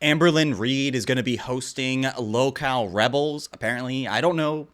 Amberlynn Reid is going to be hosting Local Rebels. Apparently, I don't know.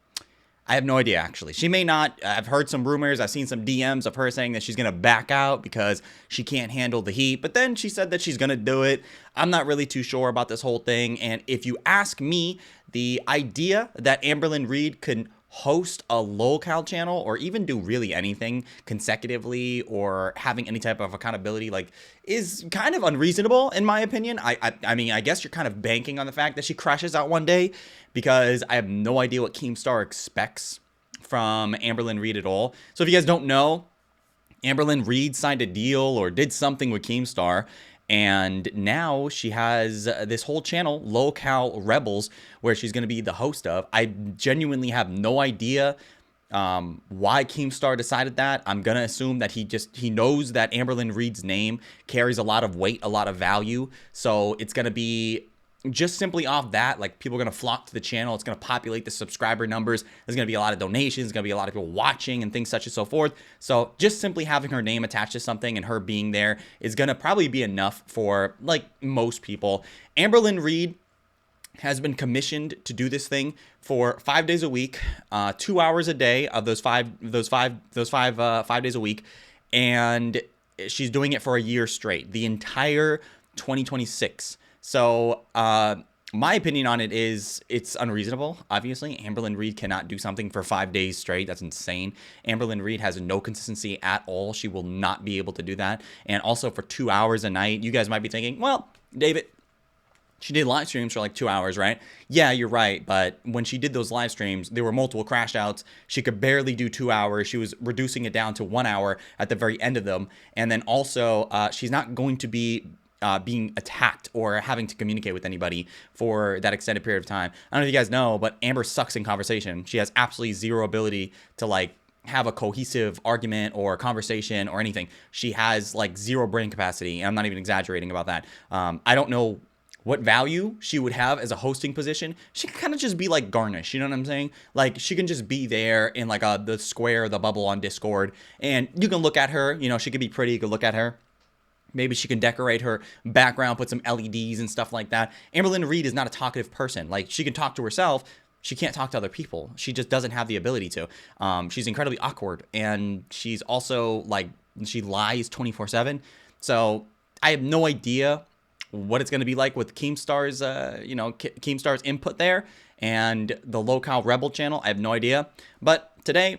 I have no idea, actually. She may not. I've heard some rumors. I've seen some DMs of her saying that she's going to back out because she can't handle the heat. But then she said that she's going to do it. I'm not really too sure about this whole thing. And if you ask me, the idea that Amberlynn Reid can host a local channel or even do really anything consecutively or having any type of accountability like is kind of unreasonable in my opinion. I mean, I guess you're kind of banking on the fact that she crashes out one day, because I have no idea what Keemstar expects from Amberlynn Reid at all. So if you guys don't know, Amberlynn Reid signed a deal or did something with Keemstar, and now she has this whole channel, Local Rebels, where she's going to be the host of. I genuinely have no idea why Keemstar decided that. I'm going to assume that he knows that Amberlynn Reid's name carries a lot of weight, a lot of value. So it's going to be just simply off that, like, people are going to flock to the channel. It's going to populate the subscriber numbers. There's going to be a lot of donations. There's going to be a lot of people watching and things such and so forth. So just simply having her name attached to something and her being there is going to probably be enough for, like, most people. Amberlynn Reid has been commissioned to do this thing for 5 days a week, 2 hours a day of those five days a week. And she's doing it for a year straight, the entire 2026. So my opinion on it is it's unreasonable. Obviously, Amberlynn Reid cannot do something for 5 days straight. That's insane. Amberlynn Reid has no consistency at all. She will not be able to do that. And also for 2 hours a night, you guys might be thinking, well, David, she did live streams for like 2 hours, right? Yeah, you're right. But when she did those live streams, there were multiple crash outs. She could barely do 2 hours. She was reducing it down to 1 hour at the very end of them. And then also, she's not going to be being attacked or having to communicate with anybody for that extended period of time. I don't know if you guys know, but Amber sucks in conversation. She has absolutely zero ability to, like, have a cohesive argument or conversation or anything. She has, like, zero brain capacity, and I'm not even exaggerating about that. I don't know what value she would have as a hosting position. She can kind of just be like garnish, you know what I'm saying? Like, she can just be there in like the square, the bubble on Discord, and you can look at her, you know, she could be pretty, you could look at her. Maybe she can decorate her background, put some LEDs and stuff like that. Amberlynn Reid is not a talkative person. Like, she can talk to herself. She can't talk to other people. She just doesn't have the ability to. She's incredibly awkward. And she's also, like, she lies 24/7. So I have no idea what it's going to be like with Keemstar's, Keemstar's input there. And the Local Rebel channel, I have no idea. But today,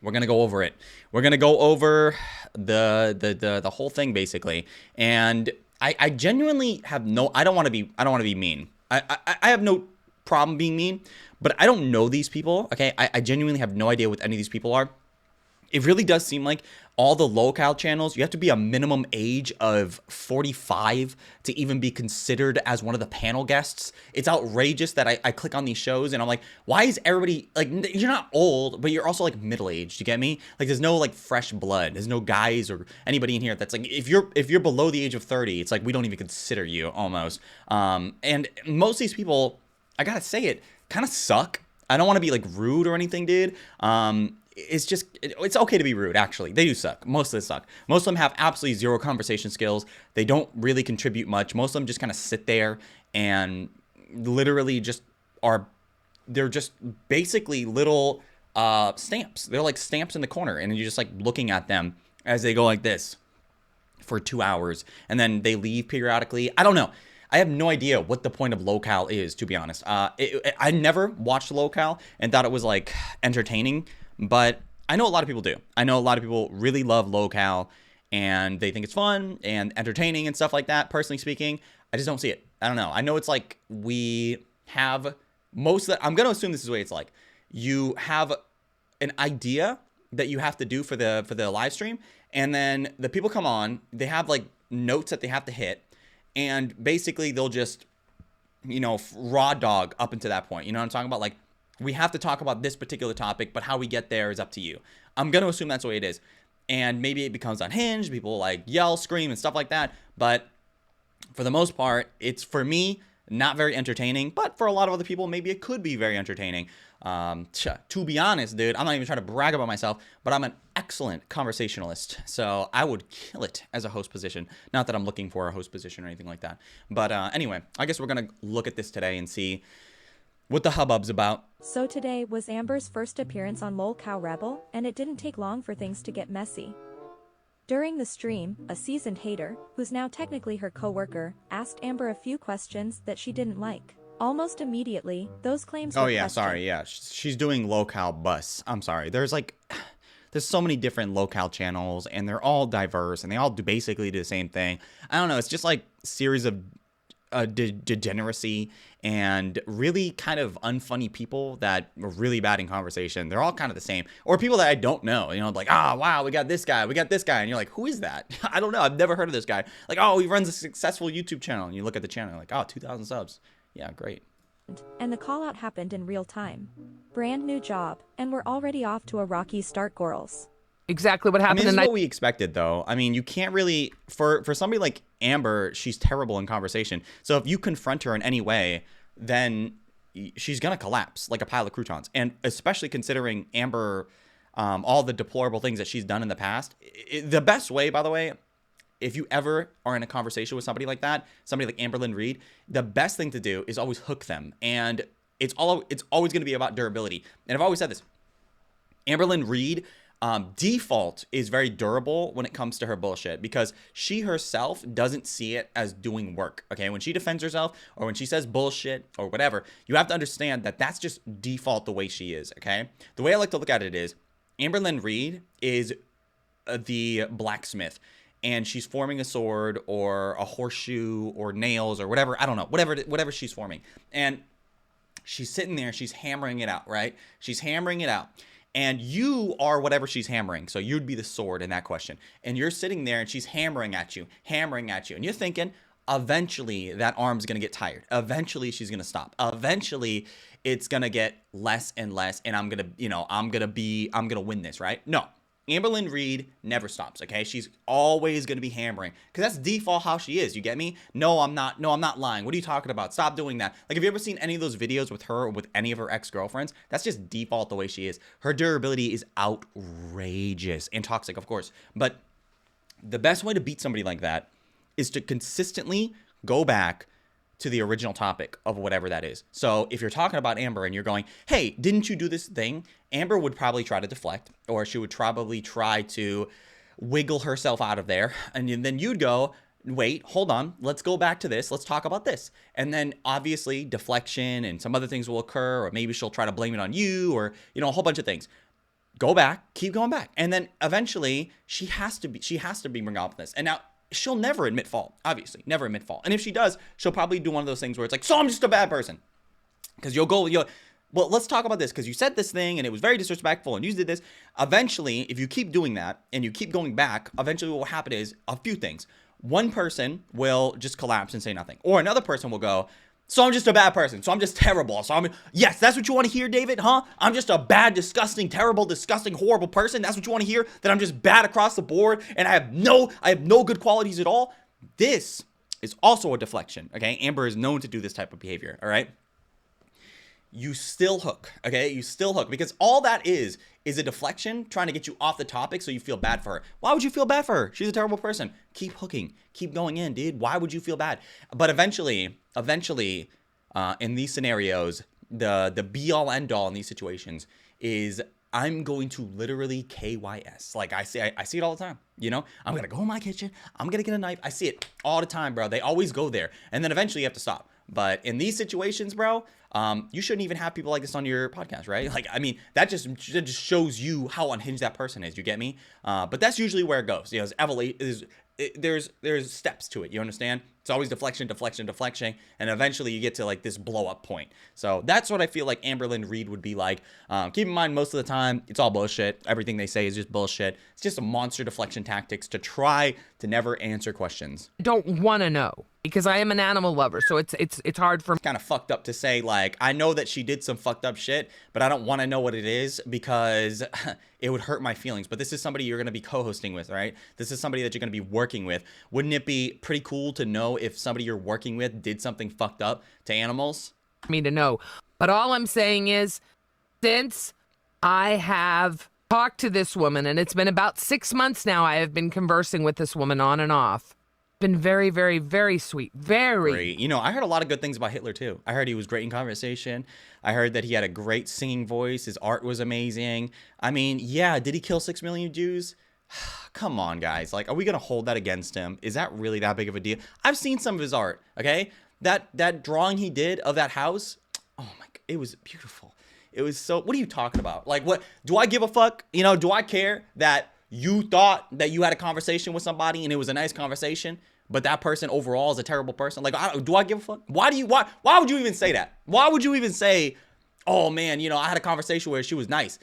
we're going to go over it. We're going to go over the whole thing, basically. And I genuinely have I don't want to be mean. I have no problem being mean, but I don't know these people. Okay. I genuinely have no idea what any of these people are. It really does seem like all the local channels, you have to be a minimum age of 45 to even be considered as one of the panel guests. It's outrageous that I click on these shows and I'm like, why is everybody, like, you're not old, but you're also like middle-aged, you get me? Like, there's no like fresh blood. There's no guys or anybody in here that's like, if you're below the age of 30, it's like, we don't even consider you almost. And most of these people, I gotta say it, kind of suck. I don't want to be like rude or anything, dude. It's okay to be rude, actually. They do suck. Most of them suck. Most of them have absolutely zero conversation skills. They don't really contribute much. Most of them just kind of sit there and literally they're just basically little stamps. They're like stamps in the corner, and you're just like looking at them as they go like this for 2 hours, and then they leave periodically. I don't know. I have no idea what the point of Local is, to be honest. I never watched Local and thought it was like entertaining, but I know a lot of people do. I know a lot of people really love Local and they think it's fun and entertaining and stuff like that. Personally speaking, I just don't see it. I don't know. I know it's like we have most of the, I'm going to assume this is the way it's like. You have an idea that you have to do for the live stream, and then the people come on, they have like notes that they have to hit. And basically, they'll just, raw dog up until that point. You know what I'm talking about? Like, we have to talk about this particular topic, but how we get there is up to you. I'm going to assume that's the way it is. And maybe it becomes unhinged. People, like, yell, scream, and stuff like that. But for the most part, it's, for me, not very entertaining. But for a lot of other people, maybe it could be very entertaining. To be honest, dude, I'm not even trying to brag about myself, but I'm an excellent conversationalist. So I would kill it as a host position. Not that I'm looking for a host position or anything like that. But anyway, I guess we're going to look at this today and see what the hubbub's about. So today was Amber's first appearance on Lol Cow Rebel, and it didn't take long for things to get messy. During the stream, a seasoned hater, who's now technically her co-worker, asked Amber a few questions that she didn't like. Almost immediately, those claims were questioned. Sorry, yeah. She's doing local bus. I'm sorry. There's so many different locale channels, and they're all diverse, and they all basically do the same thing. I don't know. It's just like series of degeneracy and really kind of unfunny people that are really bad in conversation. They're all kind of the same. Or people that I don't know, like, wow, we got this guy. And you're like, who is that? I don't know. I've never heard of this guy. Like, oh, he runs a successful YouTube channel. And you look at the channel, like, oh, 2,000 subs. Yeah, great. And the call out happened in real time. Brand new job, and we're already off to a rocky start, girls. Exactly what happened. This is what we expected, though. I mean, you can't really, for somebody like Amber, she's terrible in conversation. So if you confront her in any way, then she's gonna collapse like a pile of croutons. And especially considering Amber, all the deplorable things that she's done in the past. The best way, by the way, if you ever are in a conversation with somebody like that, somebody like Amberlynn Reid, the best thing to do is always hook them. And it's always going to be about durability. And I've always said this. Amberlynn Reid, default is very durable when it comes to her bullshit because she herself doesn't see it as doing work. Okay, when she defends herself or when she says bullshit or whatever, you have to understand that that's just default the way she is. Okay, the way I like to look at it is Amberlynn Reid is the blacksmith, and she's forming a sword or a horseshoe or nails or whatever. I don't know, whatever she's forming, and she's sitting there, she's hammering it out, right? She's hammering it out. And you are whatever she's hammering. So you'd be the sword in that question. And you're sitting there and she's hammering at you. And you're thinking, eventually that arm's going to get tired. Eventually she's going to stop. Eventually it's going to get less and less. And I'm going to win this, right? No. Amberlynn Reid never stops, okay? She's always going to be hammering because that's default how she is. You get me? No, I'm not lying. What are you talking about? Stop doing that. Like, have you ever seen any of those videos with her or with any of her ex-girlfriends? That's just default the way she is. Her durability is outrageous and toxic, of course. But the best way to beat somebody like that is to consistently go back to the original topic of whatever that is. So if you're talking about Amber and you're going, hey, didn't you do this thing? Amber would probably try to deflect, or she would probably try to wiggle herself out of there. And then you'd go, wait, hold on, let's go back to this. Let's talk about this. And then obviously deflection and some other things will occur, or maybe she'll try to blame it on you, or, a whole bunch of things. Go back, keep going back. And then eventually she has to be bring up this. And now, she'll never admit fault, obviously, never admit fault. And if she does, she'll probably do one of those things where it's like, so I'm just a bad person. Because well, let's talk about this because you said this thing and it was very disrespectful and you did this. Eventually, if you keep doing that and you keep going back, eventually what will happen is a few things. One person will just collapse and say nothing. Or another person will go, so I'm just a bad person. So I'm just terrible. Yes, that's what you want to hear, David, huh? I'm just a bad, disgusting, terrible, disgusting, horrible person. That's what you want to hear? That I'm just bad across the board and I have no good qualities at all? This is also a deflection, okay? Amber is known to do this type of behavior, all right? You still hook, okay? You still hook because all that is a deflection trying to get you off the topic so you feel bad for her. Why would you feel bad for her? She's a terrible person. Keep hooking. Keep going in, dude. Why would you feel bad? But eventually, in these scenarios, the be-all, end-all in these situations is I'm going to literally KYS. Like I see it all the time, I'm going to go in my kitchen. I'm going to get a knife. I see it all the time, bro. They always go there. And then eventually you have to stop. But in these situations, bro, you shouldn't even have people like this on your podcast, right? Like, I mean, that just shows you how unhinged that person is. You get me? But that's usually where it goes. There's steps to it. You understand? It's always deflection, and eventually you get to like this blow up point. So that's what I feel like Amberlynn Reid would be like. Keep in mind, most of the time, it's all bullshit. Everything they say is just bullshit. It's just a monster deflection tactics to try to never answer questions. Don't want to know because I am an animal lover, so it's hard for me. Kind of fucked up to say, like, I know that she did some fucked up shit, but I don't want to know what it is because it would hurt my feelings. But this is somebody you're going to be co-hosting with, right? This is somebody that you're going to be working with. Wouldn't it be pretty cool to know if somebody you're working with did something fucked up to animals? Me to know. But all I'm saying is since I have talked to this woman, and it's been about 6 months now, I have been conversing with this woman on and off. Been very, very, very sweet. Very. Great. You know, I heard a lot of good things about Hitler too. I heard he was great in conversation. I heard that he had a great singing voice. His art was amazing. I mean, yeah, did he kill 6 million Jews? Come on, guys. Like, are we going to hold that against him? Is that really that big of a deal? I've seen some of his art, okay? That drawing he did of that house, oh my God, it was beautiful. It was so, what are you talking about? Like, what, do I give a fuck? You know, do I care that you thought that you had a conversation with somebody and it was a nice conversation, but that person overall is a terrible person? Like, do I give a fuck? Why would you even say that? Why would you even say, oh man, you know, I had a conversation where she was nice?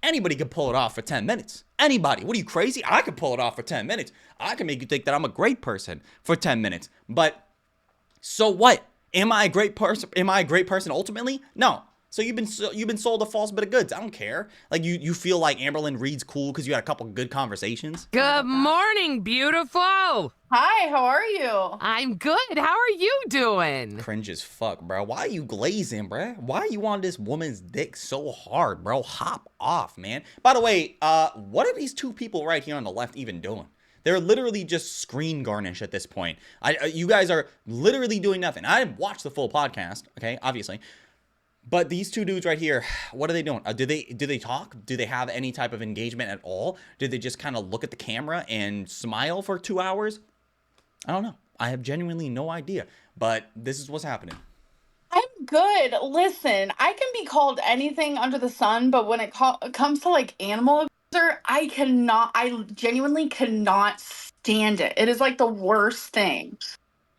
Anybody can pull it off for 10 minutes. Anybody. What are you, crazy? I can pull it off for 10 minutes. I can make you think that I'm a great person for 10 minutes. But so what? Am I a great person? Am I a great person ultimately? No. So you've been sold a false bit of goods. I don't care. Like you feel like Amberlynn Reid's cool because you had a couple good conversations. Good morning, beautiful. Hi, how are you? I'm good. How are you doing? Cringe as fuck, bro. Why are you glazing, bro? Why are you on this woman's dick so hard, bro? Hop off, man. By the way, what are these two people right here on the left even doing? They're literally just screen garnish at this point. You guys are literally doing nothing. I didn't watch the full podcast, okay, obviously. But these two dudes right here, what are they doing? Do they talk? Do they have any type of engagement at all? Did they just kind of look at the camera and smile for 2 hours? I don't know. I have genuinely no idea. But this is what's happening. I'm good. Listen, I can be called anything under the sun, but when it comes to like animal abuser, I genuinely cannot stand it. It is like the worst thing.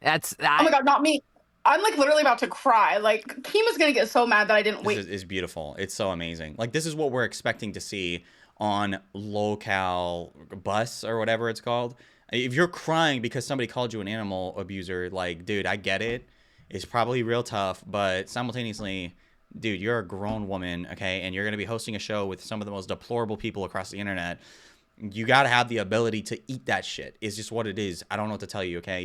Oh my God, not me. I'm like literally about to cry. Like Kima's gonna get so mad that I didn't wait. This is beautiful. It's so amazing. Like this is what we're expecting to see on local bus or whatever it's called. If you're crying because somebody called you an animal abuser, like, dude, I get it. It's probably real tough, but simultaneously, dude, you're a grown woman, okay? And you're gonna be hosting a show with some of the most deplorable people across the internet. You gotta have the ability to eat that shit. It's just what it is. I don't know what to tell you, okay?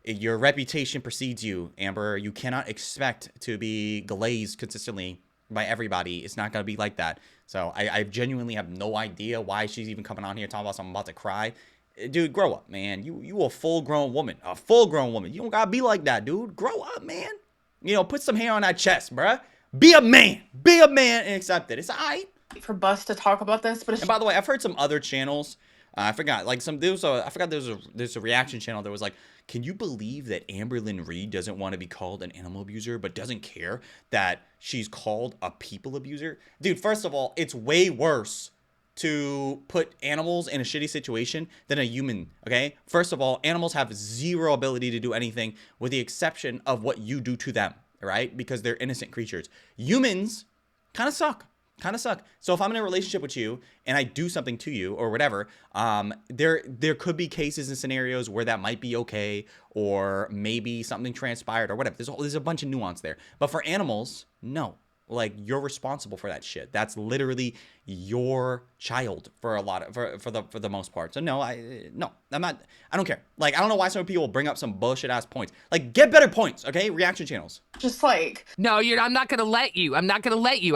Your reputation precedes you, Amber. You cannot expect to be glazed consistently by everybody. It's not going to be like that. So I genuinely have no idea why she's even coming on here talking about something. I'm about to cry. Dude, grow up, man. You a full-grown woman. A full-grown woman. You don't got to be like that, dude. Grow up, man. You know, put some hair on that chest, bruh. Be a man. Be a man and accept it. It's all right. For Bus to talk about this, but and by the way, I've heard some other channels. I forgot. Like there's a reaction channel that was like, can you believe that Amberlynn Reid doesn't want to be called an animal abuser, but doesn't care that she's called a people abuser? Dude, first of all, it's way worse to put animals in a shitty situation than a human, okay? First of all, animals have zero ability to do anything with the exception of what you do to them, right? Because they're innocent creatures. Humans kind of suck. So if I'm in a relationship with you and I do something to you or whatever, there could be cases and scenarios where that might be okay, or maybe something transpired or whatever. There's a bunch of nuance there. But for animals, no. Like, you're responsible for that shit. That's literally your child for the most part. So no, I'm not. I don't care. Like, I don't know why some people bring up some bullshit ass points. Like, get better points, okay? Reaction channels. Just like, no, I'm not gonna let you. I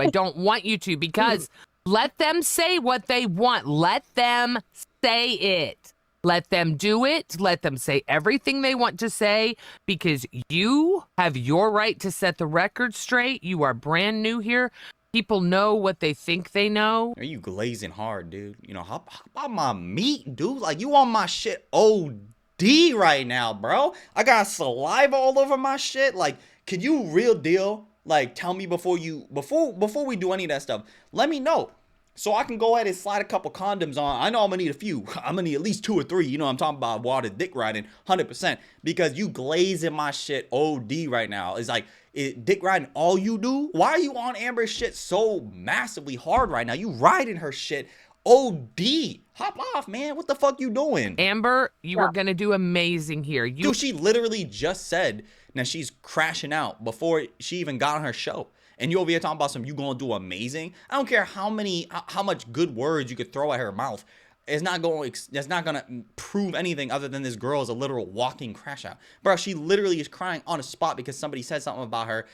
don't want you to, because let them say what they want. Let them say it. Let them do it. Let them say everything they want to say, because you have your right to set the record straight. You are brand new here. People know what they think they know. Are you glazing hard, dude? You know, hop on my meat, dude. Like, you on my shit OD right now, bro. I got saliva all over my shit. Like, can you real deal, like, tell me before we do any of that stuff? Let me know. So I can go ahead and slide a couple condoms on. I know I'm gonna need a few. I'm gonna need at least 2 or 3. You know what I'm talking about, water dick riding, 100%. Because you glazing my shit OD right now. It's like, dick riding all you do? Why are you on Amber's shit so massively hard right now? You riding her shit OD. Hop off, man. What the fuck you doing? Amber, you are gonna do amazing here. Dude, she literally just said now she's crashing out before she even got on her show. And you over here talking about you gonna do amazing. I don't care how much good words you could throw at her mouth. It's not going. That's not gonna prove anything other than this girl is a literal walking crash out, bro. She literally is crying on a spot because somebody said something about her,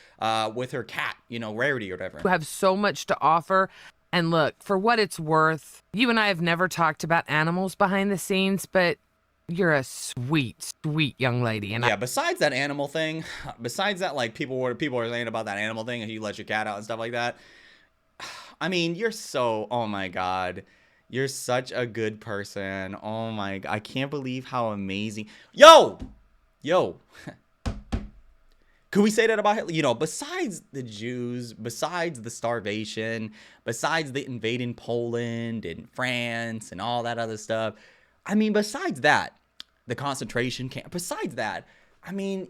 with her cat, Rarity or whatever. You have so much to offer. And look, for what it's worth, you and I have never talked about animals behind the scenes, but you're a sweet, sweet young lady. And yeah, besides that animal thing, besides that, like people were saying about that animal thing and you let your cat out and stuff like that. I mean, you're so, oh my God. You're such a good person. Oh my, I can't believe how amazing. Yo. Could we say that about Hitler? Besides the Jews, besides the starvation, besides the invading Poland and France and all that other stuff. I mean, besides that, the concentration camp, besides that, I mean,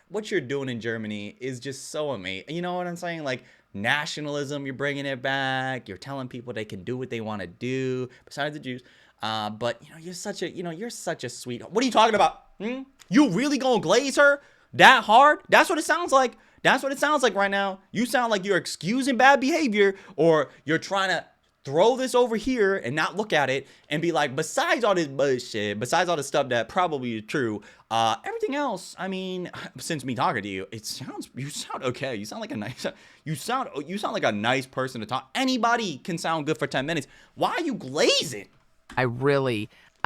what you're doing in Germany is just so amazing. You know what I'm saying? Like, nationalism, you're bringing it back. You're telling people they can do what they want to do, besides the Jews. But, you're such a sweet, what are you talking about? You really gonna glaze her that hard? That's what it sounds like. That's what it sounds like right now. You sound like you're excusing bad behavior, or you're trying to throw this over here and not look at it and be like, besides all this bullshit, besides all the stuff that probably is true, everything else, I mean, since me talking to you, you sound okay. You sound like a nice person to talk. Anybody can sound good for 10 minutes. Why are you glazing?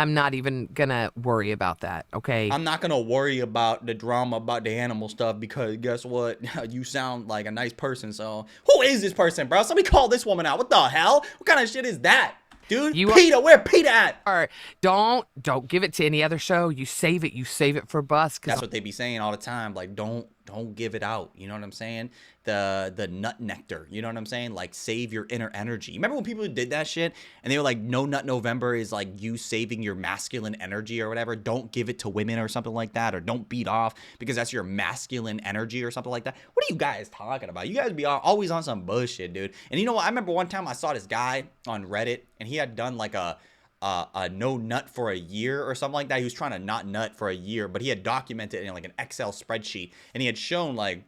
I'm not even gonna worry about that, okay? I'm not gonna worry about the drama about the animal stuff, because guess what? You sound like a nice person, so who is this person, bro? Somebody call this woman out. What the hell? What kind of shit is that? Dude, where Peter at? Or don't give it to any other show. You save it for Bus. That's what they be saying all the time. Like, don't give it out. You know what I'm saying? The nut nectar. You know what I'm saying? Like, save your inner energy. Remember when people did that shit and they were like, No Nut November is like you saving your masculine energy or whatever. Don't give it to women or something like that, or don't beat off because that's your masculine energy or something like that. What are you guys talking about? You guys be always on some bullshit, dude. And you know what? I remember one time I saw this guy on Reddit and he had done like a no nut for a year or something like that. He was trying to not nut for a year, but he had documented it in like an Excel spreadsheet, and he had shown like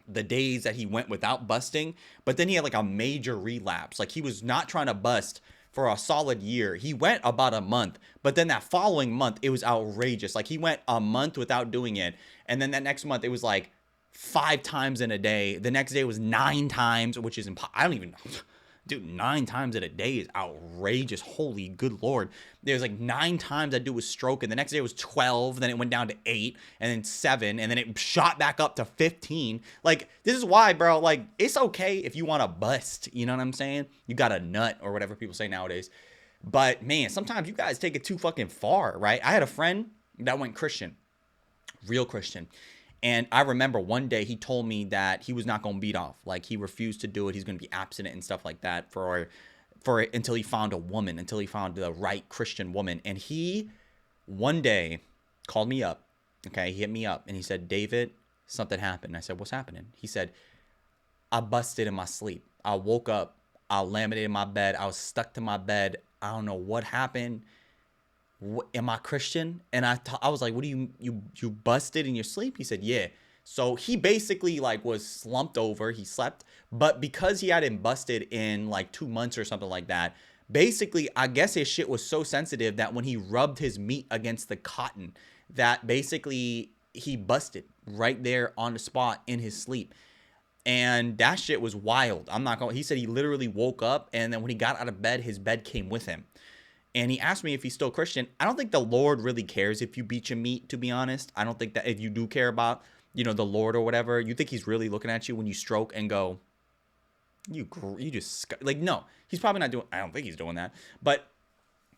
the days that he went without busting, but then he had like a major relapse. Like, he was not trying to bust for a solid year. He went about a month, but then that following month, it was outrageous. Like, he went a month without doing it, and then that next month, it was like 5 times in a day. The next day was 9 times, which is I don't even know. Dude, 9 times in a day is outrageous. Holy good Lord. There was like 9 times that dude was stroking. The next day it was 12. Then it went down to 8 and then 7. And then it shot back up to 15. Like, this is why, bro, like, it's okay if you want to bust. You know what I'm saying? You got a nut or whatever people say nowadays. But man, sometimes you guys take it too fucking far, right? I had a friend that went Christian. Real Christian. And I remember one day he told me that he was not going to beat off. Like, he refused to do it. He's going to be abstinent and stuff like that for until he found a woman, until he found the right Christian woman. And he one day called me up. Okay, he hit me up and he said, David, something happened. I said, what's happening? He said, I busted in my sleep. I woke up. I laminated my bed. I was stuck to my bed. I don't know what happened. Am I Christian? And I was like, what do you busted in your sleep? He said, yeah. So he basically like was slumped over. He slept, but because he hadn't busted in like 2 months or something like that, basically, I guess his shit was so sensitive that when he rubbed his meat against the cotton, that basically he busted right there on the spot in his sleep. And that shit was wild. He said he literally woke up, and then when he got out of bed, his bed came with him. And he asked me if he's still Christian. I don't think the Lord really cares if you beat your meat, to be honest. I don't think that if you do care about, the Lord or whatever, you think he's really looking at you when you stroke and go, you just, like, no. He's probably not doing, I don't think he's doing that. But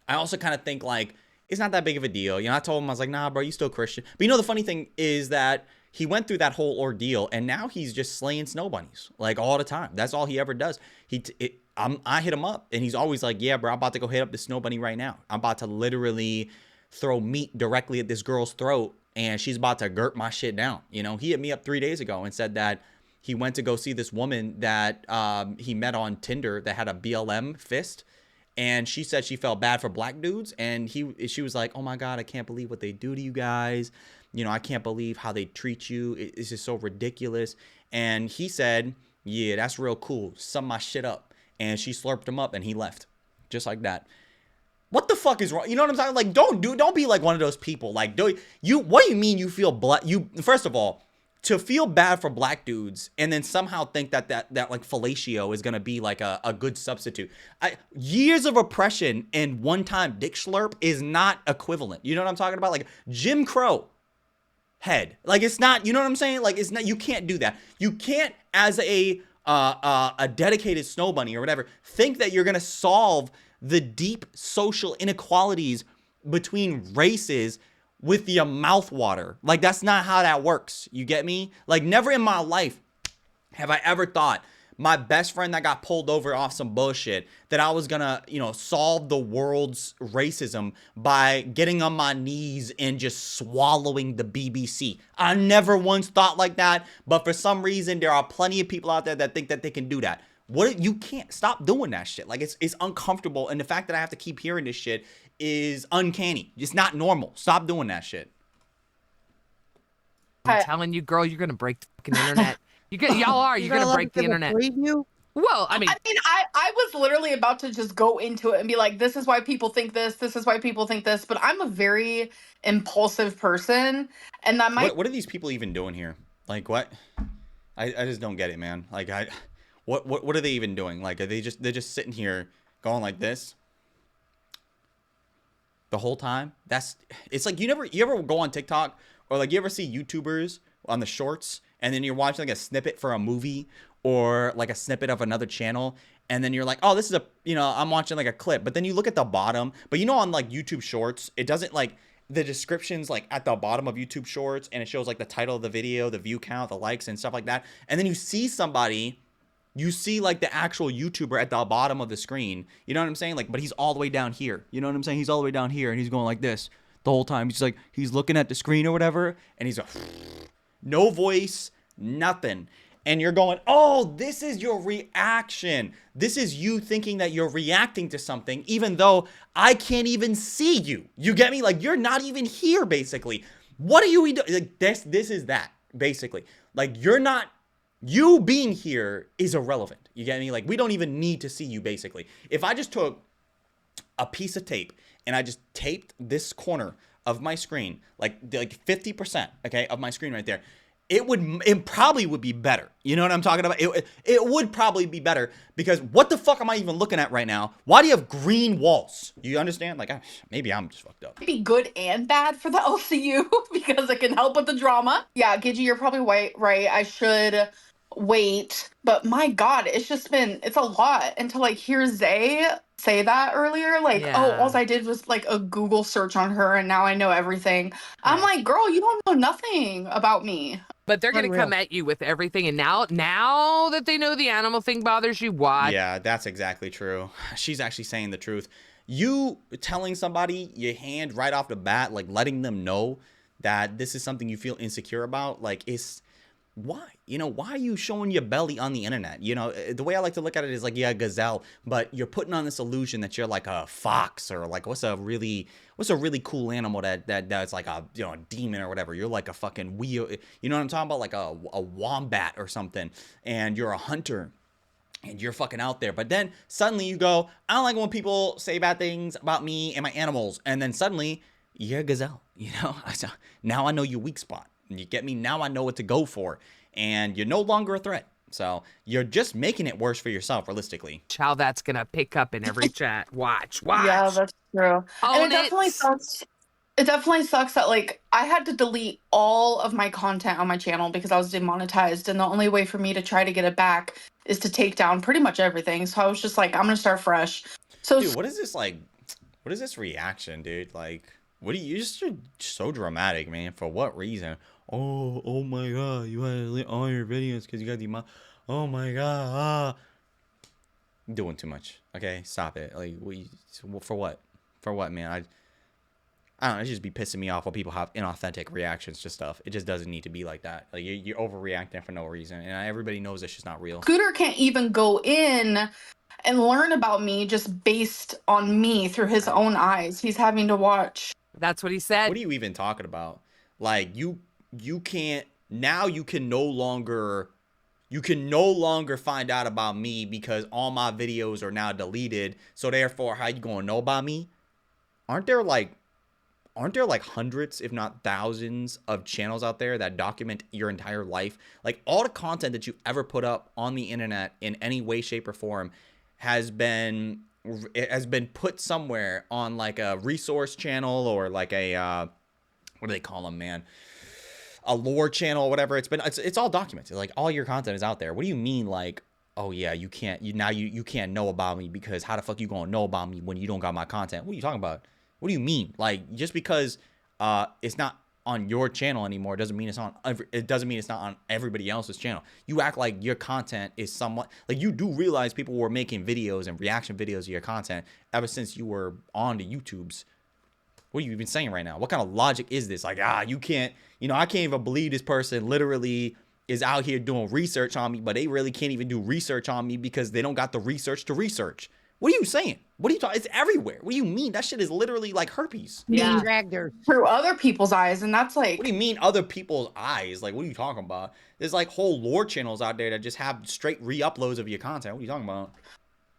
I also kind of think, like, it's not that big of a deal. I told him, I was like, nah, bro, you still Christian. But the funny thing is that he went through that whole ordeal, and now he's just slaying snow bunnies, like, all the time. That's all he ever does. I hit him up, and he's always like, yeah, bro, I'm about to go hit up the snow bunny right now. I'm about to literally throw meat directly at this girl's throat, and she's about to gurp my shit down. He hit me up 3 days ago and said that he went to go see this woman that he met on Tinder that had a BLM fist, and she said she felt bad for black dudes, and she was like, oh my God, I can't believe what they do to you guys. I can't believe how they treat you. It's just so ridiculous. And he said, yeah, that's real cool. Sum my shit up. And she slurped him up and he left. Just like that. What the fuck is wrong? You know what I'm saying? Like, don't be like one of those people. Like, what do you mean you feel first of all, to feel bad for black dudes and then somehow think that like fellatio is gonna be like a good substitute. Years of oppression and one-time dick slurp is not equivalent. You know what I'm talking about? Like Jim Crow head. Like, it's not, you know what I'm saying? Like, it's not, you can't do that. You can't, as a dedicated snow bunny or whatever, think that you're gonna solve the deep social inequalities between races with your mouth water. Like, that's not how that works. You get me? Like, never in my life have I ever thought my best friend that got pulled over off some bullshit that I was gonna, solve the world's racism by getting on my knees and just swallowing the BBC. I never once thought like that, but for some reason there are plenty of people out there that think that they can do that. You can't stop doing that shit. Like, it's uncomfortable, and the fact that I have to keep hearing this shit is uncanny. It's not normal. Stop doing that shit. I'm telling you, girl, you're gonna break the fucking internet. Y'all are. You're gonna break the internet. Well, I mean, I was literally about to just go into it and be like, this is why people think this. This is why people think this. But I'm a very impulsive person, and that might. What are these people even doing here? Like, what? I just don't get it, man. Like, what are they even doing? Like, they're just sitting here going like this the whole time? It's like you ever go on TikTok or like you ever see YouTubers on the shorts and then you're watching like a snippet for a movie or like a snippet of another channel and then you're like, oh, this is I'm watching like a clip, but then you look at the bottom, but on like YouTube shorts, it doesn't like the description's like at the bottom of YouTube shorts and it shows like the title of the video, the view count, the likes and stuff like that. And then you see like the actual YouTuber at the bottom of the screen. You know what I'm saying? Like, but he's all the way down here. You know what I'm saying? He's all the way down here and he's going like this the whole time. He's like, he's looking at the screen or whatever. And he's like, no voice, nothing. And you're going, oh, this is your reaction. This is you thinking that you're reacting to something, even though I can't even see you. You get me? Like, you're not even here, basically. What are you doing? Like, this is that, basically. Like, you being here is irrelevant. You get me? Like, we don't even need to see you, basically. If I just took a piece of tape and I just taped this corner of my screen, like 50%, okay, of my screen right there, it probably would be better. You know what I'm talking about? It would probably be better because what the fuck am I even looking at right now? Why do you have green walls? You understand? Like, maybe I'm just fucked up. Be good and bad for the LCU because it can help with the drama. Yeah, Gidgy, you're probably right. I should wait, but my God, it's a lot. And to like hear Zay say that earlier, like, oh, all I did was like a Google search on her and now I know everything. I'm like, girl, you don't know nothing about me. But they're going to come at you with everything. And now that they know the animal thing bothers you, watch. Yeah, that's exactly true. She's actually saying the truth. You telling somebody your hand right off the bat, like letting them know that this is something you feel insecure about, like, why? Why are you showing your belly on the internet? The way I like to look at it is like, yeah, gazelle, but you're putting on this illusion that you're like a fox or like what's a really cool animal that's like a demon or whatever. You're like a fucking wheel. You know what I'm talking about? Like a wombat or something, and you're a hunter. And you're fucking out there. But then suddenly you go, I don't like when people say bad things about me and my animals. And then suddenly you're a gazelle. Now I know your weak spot. You get me? Now I know what to go for. And you're no longer a threat. So you're just making it worse for yourself, realistically. How that's going to pick up in every chat. Watch. Yeah, that's true. And it definitely sucks. It definitely sucks that like I had to delete all of my content on my channel because I was demonetized. And the only way for me to try to get it back is to take down pretty much everything. So I was just like, I'm going to start fresh. So dude, what is this reaction, dude? Like, you're just so dramatic, man. For what reason? Oh my God, you had to delete all your videos because you got oh my God, doing too much. Okay, stop it. Like, for what? For what, man? I don't know. It just be pissing me off when people have inauthentic reactions to stuff. It just doesn't need to be like that. Like, you're overreacting for no reason, and everybody knows it's just not real. Scooter can't even go in and learn about me just based on me through his own eyes. He's having to watch. That's what he said. What are you even talking about? Like, you can't now. You can no longer find out about me because all my videos are now deleted. So therefore, how you gonna know about me? aren't there like hundreds, if not thousands, of channels out there that document your entire life? Like all the content that you ever put up on the internet in any way, shape, or form has been put somewhere on like a resource channel or like a what do they call them, man? A lore channel or whatever. It's all documented. Like all your content is out there. What do you mean like, oh yeah, you can't know about me because how the fuck you gonna know about me when you don't got my content? What are you talking about? What do you mean? Like just because it's not on your channel anymore doesn't mean it's not on everybody else's channel. You act like your content is somewhat like, you do realize people were making videos and reaction videos of your content ever since you were on the YouTubes. What are you even saying right now? What kind of logic is this? Like, you can't, I can't even believe this person literally is out here doing research on me, but they really can't even do research on me because they don't got the research to research. What are you saying? What are you talking? It's everywhere. What do you mean? That shit is literally like herpes. Yeah. Through other people's eyes, and that's like. What do you mean other people's eyes? Like, what are you talking about? There's like whole lore channels out there that just have straight re-uploads of your content. What are you talking about?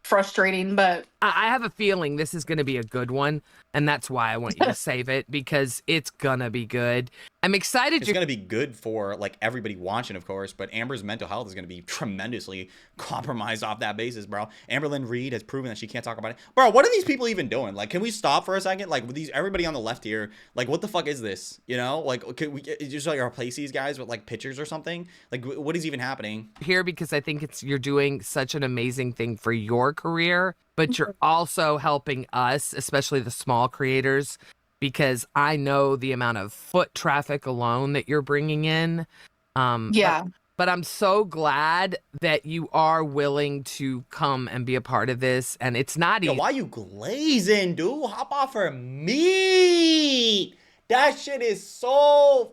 Frustrating, but I have a feeling this is going to be a good one, and that's why I want you to save it, because it's gonna be good. I'm excited. It's gonna be good for like everybody watching, of course, but Amber's mental health is gonna be tremendously compromised off that basis, bro. Amberlynn Reid has proven that she can't talk about it, bro. What are these people even doing? Like, can we stop for a second? Like, with these everybody on the left here, like, what the fuck is this? Like, can we just like replace these guys with like pictures or something? Like, what is even happening here? Because I think you're doing such an amazing thing for your career, but you're also helping us, especially the small creators, because I know the amount of foot traffic alone that you're bringing in. Yeah. But I'm so glad that you are willing to come and be a part of this. And it's not easy. Yo, why you glazing, dude? Hop off for me. That shit is so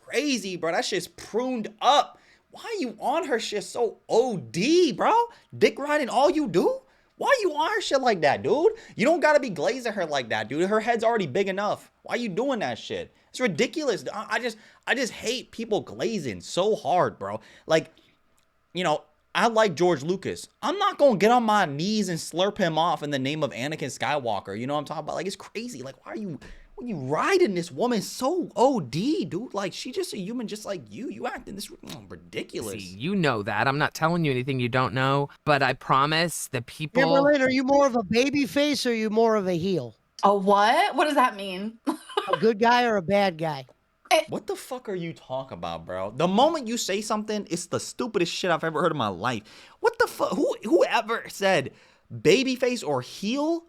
crazy, bro. That shit's pruned up. Why are you on her shit so OD, bro? Dick riding all you do? Why you on her shit like that, dude? You don't gotta be glazing her like that, dude. Her head's already big enough. Why you doing that shit? It's ridiculous. I just hate people glazing so hard, bro. Like, I like George Lucas. I'm not gonna get on my knees and slurp him off in the name of Anakin Skywalker. You know what I'm talking about? Like, it's crazy. Like, why are you riding this woman so OD, dude? Like, she just a human just like you. You acting this ridiculous. See, you know that. I'm not telling you anything you don't know, but I promise the people. Amberlynn, are you more of a baby face or are you more of a heel? A what? What does that mean? A good guy or a bad guy? What the fuck are you talking about, bro? The moment you say something, it's the stupidest shit I've ever heard in my life. What the fuck? Whoever said babyface or heel?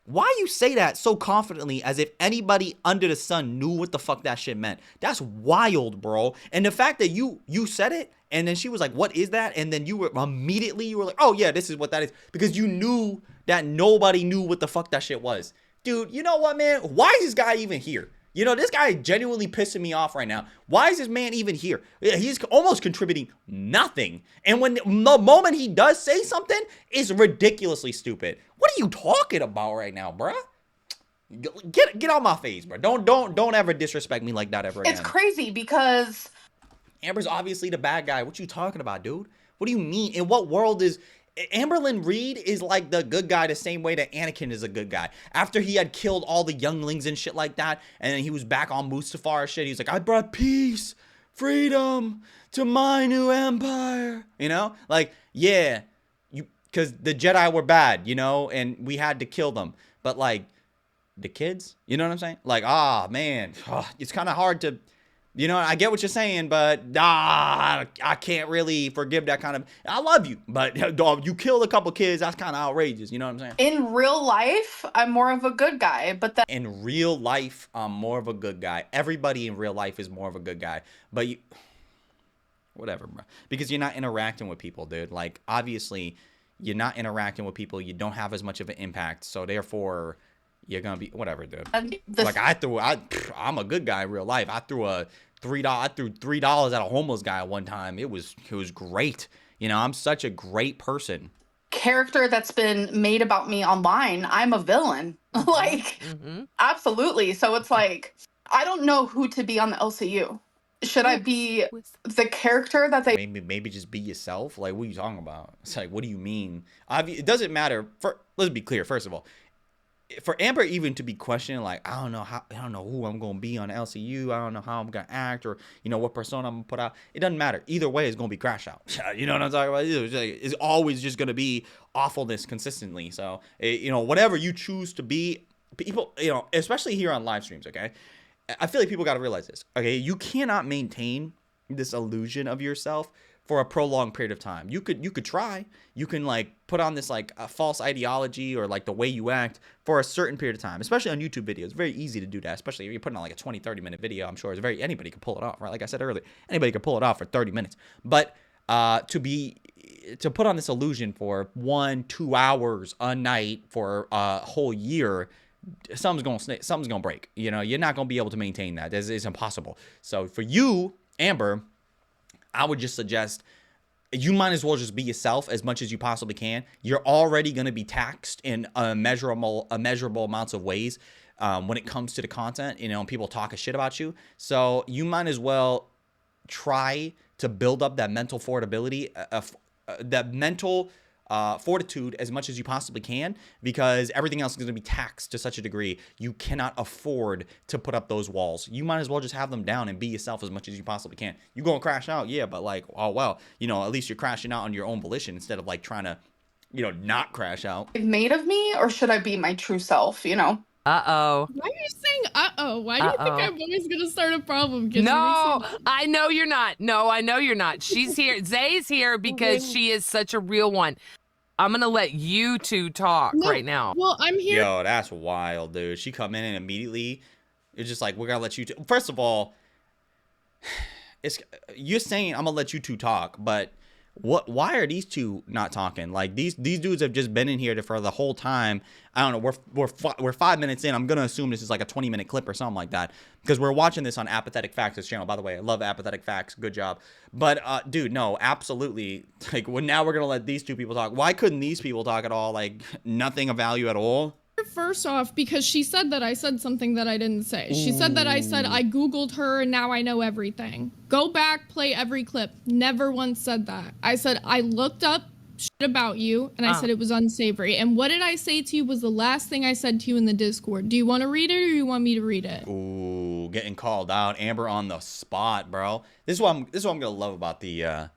Why you say that so confidently as if anybody under the sun knew what the fuck that shit meant? That's wild, bro. And the fact that you said it and then she was like, what is that? And then you were like, oh yeah, this is what that is. Because you knew that nobody knew what the fuck that shit was. Dude, you know what, man? Why is this guy even here? This guy genuinely pissing me off right now. Why is this man even here? He's almost contributing nothing. And when the moment he does say something, it's ridiculously stupid. What are you talking about right now, bruh? Get out my face, bro. Don't ever disrespect me like that ever again. It's crazy because Amber's obviously the bad guy. What you talking about, dude? What do you mean? In what world is Amberlynn Reid is like the good guy the same way that Anakin is a good guy. After he had killed all the younglings and shit like that, and then he was back on Mustafar shit, he's like, I brought peace, freedom to my new empire. Like, yeah, because the Jedi were bad, and we had to kill them. But like, the kids, you know what I'm saying? Like, man, it's kind of hard to... I get what you're saying, but I can't really forgive that kind of... I love you, but dog, you killed a couple kids. That's kind of outrageous. You know what I'm saying? in real life, I'm more of a good guy, but that In real life, I'm more of a good guy. Everybody in real life is more of a good guy. But you... Whatever, bro. Because you're not interacting with people, dude. Like, obviously, you're not interacting with people. You don't have as much of an impact. So, therefore... You're gonna be whatever, dude. Like I'm a good guy in real life. I threw $3 at a homeless guy one time. It was great. I'm such a great person. character that's been made about me online, I'm a villain. Like, absolutely. So it's like, I don't know who to be on the LCU. Should I be the character that they... Maybe just be yourself? Like, what are you talking about? It's like, what do you mean? It doesn't matter. Let's be clear, first of all. for Amber even to be questioning, like, I don't know who I'm gonna be on LCU. I don't know how I'm gonna act, or what persona I'm gonna put out. It doesn't matter. Either way, it's gonna be Crash Out. You know what I'm talking about? It's always just gonna be awfulness consistently. So whatever you choose to be, people, especially here on live streams. Okay, I feel like people got to realize this. Okay, you cannot maintain this illusion of yourself for a prolonged period of time. You could try. You can like put on this like a false ideology or like the way you act for a certain period of time, especially on YouTube videos. It's very easy to do that, especially if you're putting on like a 20-30 minute video. I'm sure anybody can pull it off, right? Like I said earlier, anybody could pull it off for 30 minutes. But to put on this illusion for 1-2 hours a night for a whole year, something's gonna break. You're not gonna be able to maintain that. It's impossible. So for you, Amber, I would just suggest you might as well just be yourself as much as you possibly can. You're already going to be taxed in immeasurable amounts of ways when it comes to the content, and people talk a shit about you. So you might as well try to build up that mental fortitude as much as you possibly can, because everything else is going to be taxed to such a degree. You cannot afford to put up those walls. You might as well just have them down and be yourself as much as you possibly can. You're going to crash out, yeah, but like, oh well, at least you're crashing out on your own volition instead of like trying to, not crash out. Made of me, or should I be my true self? Uh-oh. Why are you saying uh-oh? Why do you think I'm always going to start a problem? No, I know you're not. No, I know you're not. She's here. Zay's here because she is such a real one. I'm going to let you two talk right now. Well, I'm here. Yo, that's wild, dude. She come in and immediately, it's just like, we're going to let you two. First of all, you're saying I'm going to let you two talk, but why are these two not talking? Like these dudes have just been in here for the whole time. I don't know. We're 5 minutes in. I'm gonna assume this is like a 20-minute clip or something like that, because we're watching this on Apathetic Facts' channel. By the way, I love Apathetic Facts. Good job. But dude, no, absolutely. Like, now we're gonna let these two people talk. Why couldn't these people talk at all? Like, nothing of value at all. First off, because she said that I said something that I didn't say. She said that I said I Googled her and now I know everything. Go back, play every clip. Never once said that. I said I looked up shit about you and I said it was unsavory. And what did I say to you was the last thing I said to you in the Discord. Do you want to read it or you want me to read it? Ooh, getting called out. Amber on the spot, bro. This is what I'm gonna love about the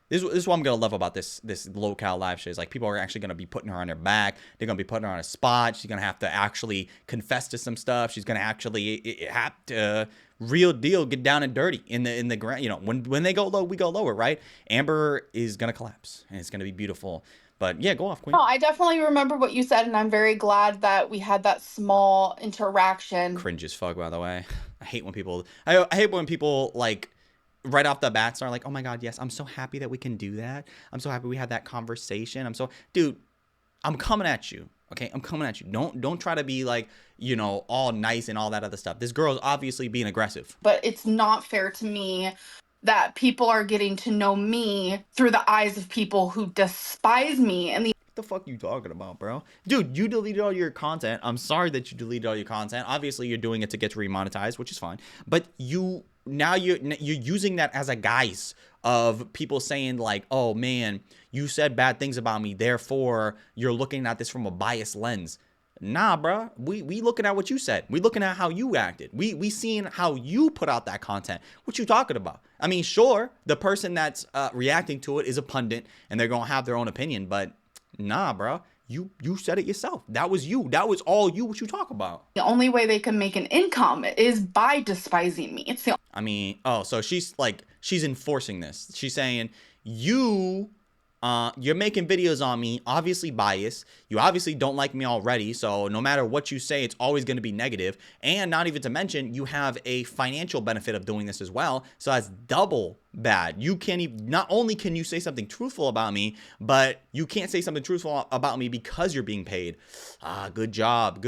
This is what I'm gonna love about this locale live show. Is like, people are actually gonna be putting her on her back. They're gonna be putting her on a spot. She's gonna have to actually confess to some stuff. She's gonna actually have to real deal get down and dirty in the ground. When they go low, we go lower, right? Amber is gonna collapse, and it's gonna be beautiful. But yeah, go off, Queen. No, I definitely remember what you said, and I'm very glad that we had that small interaction. Cringe as fuck, by the way. I hate when people like, right off the bat start like, oh my god, yes, I'm so happy that we can do that. I'm so happy we had that conversation. Dude, I'm coming at you. Okay, I'm coming at you. Don't try to be like, all nice and all that other stuff. This girl's obviously being aggressive. But it's not fair to me that people are getting to know me through the eyes of people who despise me. And What the fuck you talking about, bro? Dude, you deleted all your content. I'm sorry that you deleted all your content. Obviously, you're doing it to get remonetized, which is fine. But you're using that as a guise of people saying like, oh man, you said bad things about me, therefore you're looking at this from a biased lens. Nah, bro. We looking at what you said. We looking at how you acted. We seeing how you put out that content. What you talking about? I mean, sure, the person that's reacting to it is a pundit and they're gonna have their own opinion, but nah, bro. You said it yourself. That was you. That was all you. What you talk about? the only way they can make an income is by despising me. It's the I mean, so she's enforcing this. She's saying, you're making videos on me, obviously biased. You obviously don't like me already, so no matter what you say, it's always going to be negative. And not even to mention, you have a financial benefit of doing this as well, so that's double bad. You can't even, not only can you say something truthful about me, but you can't say something truthful about me because you're being paid. Good job,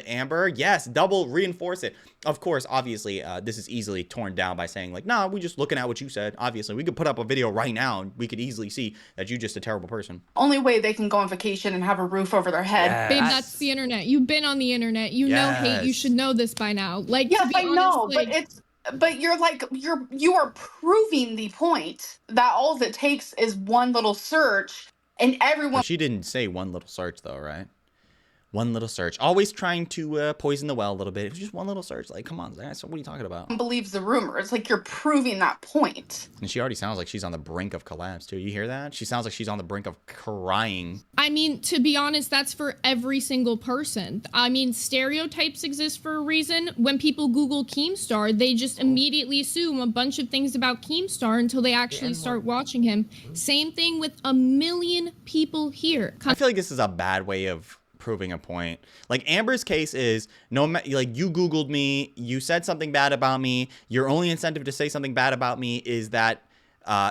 Amber. Yes, double reinforce it. Of course, obviously, this is easily torn down by saying like, nah, we're just looking at what you said. Obviously, we could put up a video right now and we could easily see that you're just a terrible person. only way they can go on vacation and have a roof over their head. Yes. Babe, that's the internet. You've been on the internet. You know hate. You should know this by now. Like, Yes, to be I know, honest, like, but you are proving the point that all it takes is one little search and everyone. She didn't say one little search though, right? One little search. Always trying to poison the well a little bit. It was just one little search. Like, come on, Zach, so what are you talking about? Believes the rumors. Like, you're proving that point. And she already sounds like she's on the brink of collapse, too. You hear that? She sounds like she's on the brink of crying. I mean, to be honest, that's for every single person. I mean, stereotypes exist for a reason. When people Google Keemstar, they just immediately assume a bunch of things about Keemstar until they actually start watching him. Same thing with a million people here. I feel like this is a bad way of proving a point. Like, Amber's case is, like, you Googled me, you said something bad about me, your only incentive to say something bad about me is that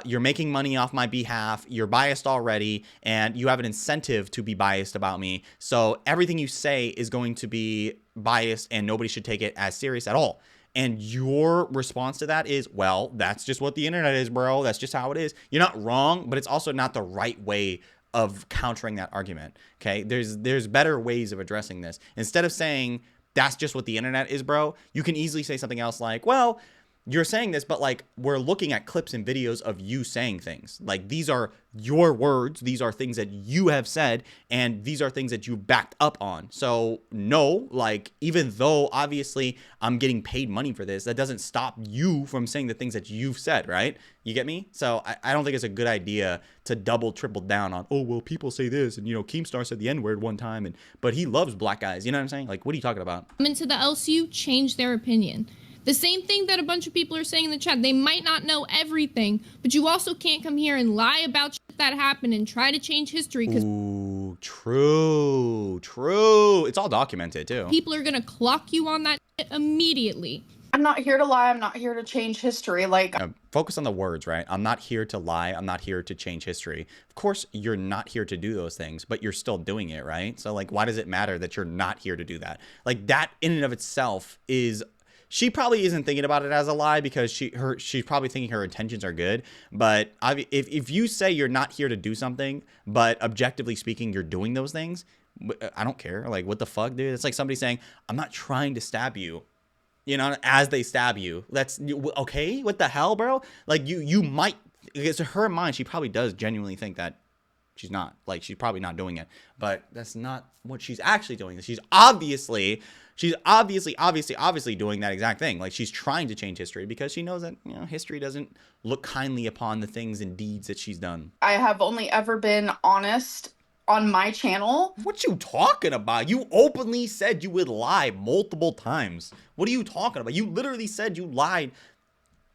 you're making money off my behalf, you're biased already, and you have an incentive to be biased about me. So everything you say is going to be biased and nobody should take it as serious at all. And your response to that is, well, that's just what the internet is, bro. That's just how it is. You're not wrong, but it's also not the right way of countering that argument. Okay, there's better ways of addressing this. Instead of saying that's just what the internet is, bro, you can easily say something else like, well, you're saying this, but like, we're looking at clips and videos of you saying things. Like, these are your words, these are things that you have said, and these are things that you backed up on. So no, like, even though obviously I'm getting paid money for this, that doesn't stop you from saying the things that you've said, right? You get me? So I don't think it's a good idea to double, triple down on, oh, well, people say this, and, you know, Keemstar said the N-word one time, but he loves black guys. You know what I'm saying? Like, what are you talking about? Into the LCU, change their opinion. The same thing that a bunch of people are saying in the chat. They might not know everything, but you also can't come here and lie about shit that happened and try to change history, because Ooh, true. It's all documented, too. people are going to clock you on that shit immediately. I'm not here to lie. I'm not here to change history. Like, Focus on the words, right? I'm not here to lie. I'm not here to change history. Of course, you're not here to do those things, but you're still doing it, right? So, like, why does it matter that you're not here to do that? Like, that in and of itself is... She probably isn't thinking about it as a lie because she's probably thinking her intentions are good. But if you say you're not here to do something, but objectively speaking, you're doing those things, I don't care. Like, what the fuck, dude? It's like somebody saying, I'm not trying to stab you, you know, as they stab you. That's okay. What the hell, bro? Like, you might, because to her mind, she probably does genuinely think that she's not. Like, she's probably not doing it. But that's not what she's actually doing. She's obviously doing that exact thing. Like, she's trying to change history because she knows that, you know, history doesn't look kindly upon the things and deeds that she's done. I have only ever been honest on my channel. What you talking about? You openly said you would lie multiple times. What are you talking about? You literally said you lied.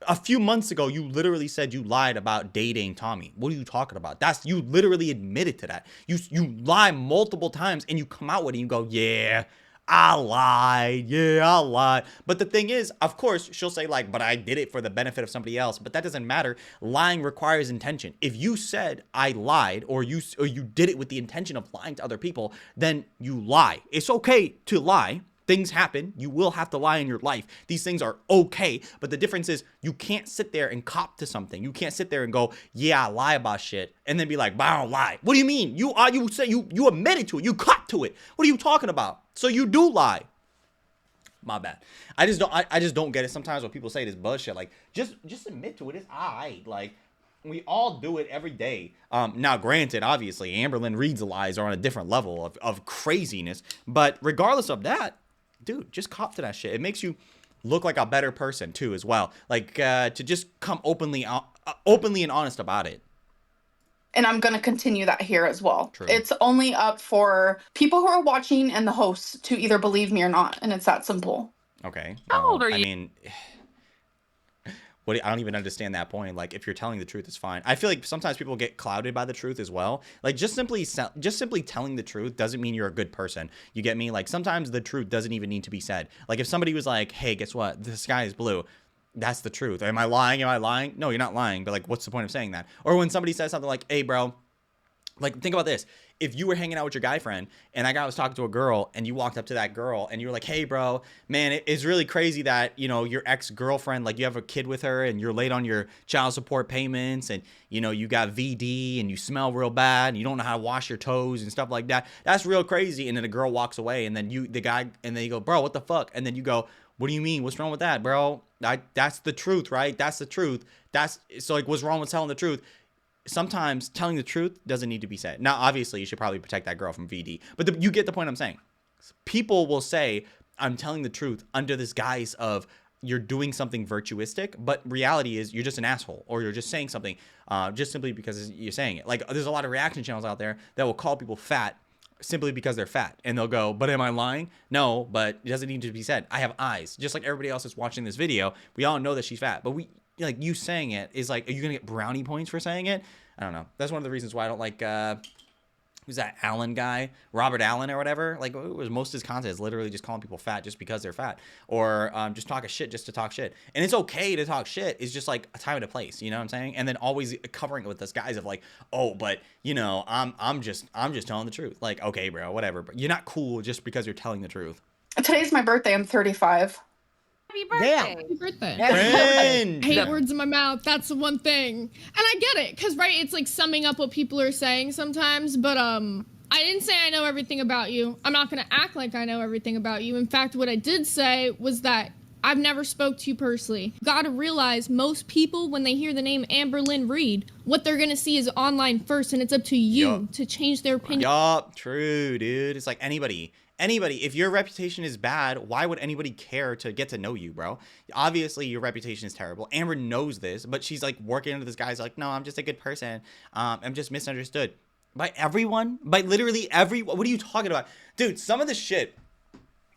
A few months ago, you literally said you lied about dating Tommy. What are you talking about? You literally admitted to that. You lie multiple times and you come out with it and you go, yeah, I lied. Yeah, I lied. But the thing is, of course, she'll say like, but I did it for the benefit of somebody else. But that doesn't matter. Lying requires intention. If you said I lied or you did it with the intention of lying to other people, then you lie. It's okay to lie. Things happen. You will have to lie in your life. These things are okay. But the difference is you can't sit there and cop to something. You can't sit there and go, yeah, I lie about shit. And then be like, but I don't lie. What do you mean? You say you admitted to it. You cop to it. What are you talking about? So you do lie. My bad. I just don't get it. Sometimes when people say this bullshit, like just admit to it. It's alright. Like, we all do it every day. Now, granted, obviously, Amberlynn Reid's lies are on a different level of craziness. But regardless of that, dude, just cop to that shit. It makes you look like a better person too, as well. Like, to just come openly and honest about it. And I'm going to continue that here as well. True. It's only up for people who are watching and the hosts to either believe me or not. And it's that simple. Okay. How old are you? I mean, I don't even understand that point. Like, if you're telling the truth, it's fine. I feel like sometimes people get clouded by the truth as well. Like, just simply telling the truth doesn't mean you're a good person. You get me? Like, sometimes the truth doesn't even need to be said. Like, if somebody was like, hey, guess what? The sky is blue. That's the truth. Am I lying? Am I lying? No, you're not lying. But like, what's the point of saying that? Or when somebody says something like, hey, bro, like, think about this. If you were hanging out with your guy friend and that guy was talking to a girl and you walked up to that girl and you were like, hey, bro, man, it's really crazy that, you know, your ex-girlfriend, like, you have a kid with her and you're late on your child support payments and, you know, you got VD and you smell real bad and you don't know how to wash your toes and stuff like that. That's real crazy. And then the girl walks away and then you go, bro, what the fuck? And then you go, what do you mean? What's wrong with that, bro? That's the truth, right? That's the truth. So like, what's wrong with telling the truth? Sometimes telling the truth doesn't need to be said. Now, obviously, you should probably protect that girl from VD, but you get the point I'm saying. People will say, I'm telling the truth under this guise of you're doing something virtuistic, but reality is you're just an asshole, or you're just saying something just simply because you're saying it. Like, there's a lot of reaction channels out there that will call people fat simply because they're fat, and they'll go, but am I lying? No, but it doesn't need to be said. I have eyes, just like everybody else that's watching this video. We all know that she's fat, but like, you saying it is like, are you gonna get brownie points for saying it? I don't know. That's one of the reasons why I don't like who's that Allen guy, Robert Allen or whatever. Like, it was most of his content is literally just calling people fat just because they're fat, or just talking shit just to talk shit. And it's okay to talk shit. It's just like a time and a place, you know what I'm saying? And then always covering it with this guise of like, oh, but you know, I'm just telling the truth. Like, okay, bro, whatever. But you're not cool just because you're telling the truth. Today's my birthday. I'm 35. Happy birthday. Damn. Happy birthday. Friend. I hate words in my mouth. That's the one thing. And I get it, because, right, it's like summing up what people are saying sometimes. But I didn't say I know everything about you. I'm not going to act like I know everything about you. In fact, what I did say was that I've never spoke to you personally. Gotta realize most people, when they hear the name Amberlynn Reid, what they're going to see is online first, and it's up to you to change their opinion. Yup, true, dude. It's like anybody, if your reputation is bad, why would anybody care to get to know you, bro? Obviously, your reputation is terrible. Amber knows this, but she's like working into this guy's like, no, I'm just a good person. I'm just misunderstood by everyone, by literally everyone. What are you talking about? Dude, some of the shit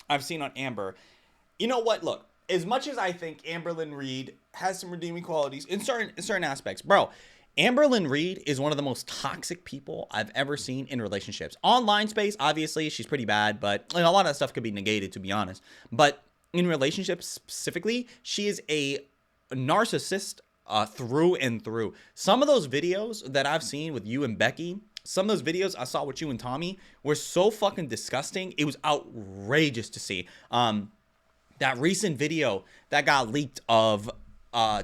I've seen on Amber, you know what? Look, as much as I think Amberlynn Reid has some redeeming qualities in certain aspects, bro, Amberlynn Reid is one of the most toxic people I've ever seen in relationships. Online space, obviously, she's pretty bad, but a lot of that stuff could be negated, to be honest. But in relationships specifically, she is a narcissist through and through. Some of those videos that I've seen with you and Becky, some of those videos I saw with you and Tommy were so fucking disgusting. It was outrageous to see. That recent video that got leaked of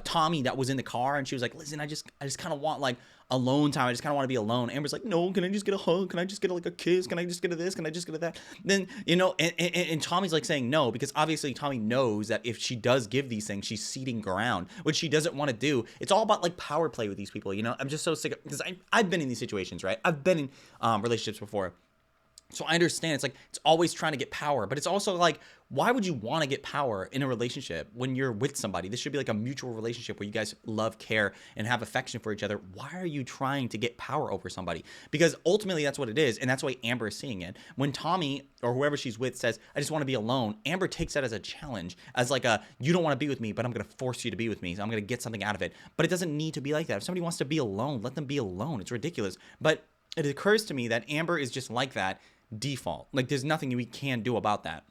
Tommy that was in the car, and she was like, listen, I just kind of want like alone time. I just kind of want to be alone. Amber's like, no, can I just get a hug? Can I just get like a kiss? Can I just get a this? Can I just get a that? Then, you know, and Tommy's like saying no, because obviously Tommy knows that if she does give these things, she's ceding ground, which she doesn't want to do. It's all about like power play with these people, you know? I'm just so sick of, because I've been in these situations, right? I've been in relationships before. So I understand it's like, it's always trying to get power, but it's also like, why would you want to get power in a relationship when you're with somebody? This should be like a mutual relationship where you guys love, care, and have affection for each other. Why are you trying to get power over somebody? Because ultimately that's what it is. And that's why Amber is seeing it. When Tommy or whoever she's with says, I just want to be alone, Amber takes that as a challenge, as like a, you don't want to be with me, but I'm going to force you to be with me. So I'm going to get something out of it. But it doesn't need to be like that. If somebody wants to be alone, let them be alone. It's ridiculous. But it occurs to me that Amber is just like that default. Like, there's nothing we can do about that.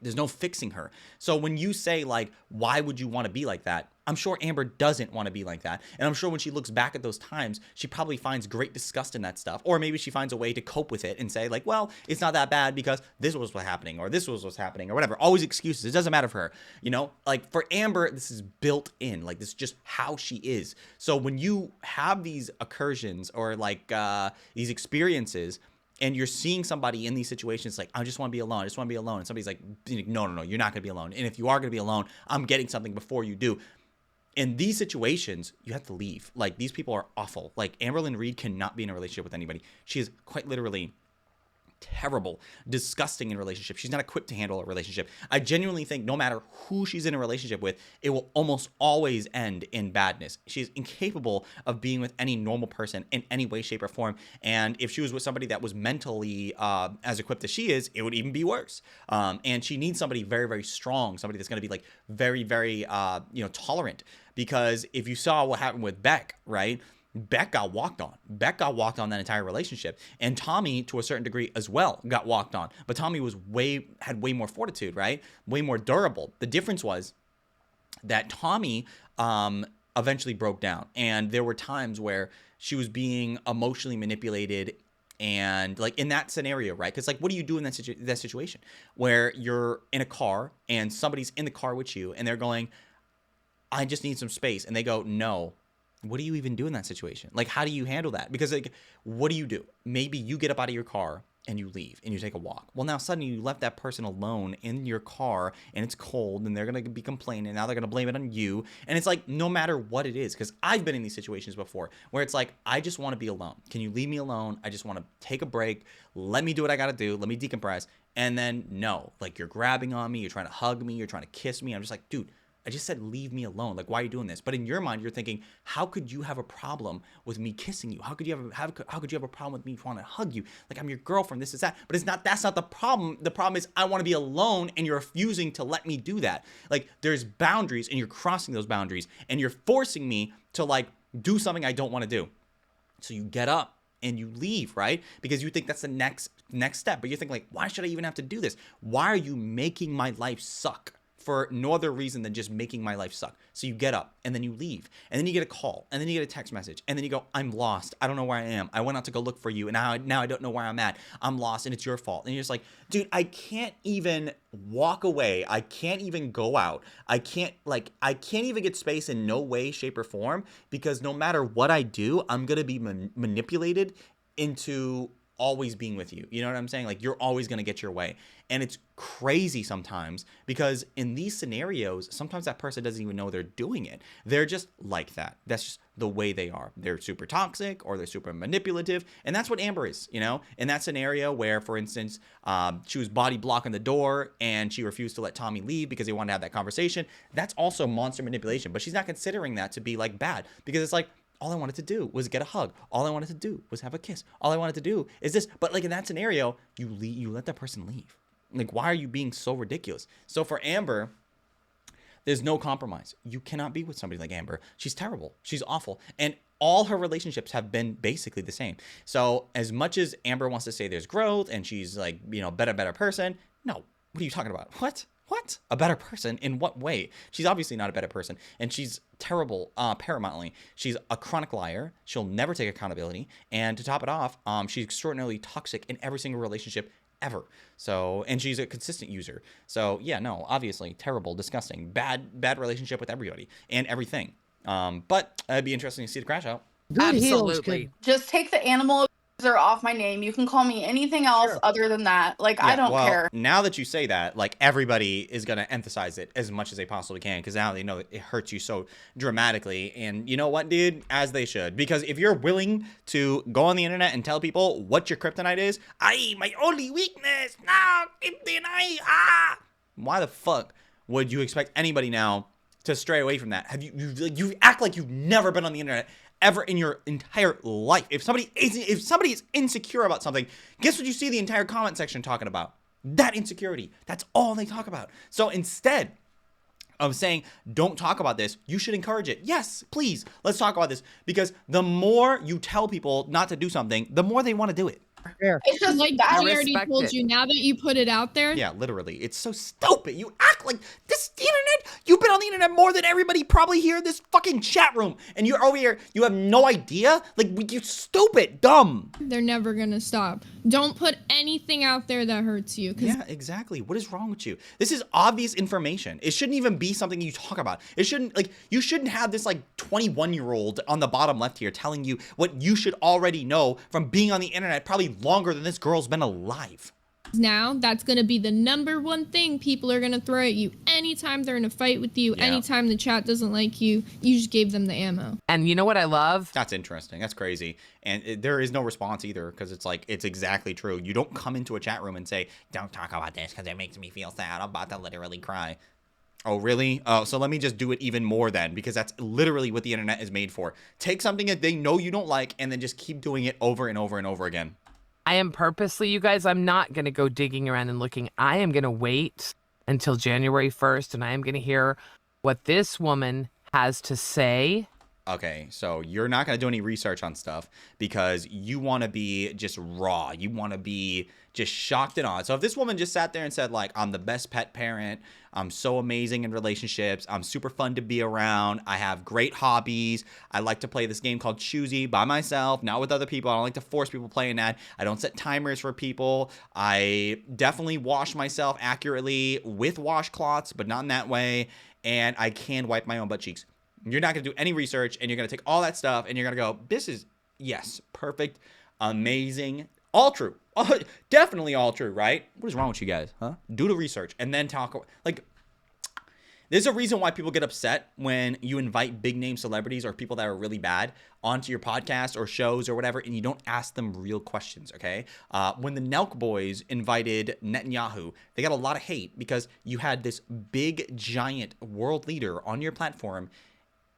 There's no fixing her. So when you say like, why would you want to be like that? I'm sure Amber doesn't want to be like that. And I'm sure when she looks back at those times, she probably finds great disgust in that stuff. Or maybe she finds a way to cope with it and say like, well, it's not that bad because this was what's happening, or this was what's happening, or whatever. Always excuses. It doesn't matter for her. You know, like for Amber, this is built in. Like, this is just how she is. So when you have these incursions or like these experiences, and you're seeing somebody in these situations like, I just want to be alone. I just want to be alone. And somebody's like, no, you're not going to be alone. And if you are going to be alone, I'm getting something before you do. In these situations, you have to leave. Like, these people are awful. Like, Amberlynn Reid cannot be in a relationship with anybody. She is quite literally terrible, disgusting in relationships. She's not equipped to handle a relationship. I genuinely think no matter who she's in a relationship with, it will almost always end in badness. She's incapable of being with any normal person in any way, shape, or form. And if she was with somebody that was mentally as equipped as she is, it would even be worse. And she needs somebody very, very strong, somebody that's going to be like very, very, tolerant. Because if you saw what happened with Beck, right? Beck got walked on. Beck got walked on that entire relationship. And Tommy, to a certain degree as well, got walked on. But Tommy had way more fortitude, right? Way more durable. The difference was that Tommy eventually broke down. And there were times where she was being emotionally manipulated, and like in that scenario, right? Because like, what do you do in that situation where you're in a car and somebody's in the car with you and they're going, I just need some space. And they go, no. What do you even do in that situation? Like, how do you handle that? Because like, what do? Maybe you get up out of your car and you leave and you take a walk. Well, now suddenly you left that person alone in your car and it's cold and they're going to be complaining. Now they're going to blame it on you. And it's like, no matter what it is, because I've been in these situations before where it's like, I just want to be alone. Can you leave me alone? I just want to take a break. Let me do what I got to do. Let me decompress. And then no, like you're grabbing on me. You're trying to hug me. You're trying to kiss me. I'm just like, dude, I just said, leave me alone. Like, why are you doing this? But in your mind, you're thinking, how could you have a problem with me kissing you? How could you have a problem with me wanting to hug you? Like, I'm your girlfriend, this is that. But that's not the problem. The problem is I want to be alone and you're refusing to let me do that. Like, there's boundaries and you're crossing those boundaries and you're forcing me to like do something I don't want to do. So you get up and you leave, right? Because you think that's the next step. But you're thinking like, why should I even have to do this? Why are you making my life suck? For no other reason than just making my life suck. So you get up and then you leave and then you get a call and then you get a text message and then you go, I'm lost. I don't know where I am. I went out to go look for you and now I don't know where I'm at. I'm lost and it's your fault. And you're just like, dude, I can't even walk away. I can't even go out. I can't even get space in no way, shape or form, because no matter what I do, I'm going to be manipulated into always being with you. You know what I'm saying? Like, you're always going to get your way. And it's crazy sometimes because in these scenarios, sometimes that person doesn't even know they're doing it. They're just like that. That's just the way they are. They're super toxic or they're super manipulative. And that's what Amber is, you know, in that scenario where, for instance, she was body blocking the door and she refused to let Tommy leave because they wanted to have that conversation. That's also monster manipulation, but she's not considering that to be like bad because it's like, all I wanted to do was get a hug. All I wanted to do was have a kiss. All I wanted to do is this. But like in that scenario, you let that person leave. Like, why are you being so ridiculous? So for Amber, there's no compromise. You cannot be with somebody like Amber. She's terrible. She's awful. And all her relationships have been basically the same. So as much as Amber wants to say there's growth and she's like, you know, better person. No, what are you talking about? What? A better person? In what way? She's obviously not a better person. And she's terrible, paramountly. She's a chronic liar. She'll never take accountability. And to top it off, she's extraordinarily toxic in every single relationship ever. So, and she's a consistent user. So yeah, no, obviously terrible, disgusting, bad relationship with everybody and everything. But it'd be interesting to see the crash out. Good heels Absolutely. could. Just take the animal abuser off my name. You can call me anything else Sure. other than that. Like, I don't care. Now that you say that, like, everybody is going to emphasize it as much as they possibly can because now they know it hurts you so dramatically. And you know what, dude? As they should. Because if you're willing to go on the internet and tell people what your kryptonite is, my only weakness, no, kryptonite, why the fuck would you expect anybody now to stray away from that? Have you act like you've never been on the internet ever in your entire life. If somebody is insecure about something, guess what you see the entire comment section talking about? That insecurity. That's all they talk about. So instead of saying, don't talk about this, you should encourage it. Yes, please, let's talk about this. Because the more you tell people not to do something, the more they want to do it. Fair. It's just Like that. I already respect told it. you, now that you put it out there, Yeah, literally. It's so stupid. You act like this internet. You've been on the internet more than everybody probably here in this fucking chat room. And you're over here. You have no idea. Like, you're stupid, dumb. they're never gonna stop. Don't put anything out there that hurts you. 'Cause Yeah, exactly. What is wrong with you? This is obvious information. It shouldn't even be something you talk about. It shouldn't, like, you shouldn't have this, like, 21-year-old on the bottom left here telling you what you should already know from being on the internet probably longer than this girl's been alive. now that's gonna be the number one thing people are gonna throw at you anytime they're in a fight with you. Yeah. Anytime the chat doesn't like you, you just gave them the ammo. And you know what I love? That's interesting. That's crazy. And there is no response either because it's like, it's exactly true. You don't come into a chat room and say, don't talk about this because it makes me feel sad. I'm about to literally cry. Oh, really? Oh, so let me just do it even more then, because that's literally what the internet is made for. Take something that they know you don't like and then just keep doing it over and over and over again. I am purposely, you guys, I'm not going to go digging around and looking. I am going to wait until January 1st, and I am going to hear what this woman has to say. Okay, so you're not going to do any research on stuff because you want to be just raw. You want to be just shocked and awed. So if this woman just sat there and said, like, I'm the best pet parent, I'm so amazing in relationships, I'm super fun to be around, I have great hobbies, I like to play this game called Choosy by myself, not with other people, I don't like to force people playing that, I don't set timers for people, I definitely wash myself accurately with washcloths, but not in that way, and I can wipe my own butt cheeks. You're not going to do any research, and you're going to take all that stuff, and you're going to go, this is, yes, perfect, amazing, All true. Definitely all true, right? What is wrong with you guys, huh? Do the research and then talk. Like, there's a reason why people get upset when you invite big name celebrities or people that are really bad onto your podcast or shows or whatever, and you don't ask them real questions, okay? When the Nelk boys invited Netanyahu, they got a lot of hate because you had this big, giant world leader on your platform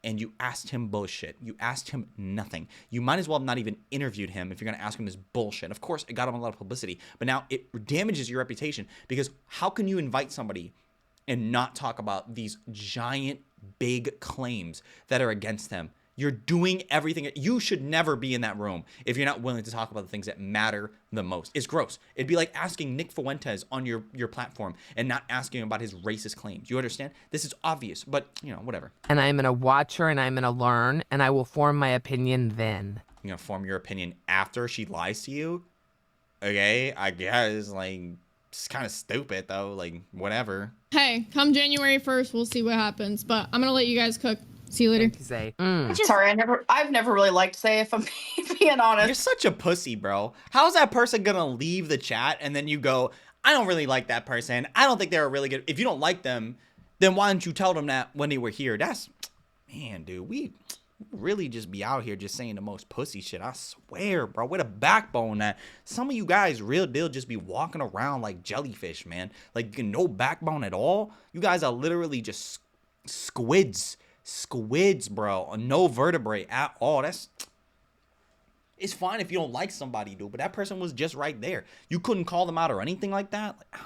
and you asked him bullshit. You asked him nothing. You might as well have not even interviewed him if you're going to ask him this bullshit. Of course, it got him a lot of publicity, but now it damages your reputation because how can you invite somebody and not talk about these giant, big claims that are against them? You're doing everything. You should never be in that room if you're not willing to talk about the things that matter the most. It's gross. It'd be like asking Nick Fuentes on your platform and not asking him about his racist claims. You understand? This is obvious, but, you know, whatever. And I'm going to watch her and I'm going to learn and I will form my opinion then. You're going to form your opinion after she lies to you? Okay, I guess, like, it's kind of stupid, though. Like, whatever. Hey, come January 1st, we'll see what happens. But I'm gonna let you guys cook. See you later. Thank you, Zay. Sorry, I've never really liked Say, if I'm being honest. You're such a pussy, bro. How's that person gonna leave the chat and then you go, I don't really like that person. I don't think they're really good. If you don't like them, then why didn't you tell them that when they were here? That's, man, dude, we really just be out here just saying the most pussy shit. I swear, bro, with a backbone that some of you guys real deal just be walking around like jellyfish, man. Like, no backbone at all. You guys are literally just squids, bro. No vertebrae at all. It's fine if you don't like somebody, dude, but that person was just right there. You couldn't call them out or anything like that. Like,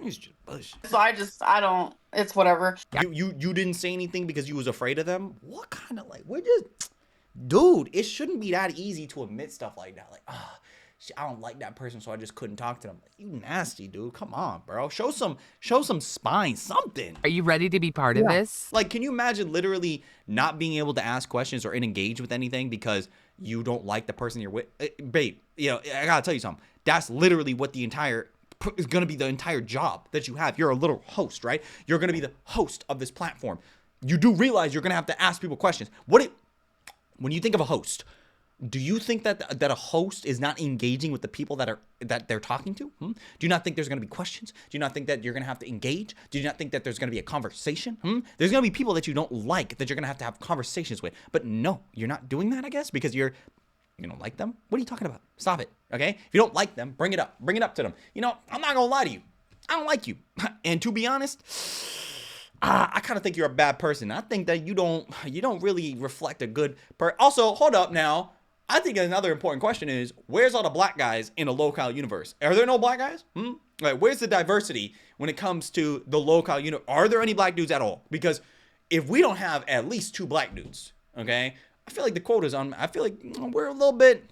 it's just bullshit. So I don't, it's whatever. You didn't say anything because you was afraid of them? What kind of, like, we're just, dude, it shouldn't be that easy to admit stuff like that. Like, I don't like that person, so I just couldn't talk to them. Like, you nasty, dude. Come on, bro. Show some spine, something. Are you ready to be part of this? Like, can you imagine literally not being able to ask questions or engage with anything because you don't like the person you're with? Babe, you know, I gotta tell you something. That's literally what is gonna be the entire job that you have. You're a little host, right? You're gonna be the host of this platform. You do realize you're gonna have to ask people questions. When you think of a host, do you think that a host is not engaging with the people that they're talking to? Do you not think there's going to be questions? Do you not think that you're going to have to engage? Do you not think that there's going to be a conversation? There's going to be people that you don't like that you're going to have conversations with. But no, you're not doing that, I guess, because you don't like them. What are you talking about? Stop it, okay? If you don't like them, bring it up. Bring it up to them. You know, I'm not going to lie to you. I don't like you. And to be honest, I kind of think you're a bad person. I think that you don't really reflect a good Also, hold up now. I think another important question is, where's all the black guys in the local universe? Are there no black guys? Like, where's the diversity when it comes to the local universe? Are there any black dudes at all? Because if we don't have at least 2 black dudes, okay, I feel like the quota's on. I feel like we're a little bit,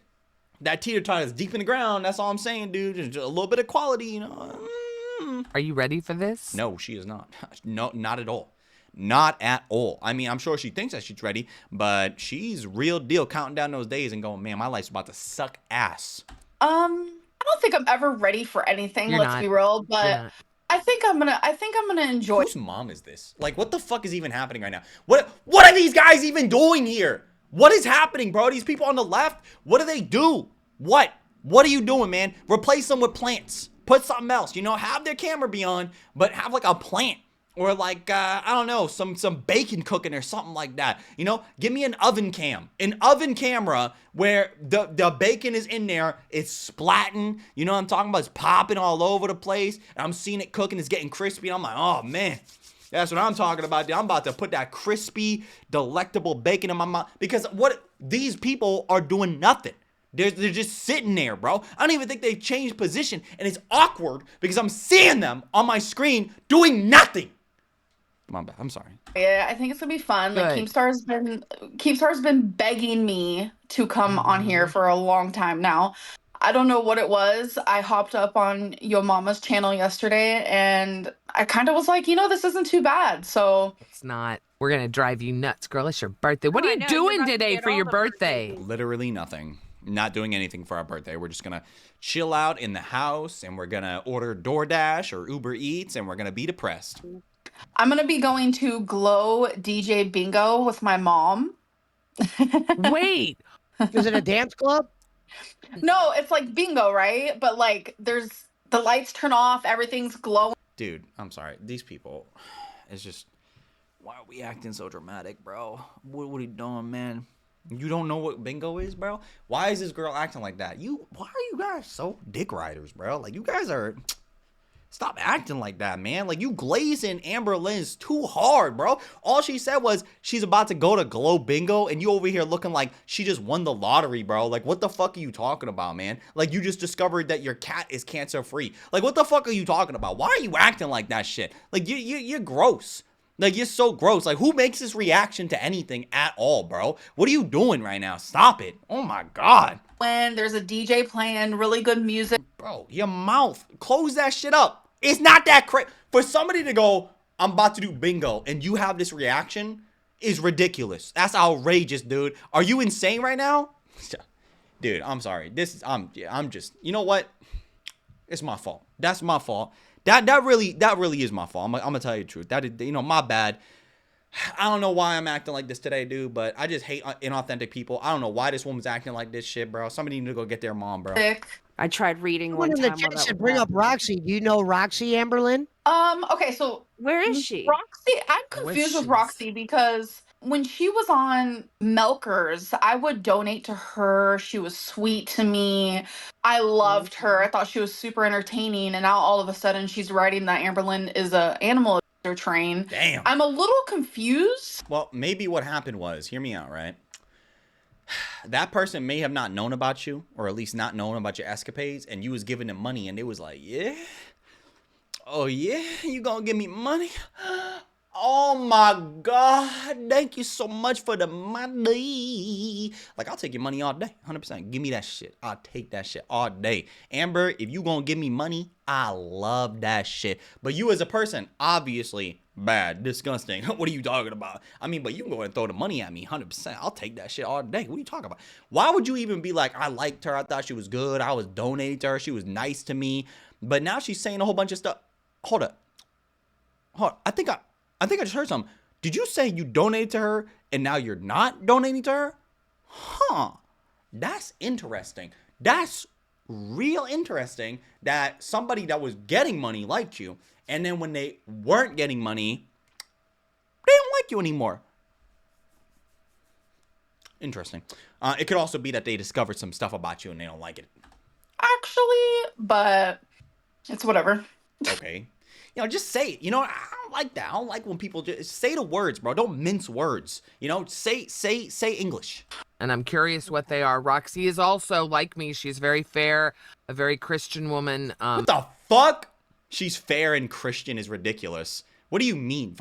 that teeter-totter is deep in the ground. That's all I'm saying, dude. Just a little bit of quality, you know. Are you ready for this? No, she is not. No, not at all. Not at all. I mean, I'm sure she thinks that she's ready, but she's real deal counting down those days and going, man, my life's about to suck ass. I don't think I'm ever ready for anything, let's be real, but I think I'm gonna enjoy. Whose mom is this? Like, what the fuck is even happening right now? What are these guys even doing here? What is happening, bro? These people on the left, what do they do? What are you doing, man? Replace them with plants. Put something else, you know, have their camera be on, but have like a plant. Or like, I don't know, some bacon cooking or something like that. You know, give me an oven camera where the bacon is in there. It's splatting. You know what I'm talking about? It's popping all over the place. And I'm seeing it cooking. It's getting crispy. And I'm like, oh, man. That's what I'm talking about, dude. I'm about to put that crispy, delectable bacon in my mouth. Because these people are doing nothing. They're just sitting there, bro. I don't even think they've changed position. And it's awkward because I'm seeing them on my screen doing nothing. I'm sorry. Yeah, I think it's gonna be fun. Like Keemstar's been begging me to come on here for a long time now. I don't know what it was. I hopped up on Yo Mama's channel yesterday and I kind of was like, you know, this isn't too bad. So it's not. We're gonna drive you nuts, girl. It's your birthday. What are you doing today for your birthday? Literally nothing. Not doing anything for our birthday. We're just gonna chill out in the house and we're gonna order DoorDash or Uber Eats and we're gonna be depressed. I'm going to be going to Glow DJ Bingo with my mom. Wait. Is it a dance club? No, it's like bingo, right? But like there's the lights turn off, everything's glowing. Dude, I'm sorry. These people, it's just, why are we acting so dramatic, bro? What are you doing, man? You don't know what bingo is, bro? Why is this girl acting like that? Why are you guys so dick riders, bro? Like, you guys are, stop acting like that, man. Like, you glazing Amberlynn's too hard, bro. All she said was she's about to go to Glow Bingo, and you over here looking like she just won the lottery, bro. Like, what the fuck are you talking about, man? Like, you just discovered that your cat is cancer-free. Like, what the fuck are you talking about? Why are you acting like that shit? Like, you're gross. Like, you're so gross. Like, who makes this reaction to anything at all, bro? What are you doing right now? Stop it. Oh, my God. When there's a DJ playing really good music. Bro, your mouth. Close that shit up. It's not that crazy. For somebody to go, I'm about to do bingo, and you have this reaction is ridiculous. That's outrageous, dude. Are you insane right now? Dude, I'm sorry. This is, I'm just, you know what? It's my fault. That's my fault. That really is my fault. I'm gonna tell you the truth. That is, you know, my bad. I don't know why I'm acting like this today, dude, but I just hate inauthentic people. I don't know why this woman's acting like this shit, bro. Somebody need to go get their mom, bro. I tried reading one Someone in time. the chat said bring up Roxy. Do you know Roxy, Amberlynn? Okay, so Where is she? Roxy, I'm confused with Roxy because when she was on Milkers, I would donate to her. She was sweet to me. I loved her. I thought she was super entertaining. And now all of a sudden she's writing that Amberlynn is a animal abuser train. Damn. I'm a little confused. Well, maybe what happened was, hear me out, right? That person may have not known about you, or at least not known about your escapades, and you was giving them money, and it was like, yeah? Oh, yeah? You gonna give me money? Oh, my God. Thank you so much for the money. Like, I'll take your money all day, 100%. Give me that shit. I'll take that shit all day. Amber, if you gonna give me money, I love that shit. But you as a person, obviously, bad, disgusting. What are you talking about? I mean, but you can go ahead and throw the money at me, 100%. I'll take that shit all day. What are you talking about? Why would you even be like, I liked her, I thought she was good, I was donating to her, she was nice to me, but now she's saying a whole bunch of stuff. Hold up. I think I just heard something. Did you say you donated to her and now you're not donating to her? Huh. That's interesting. That's real interesting that somebody that was getting money liked you, and then when they weren't getting money, they don't like you anymore. Interesting. It could also be that they discovered some stuff about you and they don't like it. Actually, but it's whatever. Okay. You know, just say it. You know, I don't like that. I don't like when people just say the words, bro. Don't mince words. You know, say English. And I'm curious what they are. Roxy is also like me. She's very fair, a very Christian woman. What the fuck? She's fair and Christian is ridiculous. What do you mean?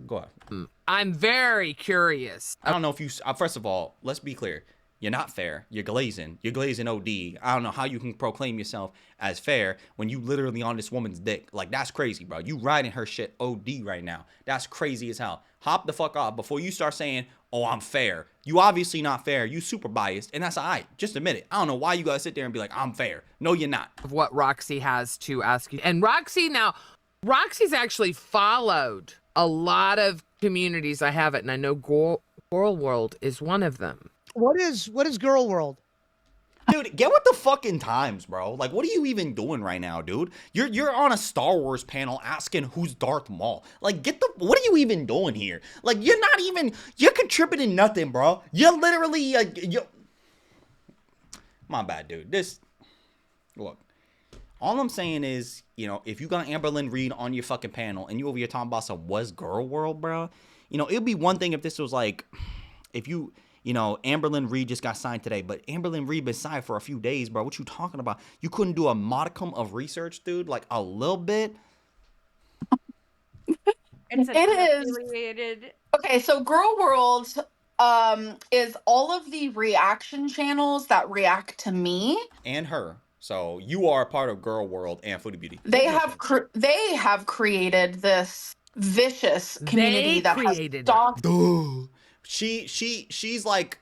Go ahead. I'm very curious. I don't know if you, first of all, let's be clear. You're not fair. You're glazing. You're glazing OD. I don't know how you can proclaim yourself as fair when you literally on this woman's dick. Like, that's crazy, bro. You riding her shit OD right now. That's crazy as hell. Hop the fuck off before you start saying, oh, I'm fair. You obviously not fair. You super biased, and that's all right. Just admit it. I don't know why you gotta sit there and be like, I'm fair. No, you're not. Of what Roxy has to ask you. And Roxy's actually followed a lot of communities. I have it, and I know Girl World is one of them. What is Girl World? Dude, get with the fucking times, bro. Like, what are you even doing right now, dude? You're on a Star Wars panel asking who's Darth Maul. Like, what are you even doing here? Like, you're contributing nothing, bro. You're literally, my bad, dude. Look, all I'm saying is, you know, if you got Amberlynn Reid on your fucking panel and you over here talking about some was Girl World, bro, you know, it'd be one thing if this was like, if you know, Amberlynn Reid just got signed today, but Amberlynn Reid been signed for a few days, bro. What you talking about? You couldn't do a modicum of research, dude? Like, a little bit? It is. Okay, so Girl World is all of the reaction channels that react to me. And her. So, you are a part of Girl World and Foodie Beauty. They have created this vicious community that has stalked. She's like,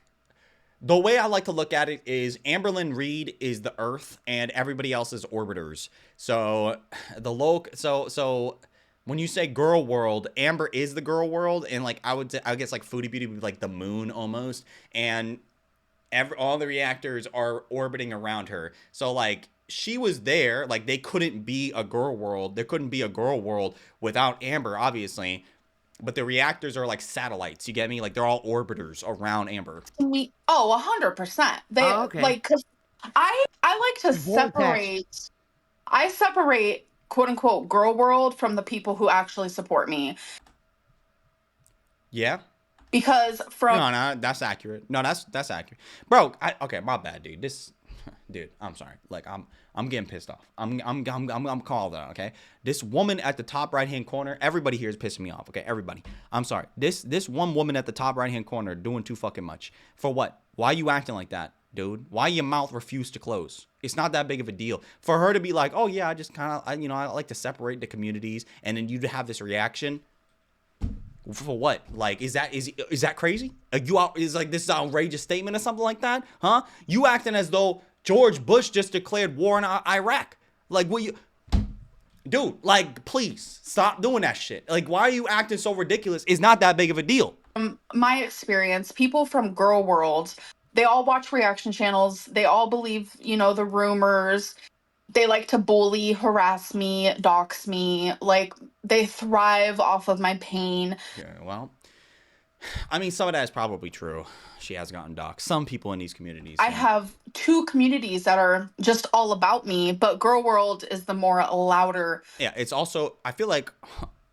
the way I like to look at it is Amberlynn Reid is the Earth and everybody else is orbiters. So so when you say Girl World, Amber is the Girl World, and like I guess like Foodie Beauty would be like the moon almost, and all the reactors are orbiting around her. So like she was there. Like they couldn't be a girl world. There couldn't be a girl world without Amber, obviously. But the reactors are like satellites. You get me? Like they're all orbiters around Amber. 100%. They Oh, okay. like, cause I like to Vortex. separate. I separate quote unquote girl world from the people who actually support me. Yeah. Because from No, that's accurate. No, that's accurate, bro. Okay, my bad, dude. Dude, I'm sorry. Like, I'm getting pissed off. I'm called out. Okay, this woman at the top right hand corner. Everybody here is pissing me off. Okay, everybody. I'm sorry. This one woman at the top right hand corner doing too fucking much. For what? Why you acting like that, dude? Why your mouth refused to close? It's not that big of a deal for her to be like, oh yeah, I just kind of, I like to separate the communities, and then you to have this reaction. For what? Like, is that crazy? Is like this is an outrageous statement or something like that? Huh? You acting as though George Bush just declared war in Iraq. Like, will you, dude? Like, please stop doing that shit. Like, why are you acting so ridiculous? It's not that big of a deal. my experience, people from girl world, they all watch reaction channels. They all believe, the rumors. They like to bully, harass me, dox me. Like, they thrive off of my pain. Yeah, well, I mean, some of that is probably true. She has gotten doxxed. Some people in these communities. I have 2 communities that are just all about me, but girl world is the more louder. Yeah, it's also, I feel like,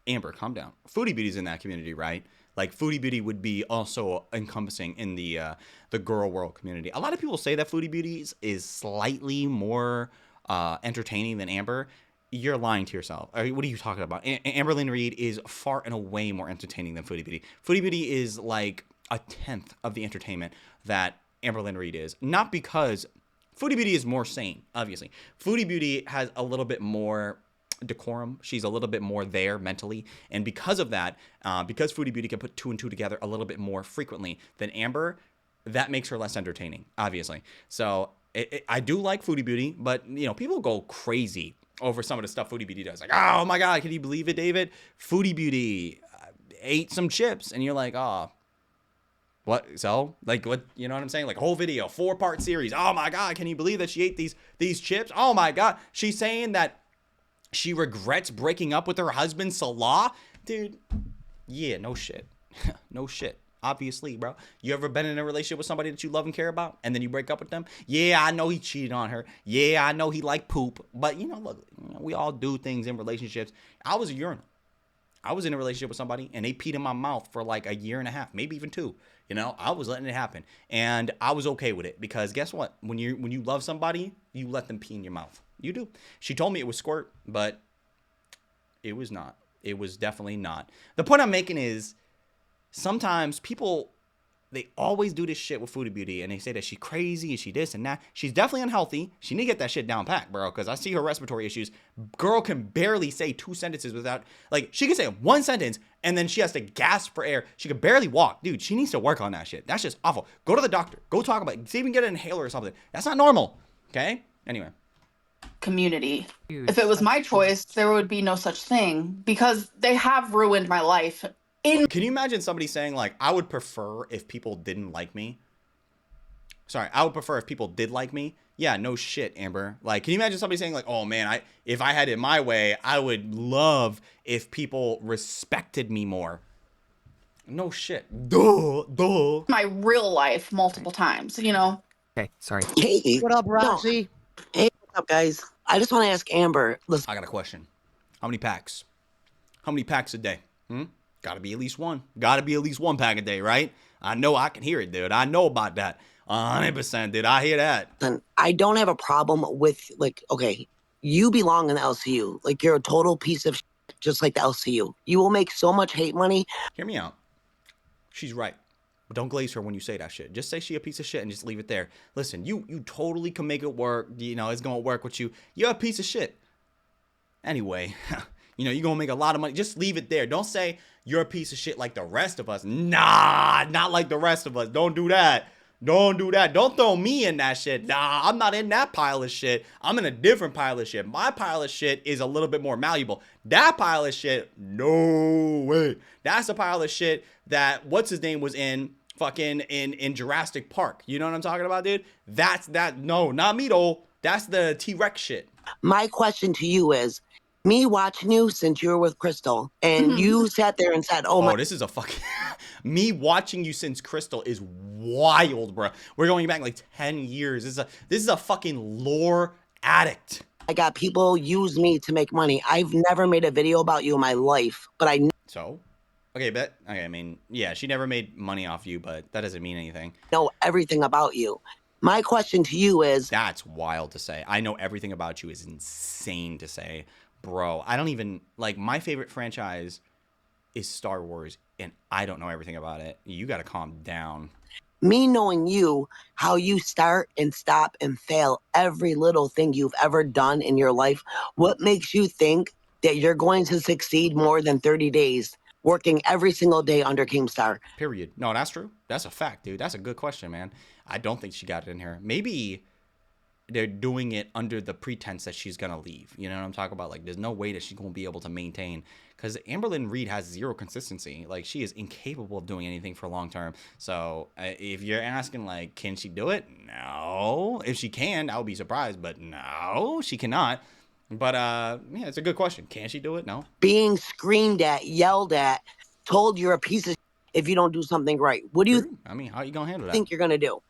Amber, calm down. Foodie Beauty's in that community, right? Like, Foodie Beauty would be also encompassing in the girl world community. A lot of people say that Foodie Beauty's is slightly more entertaining than Amber. You're lying to yourself. What are you talking about? Amberlynn Reid is far and away more entertaining than Foodie Beauty. Foodie Beauty is like a 1/10 of the entertainment that Amberlynn Reid is. Not because Foodie Beauty is more sane, obviously. Foodie Beauty has a little bit more decorum. She's a little bit more there mentally. And because of that, because Foodie Beauty can put 2 and 2 together a little bit more frequently than Amber, that makes her less entertaining, obviously. So I do like Foodie Beauty, but people go crazy over some of the stuff Foodie Beauty does. Like, oh my God, can you believe it, David? Foodie Beauty ate some chips, and you're like, oh, what? So, like, what? You know what I'm saying? Like, whole video, 4-part series. Oh my God, can you believe that she ate these chips? Oh my God, she's saying that she regrets breaking up with her husband, Salah. Dude, yeah, no shit, no shit. Obviously, bro. You ever been in a relationship with somebody that you love and care about, and then you break up with them? Yeah, I know he cheated on her. Yeah, I know he liked poop. But, look, we all do things in relationships. I was a urinal. I was in a relationship with somebody, and they peed in my mouth for like 1.5 years, maybe even 2. I was letting it happen. And I was okay with it because guess what? When you love somebody, you let them pee in your mouth. You do. She told me it was squirt, but it was not. It was definitely not. The point I'm making is, sometimes people, they always do this shit with Foodie Beauty, and they say that she's crazy and she this and that. She's definitely unhealthy. She need to get that shit down pat, bro, because I see her respiratory issues. Girl can barely say 2 sentences without, like, she can say 1 sentence, and then she has to gasp for air. She can barely walk. Dude, she needs to work on that shit. That's just awful. Go to the doctor. Go talk about it. See if you can get an inhaler or something. That's not normal, okay? Anyway. Community. If it was my choice, there would be no such thing, because they have ruined my life. Can you imagine somebody saying, like, I would prefer if people didn't like me? Sorry, I would prefer if people did like me. Yeah, no shit, Amber. Like, can you imagine somebody saying, like, oh man, if I had it my way, I would love if people respected me more. No shit. Duh. My real life multiple times, Okay, sorry. Hey, What up, Roxy? hey, what's up, guys? I just want to ask Amber. Listen, I got a question. How many packs? How many packs a day? Gotta be at least one. Gotta be at least 1 pack a day, right? I know I can hear it, dude. I know about that. 100%, dude. I hear that. I don't have a problem with, like, okay, you belong in the LCU. Like, you're a total piece of shit, just like the LCU. You will make so much hate money. Hear me out. She's right. But don't glaze her when you say that shit. Just say she a piece of shit and just leave it there. Listen, you totally can make it work. It's gonna work with you. You're a piece of shit. Anyway, you're gonna make a lot of money. Just leave it there. Don't say you're a piece of shit like the rest of us. Nah, not like the rest of us. Don't do that. Don't do that. Don't throw me in that shit. Nah, I'm not in that pile of shit. I'm in a different pile of shit. My pile of shit is a little bit more malleable. That pile of shit, no way. That's a pile of shit that what's his name was in fucking in Jurassic Park. You know what I'm talking about, dude? That's that. No, not me though. That's the T-Rex shit. My question to you is, me watching you since you were with Crystal, and you sat there and said, Oh, this is a fucking me watching you since Crystal is wild, bro. We're going back like 10 years. This is a fucking lore addict. I got people use me to make money. I've never made a video about you in my life, but I So, okay, I mean, yeah, she never made money off you, but that doesn't mean anything. know everything about you. My question to you is, That's wild to say. I know everything about you is insane to say, bro. I don't even like my favorite franchise is Star Wars, and I don't know everything about it. You got to calm down. me knowing you, how you start and stop and fail every little thing you've ever done in your life, what makes you think that you're going to succeed more than 30 days working every single day under Keemstar? Period. No, that's true. That's a fact, dude. That's a good question, man. I don't think she got it in here. Maybe they're doing it under the pretense that she's gonna leave. You know what I'm talking about? Like, there's no way that she's gonna be able to maintain, because Amberlynn Reid has zero consistency. Like, she is incapable of doing anything for long term. So if you're asking, like, can she do it? No. If she can, I would be surprised. But no, she cannot. But yeah, it's a good question. Can she do it? No. Being screamed at, yelled at, told you're a piece of if you don't do something right. What do you I mean, how are you gonna handle that? think you're gonna do?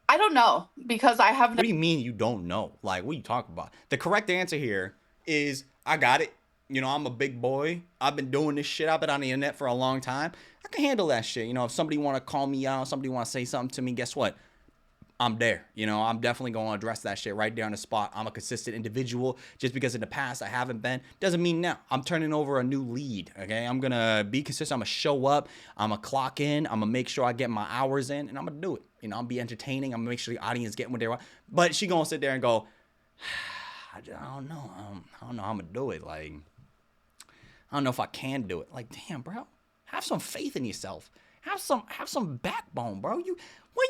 I don't know because I have What do you mean you don't know? Like, what are you talking about? The correct answer here is I got it. You know, I'm a big boy. I've been doing this shit. I've been on the internet for a long time. I can handle that shit. You know, if somebody want to call me out, somebody want to say something to me, guess what? I'm there. You know, I'm definitely going to address that shit right there on the spot. I'm a consistent individual. Just because in the past I haven't been, doesn't mean now. I'm turning over a new lead, okay? I'm going to be consistent. I'm going to show up. I'm going to clock in. I'm going to make sure I get my hours in, and I'm going to do it. You know, I'm going to be entertaining. I'm going to make sure the audience getting what they want. But she going to sit there and go, I don't know. I don't know how I'm going to do it. Like, I don't know if I can do it. Like, damn, bro. Have some faith in yourself. Have some backbone, bro. When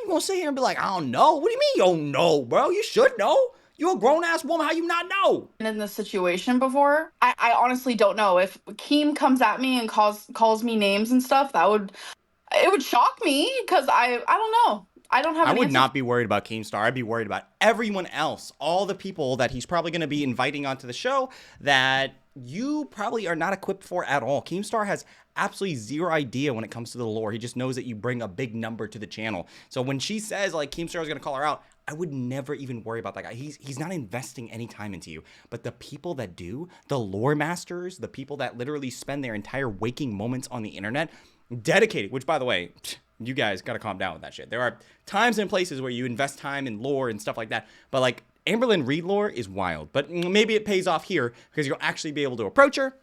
you gonna sit here and be like, I don't know? What do you mean you don't know, bro? You should know. You're a grown-ass woman. How you not know? in this situation before. I honestly don't know. If Keem comes at me and calls me names and stuff, it would shock me because I don't know. I don't have I an would answer. not be worried about Keemstar. I'd be worried about everyone else. All the people that he's probably going to be inviting onto the show that you probably are not equipped for at all. Keemstar has absolutely zero idea when it comes to the lore. He just knows that you bring a big number to the channel. So when she says, like, Keemstar is going to call her out, I would never even worry about that guy. He's not investing any time into you. But the people that do, the lore masters, the people that literally spend their entire waking moments on the internet, dedicated, which, by the way, you guys got to calm down with that shit. There are times and places where you invest time in lore and stuff like that. But, like, Amberlynn Reid lore is wild. But maybe it pays off here because you'll actually be able to approach her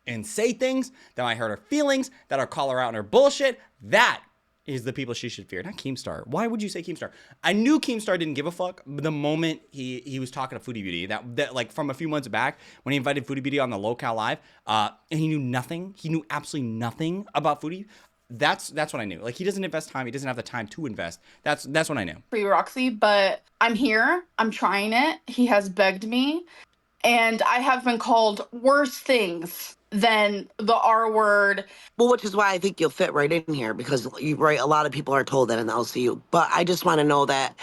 and say things that might hurt her feelings, that'll call her out on her bullshit. That is the people she should fear, not Keemstar. Why would you say Keemstar? I knew Keemstar didn't give a fuck the moment he was talking to Foodie Beauty. That like from a few months back when he invited Foodie Beauty on the Locale Live, and he knew nothing. He knew absolutely nothing about Foodie. That's what I knew. Like, he doesn't invest time. He doesn't have the time to invest. That's what I knew. For you, Roxy, but I'm here. I'm trying it. He has begged me, and I have been called worse things than the R word. Well, which is why I think you'll fit right in here because you right. A lot of people are told that in the LCU, but I just want to know that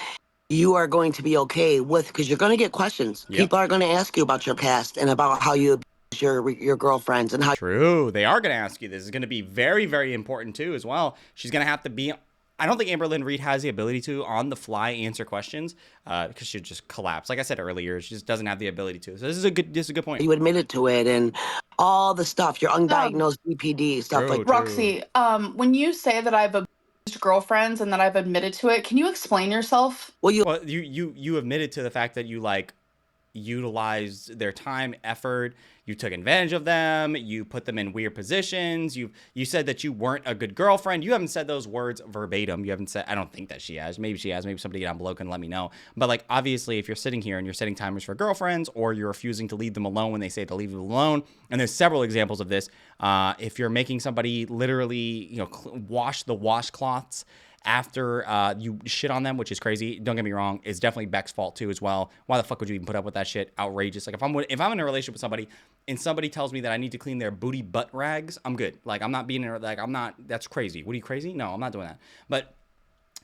you are going to be okay with because you're going to get questions. Yep. People are going to ask you about your past and about how you abuse your girlfriends and how. True. They are going to ask you. This is going to be very, very important too as well. She's going to have to be. I don't think Amberlynn Reid has the ability to on the fly answer questions because she'd just collapse. Like I said earlier, she just doesn't have the ability to. So this is a good point. You admitted to it and all the stuff, your undiagnosed BPD stuff True, like. true. Roxy, when you say that I've abused girlfriends and that I've admitted to it, can you explain yourself? Well, you admitted to the fact that you like utilized their time, effort. You took advantage of them. You put them in weird positions. You said that you weren't a good girlfriend. You haven't said those words verbatim. You haven't said, I don't think that she has. Maybe she has. Maybe somebody down below can let me know. But like, obviously, if you're sitting here and you're setting timers for girlfriends or you're refusing to leave them alone when they say to leave them alone, and there's several examples of this. If you're making somebody literally, wash the washcloths after you shit on them, which is crazy. Don't get me wrong. It's definitely Beck's fault too as well. Why the fuck would you even put up with that shit? Outrageous. Like if I'm in a relationship with somebody and somebody tells me that I need to clean their booty butt rags, I'm good. Like I'm not being like I'm not. That's crazy. What are you crazy? No, I'm not doing that. But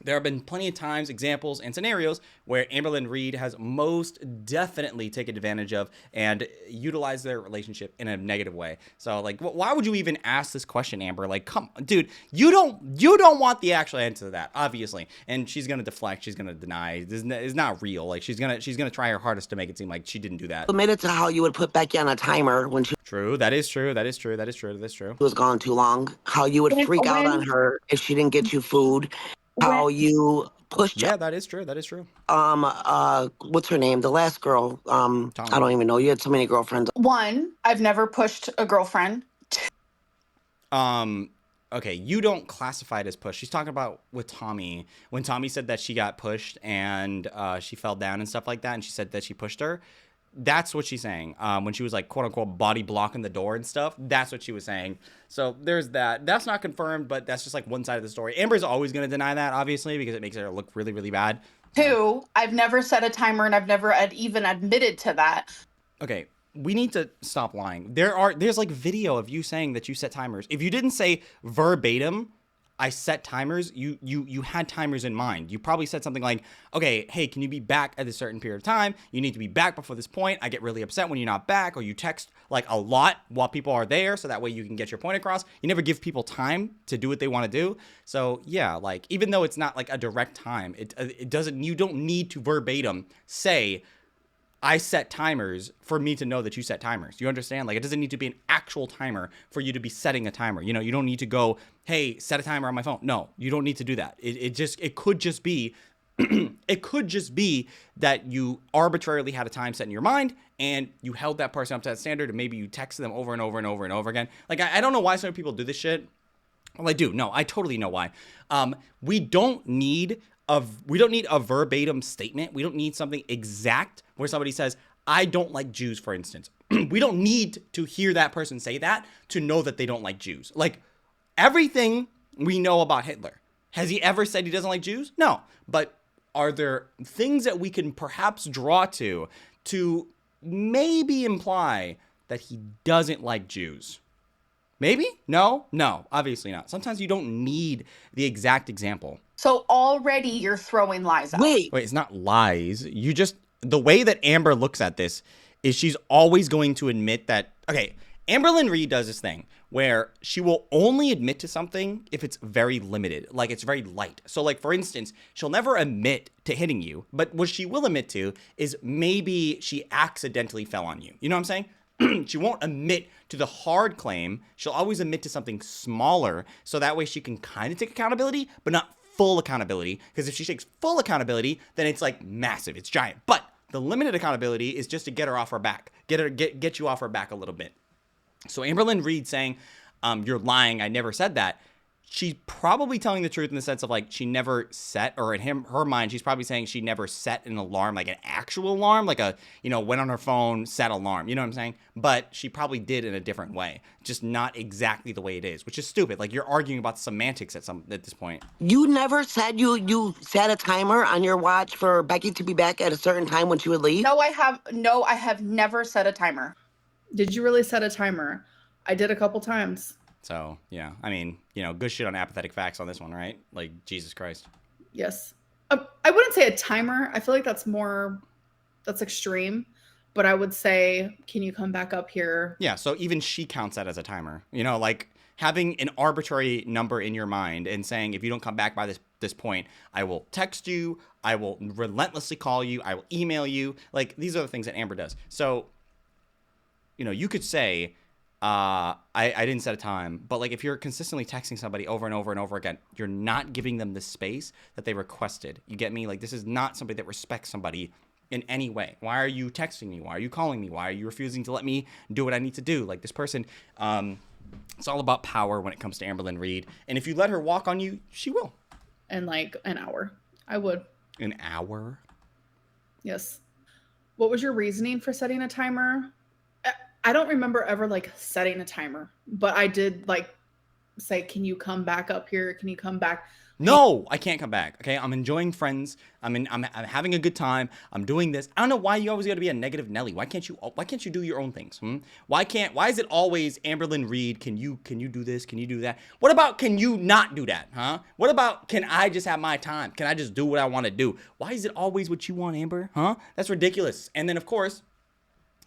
there have been plenty of times, examples, and scenarios where Amberlynn Reid has most definitely taken advantage of and utilized their relationship in a negative way. So, like, why would you even ask this question, Amber? Like, come, dude, you don't want the actual answer to that, obviously. And she's gonna deflect. She's gonna deny. It's not real. Like, she's gonna try her hardest to make it seem like she didn't do that. Admitted to how you would put Becky on a timer when she True. That is true. That is true. That is true. That's true. was gone too long. How you would freak out on her if she didn't get you food. How you pushed Yeah, that is true. That is true. what's her name? The last girl. I don't even know. You had so many girlfriends. One, I've never pushed a girlfriend. Okay, you don't classify it as push. She's talking about with Tommy. When Tommy said that she got pushed and she fell down and stuff like that, and she said that she pushed her. That's what she's saying. When she was like, quote unquote, body blocking the door and stuff. That's what she was saying. So there's that. That's not confirmed, but that's just like one side of the story. Amber's always going to deny that, obviously, because it makes her look really, really bad. Two, I've never set a timer and I've never even admitted to that. Okay, we need to stop lying. There's like video of you saying that you set timers. If you didn't say verbatim, I set timers, you had timers in mind. You probably said something like, okay, hey, can you be back at a certain period of time? You need to be back before this point. I get really upset when you're not back, or you text like a lot while people are there, so that way you can get your point across. You never give people time to do what they want to do. So yeah, like even though it's not like a direct time, it doesn't, you don't need to verbatim say, I set timers for me to know that you set timers. You understand? Like, it doesn't need to be an actual timer for you to be setting a timer. You know, you don't need to go, hey, set a timer on my phone. No, you don't need to do that. It could just be, it could just be that you arbitrarily had a time set in your mind and you held that person up to that standard, and maybe you texted them over and over and over and over again. Like, I don't know why some people do this shit. Well, I do. No, I totally know why. We don't need a verbatim statement. We don't need something exact where somebody says, I don't like Jews, for instance. We don't need to hear that person say that to know that they don't like Jews. Like, everything we know about Hitler, has he ever said he doesn't like Jews? No. But are there things that we can perhaps draw to maybe imply that he doesn't like Jews? Maybe? No, obviously not. Sometimes you don't need the exact example. So already you're throwing lies out. Wait, it's not lies. The way that Amber looks at this is she's always going to admit that, okay, Amberlynn Reid does this thing where she will only admit to something if it's very limited, like it's very light. So like, for instance, she'll never admit to hitting you, but what she will admit to is maybe she accidentally fell on you. You know what I'm saying? She won't admit to the hard claim. She'll always admit to something smaller, so that way she can kind of take accountability, but not full accountability. Because if she takes full accountability, then it's like massive, it's giant. But the limited accountability is just to get her off her back, get you off her back a little bit. So Amberlynn Reid saying, you're lying, I never said that. She's probably telling the truth in the sense of like she never set, or in her mind, she's probably saying she never set an alarm, like an actual alarm, like a, went on her phone, set alarm, you know what I'm saying? But she probably did in a different way, just not exactly the way it is, which is stupid. Like, you're arguing about semantics at this point. You never said you set a timer on your watch for Becky to be back at a certain time when she would leave? No, I have never set a timer. Did you really set a timer? I did a couple times. So, yeah, I mean, good shit on apathetic facts on this one, right? Like, Jesus Christ. Yes. I wouldn't say a timer. I feel like that's extreme. But I would say, can you come back up here? Yeah, so even she counts that as a timer. Like having an arbitrary number in your mind and saying, if you don't come back by this point, I will text you, I will relentlessly call you, I will email you. Like, these are the things that Amber does. So, you could say, I didn't set a time, but like if you're consistently texting somebody over and over and over again, you're not giving them the space that they requested. You get me? Like, this is not somebody that respects somebody in any way. Why are you texting me? Why are you calling me? Why are you refusing to let me do what I need to do? Like, this person, it's all about power when it comes to Amberlynn Reid. And if you let her walk on you, she will. In like an hour. I would. An hour? Yes. What was your reasoning for setting a timer? I don't remember ever like setting a timer, but I did like say, can you come back up here? Can you come back? No, I can't come back. Okay, I'm enjoying friends. I'm having a good time. I'm doing this. I don't know why you always got to be a negative Nelly. Why can't you do your own things? Why is it always Amberlynn Reid? Can you do this? Can you do that? What about can you not do that? Huh? What about can I just have my time? Can I just do what I want to do? Why is it always what you want, Amber? Huh? That's ridiculous. And then of course,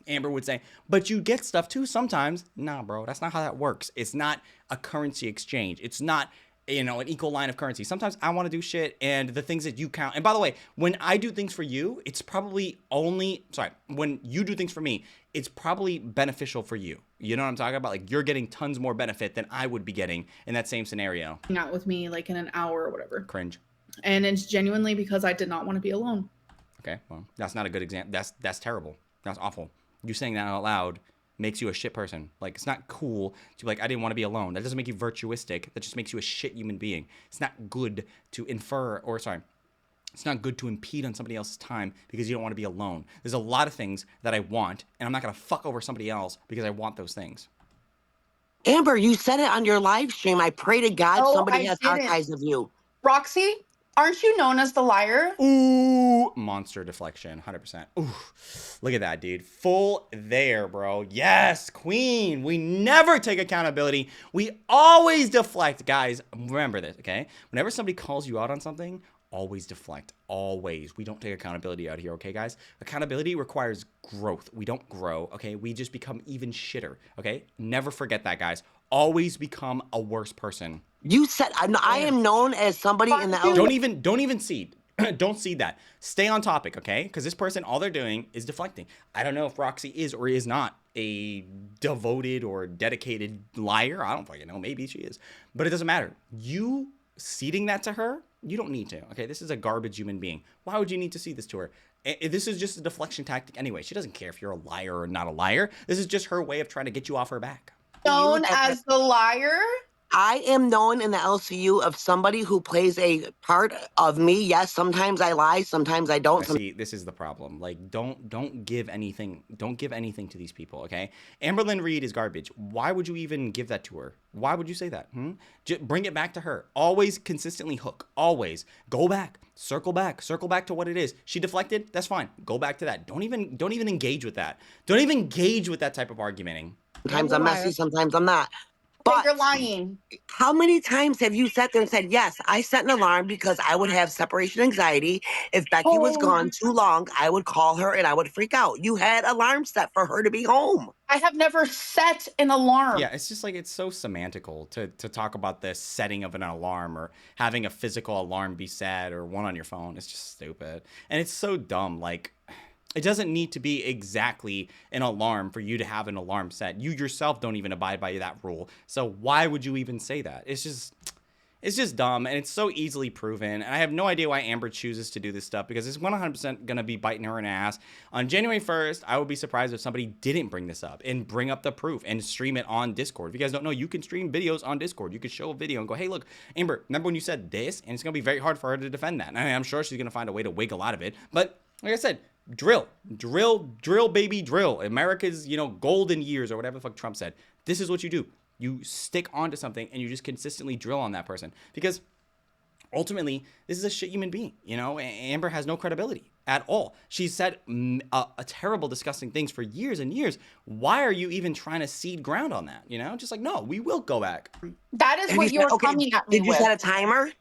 Amber would say, but you get stuff too sometimes. Nah, bro, that's not how that works. It's not a currency exchange. It's not an equal line of currency. Sometimes I want to do shit and the things that you count. And by the way, when I do things for you, it's probably when you do things for me, it's probably beneficial for you. You know what I'm talking about? Like you're getting tons more benefit than I would be getting in that same scenario. Out with me like in an hour or whatever. Cringe. And it's genuinely because I did not want to be alone. Okay, well, that's not a good example. That's terrible. That's awful. You saying that out loud makes you a shit person. Like, it's not cool to be like, I didn't want to be alone. That doesn't make you virtuistic. That just makes you a shit human being. It's not good to it's not good to impede on somebody else's time because you don't want to be alone. There's a lot of things that I want, and I'm not going to fuck over somebody else because I want those things. Amber, you said it on your live stream. I pray to God somebody has archives of you. Roxy, aren't you known as the liar? Ooh, monster deflection, 100%. Ooh, look at that, dude. Full there, bro. Yes, queen. We never take accountability. We always deflect. Guys, remember this, okay? Whenever somebody calls you out on something, always deflect. Always. We don't take accountability out here, okay, guys? Accountability requires growth. We don't grow, okay? We just become even shitter, okay? Never forget that, guys. Always become a worse person. You said I am known as somebody in the Don't even seed. Don't seed that. Stay on topic, okay? Because this person, all they're doing is deflecting. I don't know if Roxy is or is not a devoted or dedicated liar. I don't fucking know. Maybe she is. But it doesn't matter. You seeding that to her, you don't need to, okay? This is a garbage human being. Why would you need to seed this to her? This is just a deflection tactic anyway. She doesn't care if you're a liar or not a liar. This is just her way of trying to get you off her back. Known as the liar? I am known in the LCU of somebody who plays a part of me. Yes, sometimes I lie, sometimes I don't. See, this is the problem. Like, don't give anything. Don't give anything to these people, okay? Amberlynn Reid is garbage. Why would you even give that to her? Why would you say that? Bring it back to her. Always consistently hook. Always go back. Circle back to what it is. She deflected. That's fine. Go back to that. Don't even engage with that. Don't even engage with that type of argumenting. Sometimes I'm messy, sometimes I'm not. But you're lying. How many times have you sat there and said, yes, I set an alarm because I would have separation anxiety. If Becky was gone too long, I would call her and I would freak out. You had alarms set for her to be home. I have never set an alarm. Yeah, it's just like it's so semantical to talk about the setting of an alarm or having a physical alarm be set or one on your phone. It's just stupid. And it's so dumb. Like, it doesn't need to be exactly an alarm for you to have an alarm set. You yourself don't even abide by that rule. So why would you even say that? It's just dumb, and it's so easily proven. And I have no idea why Amber chooses to do this stuff because it's 100% going to be biting her in the ass. On January 1st, I would be surprised if somebody didn't bring this up and bring up the proof and stream it on Discord. If you guys don't know, you can stream videos on Discord. You could show a video and go, hey, look, Amber, remember when you said this? And it's going to be very hard for her to defend that. And I'm sure she's going to find a way to wiggle out of it. But like I said, drill, baby, drill. America's, golden years or whatever the fuck Trump said. This is what you do. You stick onto something and you just consistently drill on that person because ultimately this is a shit human being. Amber has no credibility at all. She's said a terrible, disgusting things for years and years. Why are you even trying to cede ground on that? Just like, no, we will go back. That is what you're coming at me with. Did you set a timer?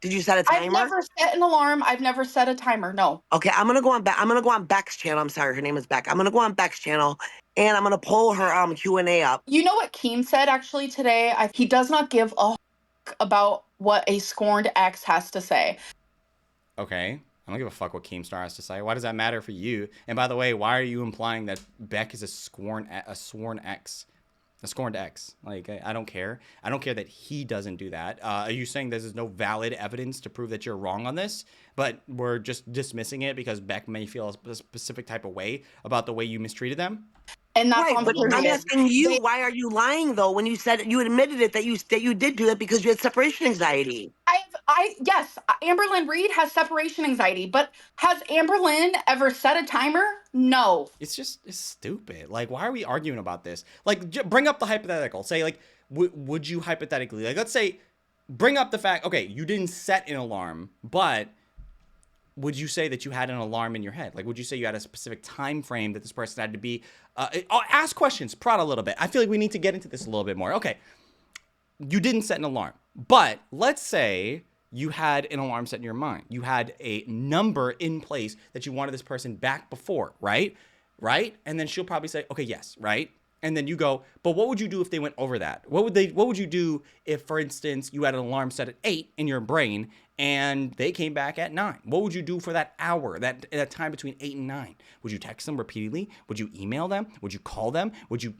I've never set an alarm. I've never set a timer. No. Okay, I'm gonna go on Beck's channel. I'm sorry, her name is Beck. I'm gonna go on Beck's channel and I'm gonna pull her Q&A up. You know what Keem said actually today? He does not give a about what a scorned ex has to say. Okay. I don't give a fuck what Keemstar has to say. Why does that matter for you? And by the way, why are you implying that Beck is a sworn ex? A scorned ex. Like, I don't care. I don't care that he doesn't do that. Are you saying there's no valid evidence to prove that you're wrong on this, but we're just dismissing it because Beck may feel a specific type of way about the way you mistreated them? And that's right, but I'm asking you, why are you lying though when you said you admitted it that you did do that because you had separation anxiety? Yes, Amberlynn Reid has separation anxiety, but has Amberlynn ever set a timer? No. It's stupid. Like, why are we arguing about this? Like, bring up the hypothetical. Say, like, would you hypothetically, like, let's say bring up the fact, okay, you didn't set an alarm, but would you say that you had an alarm in your head? Like, would you say you had a specific time frame that this person had to be? Ask questions, prod a little bit. I feel like we need to get into this a little bit more. Okay, you didn't set an alarm, but let's say you had an alarm set in your mind. You had a number in place that you wanted this person back before, right? Right? And then she'll probably say, okay, yes, right? And then you go, but what would you do if they went over that? What would you do if, for instance, you had an alarm set at 8 in your brain and they came back at 9? What would you do for that hour, that time between 8 and 9? Would you text them repeatedly? Would you email them? Would you call them? Would you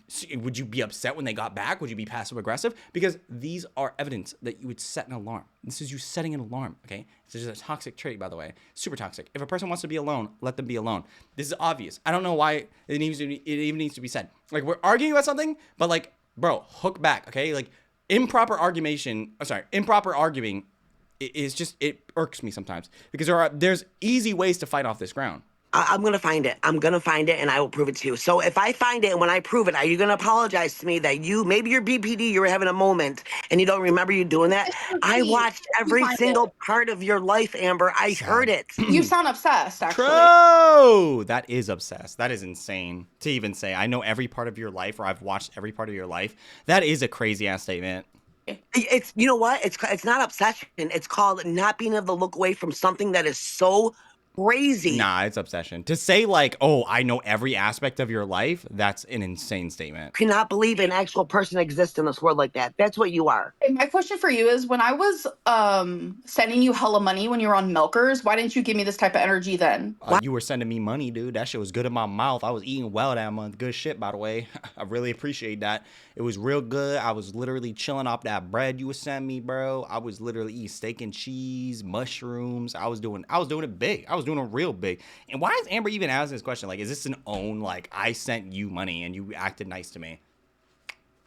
be upset when they got back? Would you be passive aggressive? Because these are evidence that you would set an alarm. This is you setting an alarm, okay? This is a toxic trait, by the way. Super toxic. If a person wants to be alone, let them be alone. This is obvious. I don't know why it even needs to be said. Like, we're arguing about something, but like, bro, hook back, okay? Like, improper arguing is just, it irks me sometimes because there's easy ways to fight off this ground. I'm going to find it. I'm going to find it and I will prove it to you. So if I find it and when I prove it, are you going to apologize to me that maybe your BPD, you were having a moment and you don't remember you doing that? I watched every single part of your life, Amber. I heard it. You sound obsessed, actually. True. That is obsessed. That is insane to even say. I know every part of your life, or I've watched every part of your life. That is a crazy ass statement. It's, you know what? It's not obsession. It's called not being able to look away from something that is so crazy. Nah, it's obsession. To say like, oh, I know every aspect of your life, that's an insane statement. Cannot believe an actual person exists in this world like that. That's what you are. Hey, my question for you is, when I was sending you hella money when you were on Milkers, why didn't you give me this type of energy then? You were sending me money, dude. That shit was good in my mouth. I was eating well that month. Good shit, by the way. I really appreciate that. It was real good. I was literally chilling off that bread you was sending me, bro. I was literally eating steak and cheese, mushrooms. I was doing it big. I was doing it real big. And why is Amber even asking this question? Like, is this an own, like, I sent you money and you acted nice to me?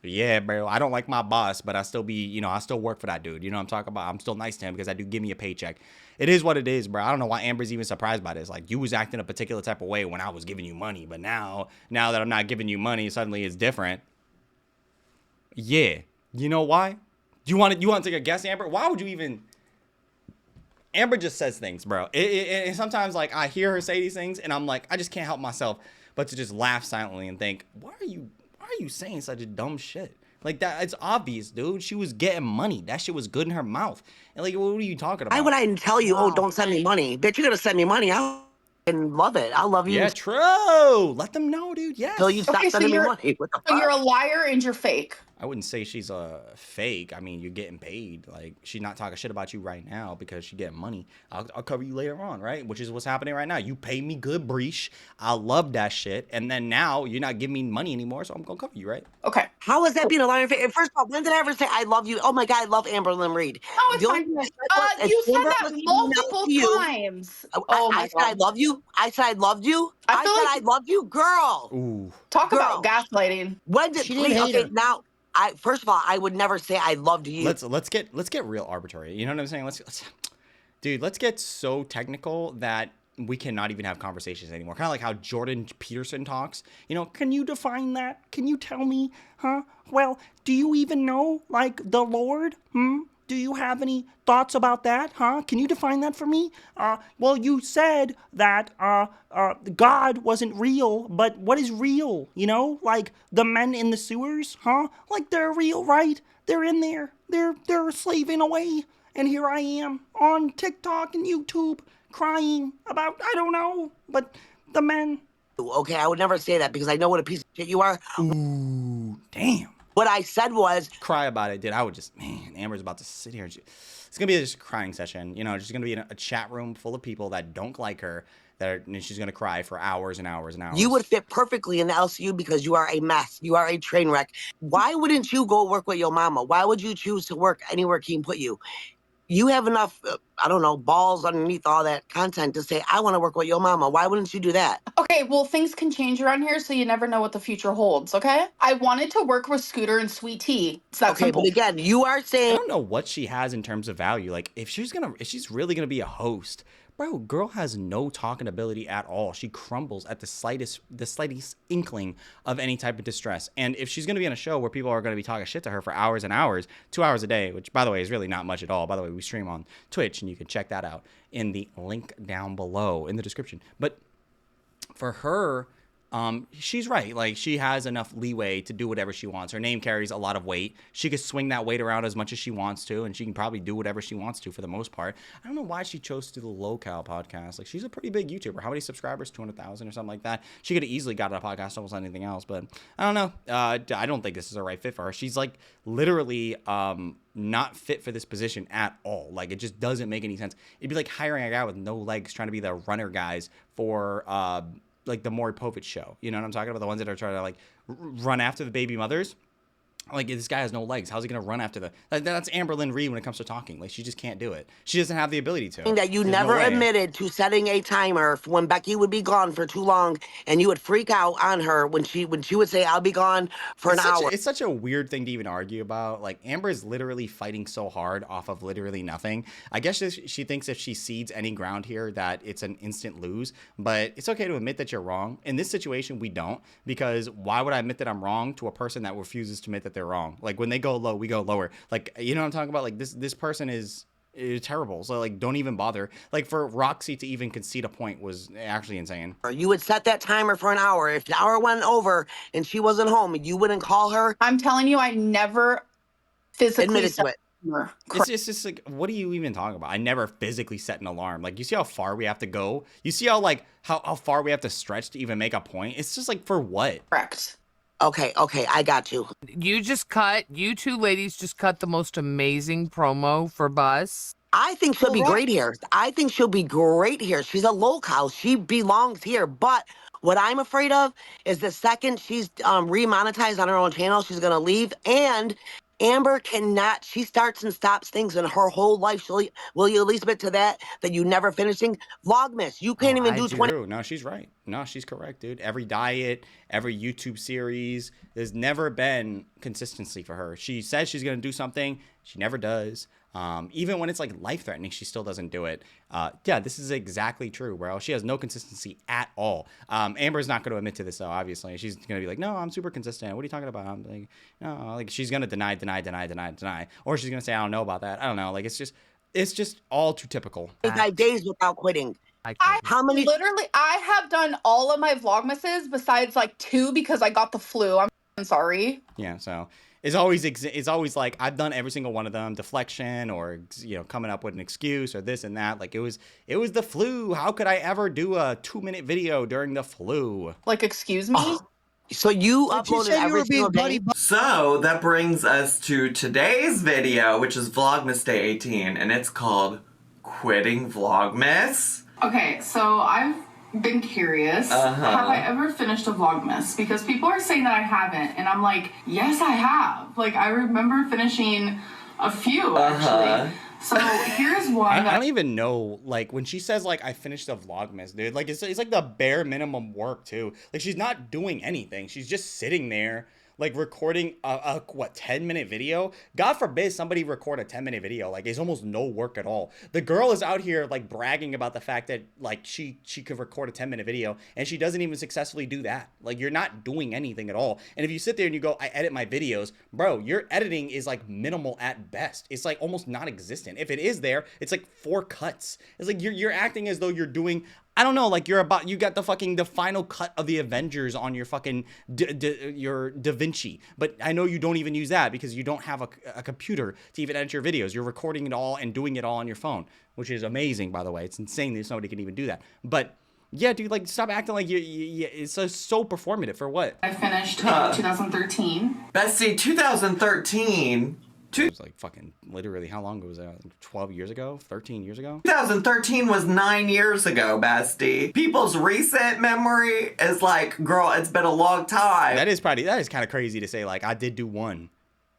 Yeah, bro. I don't like my boss, but I still work for that dude. You know what I'm talking about? I'm still nice to him because I do give me a paycheck. It is what it is, bro. I don't know why Amber's even surprised by this. Like, you was acting a particular type of way when I was giving you money, but now that I'm not giving you money, suddenly it's different. Yeah. You know why? You want to take a guess, Amber? Why would you even... Amber just says things, bro. And sometimes, like, I hear her say these things, and I'm like, I just can't help myself but to just laugh silently and think, why are you saying such a dumb shit? Like, that, it's obvious, dude. She was getting money. That shit was good in her mouth. And, like, what are you talking about? Why would I tell you, oh, don't send me money? Bitch, you're going to send me money. I love it. I love you. Yeah, true. Let them know, dude. Yes. Until you stop sending me money. What the fuck? So you're a liar and you're fake. I wouldn't say she's a fake. I mean, you're getting paid. Like, she's not talking shit about you right now because she's getting money. I'll cover you later on, right? Which is what's happening right now. You pay me good, breesh. I love that shit. And then now you're not giving me money anymore, so I'm going to cover you, right? Okay. How is that being a liar? First of all, when did I ever say I love you? Oh my God, I love Amberlynn Reid. No, it's fine. You said that multiple times. I said I love you. I said I loved you. I said I loved you, girl. Ooh. Talk about gaslighting. When did She didn't hate her. now? First of all, I would never say I loved you. Let's get real arbitrary. You know what I'm saying? Let's get so technical that we cannot even have conversations anymore. Kind of like how Jordan Peterson talks. You know, can you define that? Can you tell me? Huh? Well, do you even know, like, the Lord? Do you have any thoughts about that? Huh? Can you define that for me? Well, you said that God wasn't real, but what is real? You know, like the men in the sewers, huh? Like, they're real, right? They're in there. They're slaving away. And here I am on TikTok and YouTube crying about, I don't know, but the men. Okay, I would never say that because I know what a piece of shit you are. Ooh, damn. What I said was... Cry about it, dude. I would just... Man, Amber's about to sit here. It's going to be just a crying session. You know, she's going to be in a chat room full of people that don't like her. And she's going to cry for hours and hours and hours. You would fit perfectly in the LCU because you are a mess. You are a train wreck. Why wouldn't you go work with your mama? Why would you choose to work anywhere King put you? You have enough I don't know, balls underneath all that content to say, I want to work with your mama. Why wouldn't you do that? Okay, well, things can change around here, so you never know what the future holds, okay? I wanted to work with Scooter and Sweet Tea. It's that Okay, simple. but again, you are I saying don't know what she has in terms of value. Like, if she's really gonna be a host, bro, girl has no talking ability at all. She crumbles at the slightest inkling of any type of distress. And if she's gonna be on a show where people are gonna be talking shit to her for hours and hours, 2 hours a day, which by the way is really not much at all. By the way, we stream on Twitch, and you can check that out in the link down below in the description. But for her, she's right. Like, she has enough leeway to do whatever she wants. Her name carries a lot of weight. She could swing that weight around as much as she wants to, and she can probably do whatever she wants to for the most part. I don't know why she chose to do the Local podcast. Like, she's a pretty big YouTuber. How many subscribers? 200,000 or something like that. She could have easily got a podcast almost anything else, but I don't know. I don't think this is a right fit for her. She's like literally not fit for this position at all. Like, it just doesn't make any sense. It'd be like hiring a guy with no legs trying to be the runner guys for like the Maury Povich show. You know what I'm talking about? The ones that are trying to like run after the baby mothers. Like, this guy has no legs. How's he going to run after that's Amberlynn Reid when it comes to talking. Like, she just can't do it. She doesn't have the ability to. that you There's never no way. admitted to setting a timer for when Becky would be gone for too long, and you would freak out on her when she would say, I'll be gone for an hour. It's such a weird thing to even argue about. Like, Amber is literally fighting so hard off of literally nothing. I guess she thinks if she cedes any ground here that it's an instant lose, but it's okay to admit that you're wrong. In this situation, we don't, because why would I admit that I'm wrong to a person that refuses to admit that they're wrong? Like, when they go low, we go lower. Like, you know what I'm talking about? Like, this person is terrible. So, like, don't even bother. Like, for Roxy to even concede a point was actually insane. You would set that timer for an hour. If the hour went over and she wasn't home, you wouldn't call her. I'm telling you, I never physically Admitted to it. It's just like, what are you even talking about? I never physically set an alarm. Like, you see how far we have to go? You see how, like, how far we have to stretch to even make a point? It's just like, for what? Correct. Okay, I got you. You two ladies just cut the most amazing promo for Bus. I think she'll be great here. She's a local. She belongs here. But what I'm afraid of is the second she's remonetized on her own channel, she's going to leave. And Amber cannot, she starts and stops things in her whole life. Will you at least admit to that you never finishing? Vlogmas, you can't even do 20. No, she's right. No, she's correct, dude. Every diet, every YouTube series, there's never been consistency for her. She says she's going to do something. She never does. Even when it's like life-threatening, she still doesn't do it. Yeah, this is exactly true, bro. She has no consistency at all. Amber's not going to admit to this, though, obviously. She's going to be like, no, I'm super consistent. What are you talking about? I'm like, no, like, she's going to deny. Or she's going to say, I don't know about that. I don't know. Like, it's just all too typical. 5 days without quitting. How many? Literally, I have done all of my Vlogmases besides like 2 because I got the flu. I'm sorry. Yeah, so it's always like, I've done every single one of them, deflection or, you know, coming up with an excuse or this and that. Like, it was the flu. How could I ever do a 2-minute video during the flu? Like, excuse me? So you uploaded every single day? So that brings us to today's video, which is Vlogmas Day 18, and it's called Quitting Vlogmas. Okay, so I've been curious. Have I ever finished a Vlogmas? Because people are saying that I haven't, and I'm like, yes, I have. Like, I remember finishing a few, actually. So here's one. I don't even know, like, when she says, like, I finished the Vlogmas, dude, like, it's like the bare minimum work, too. Like, she's not doing anything. She's just sitting there, like, recording a 10-minute video. God forbid somebody record a 10-minute video. Like, it's almost no work at all. The girl is out here, like, bragging about the fact that, like, she could record a 10-minute video, and she doesn't even successfully do that. Like, you're not doing anything at all. And if you sit there and you go, I edit my videos, bro, your editing is, like, minimal at best. It's, like, almost non-existent. If it is there, it's, like, 4 cuts. It's like you're acting as though you're doing, I don't know, like, you got the final cut of the Avengers on your fucking your Da Vinci, but I know you don't even use that because you don't have a computer to even edit your videos. You're recording it all and doing it all on your phone, which is amazing, by the way. It's insane that somebody can even do that. But yeah, dude, like, stop acting like it's so performative. For what? I finished in 2013. Bestie, 2013. It was like fucking literally, how long ago was that? 12 years ago? 13 years ago? 2013 was 9 years ago, bestie. People's recent memory is like, girl, it's been a long time. That is kind of crazy to say, like, I did do one.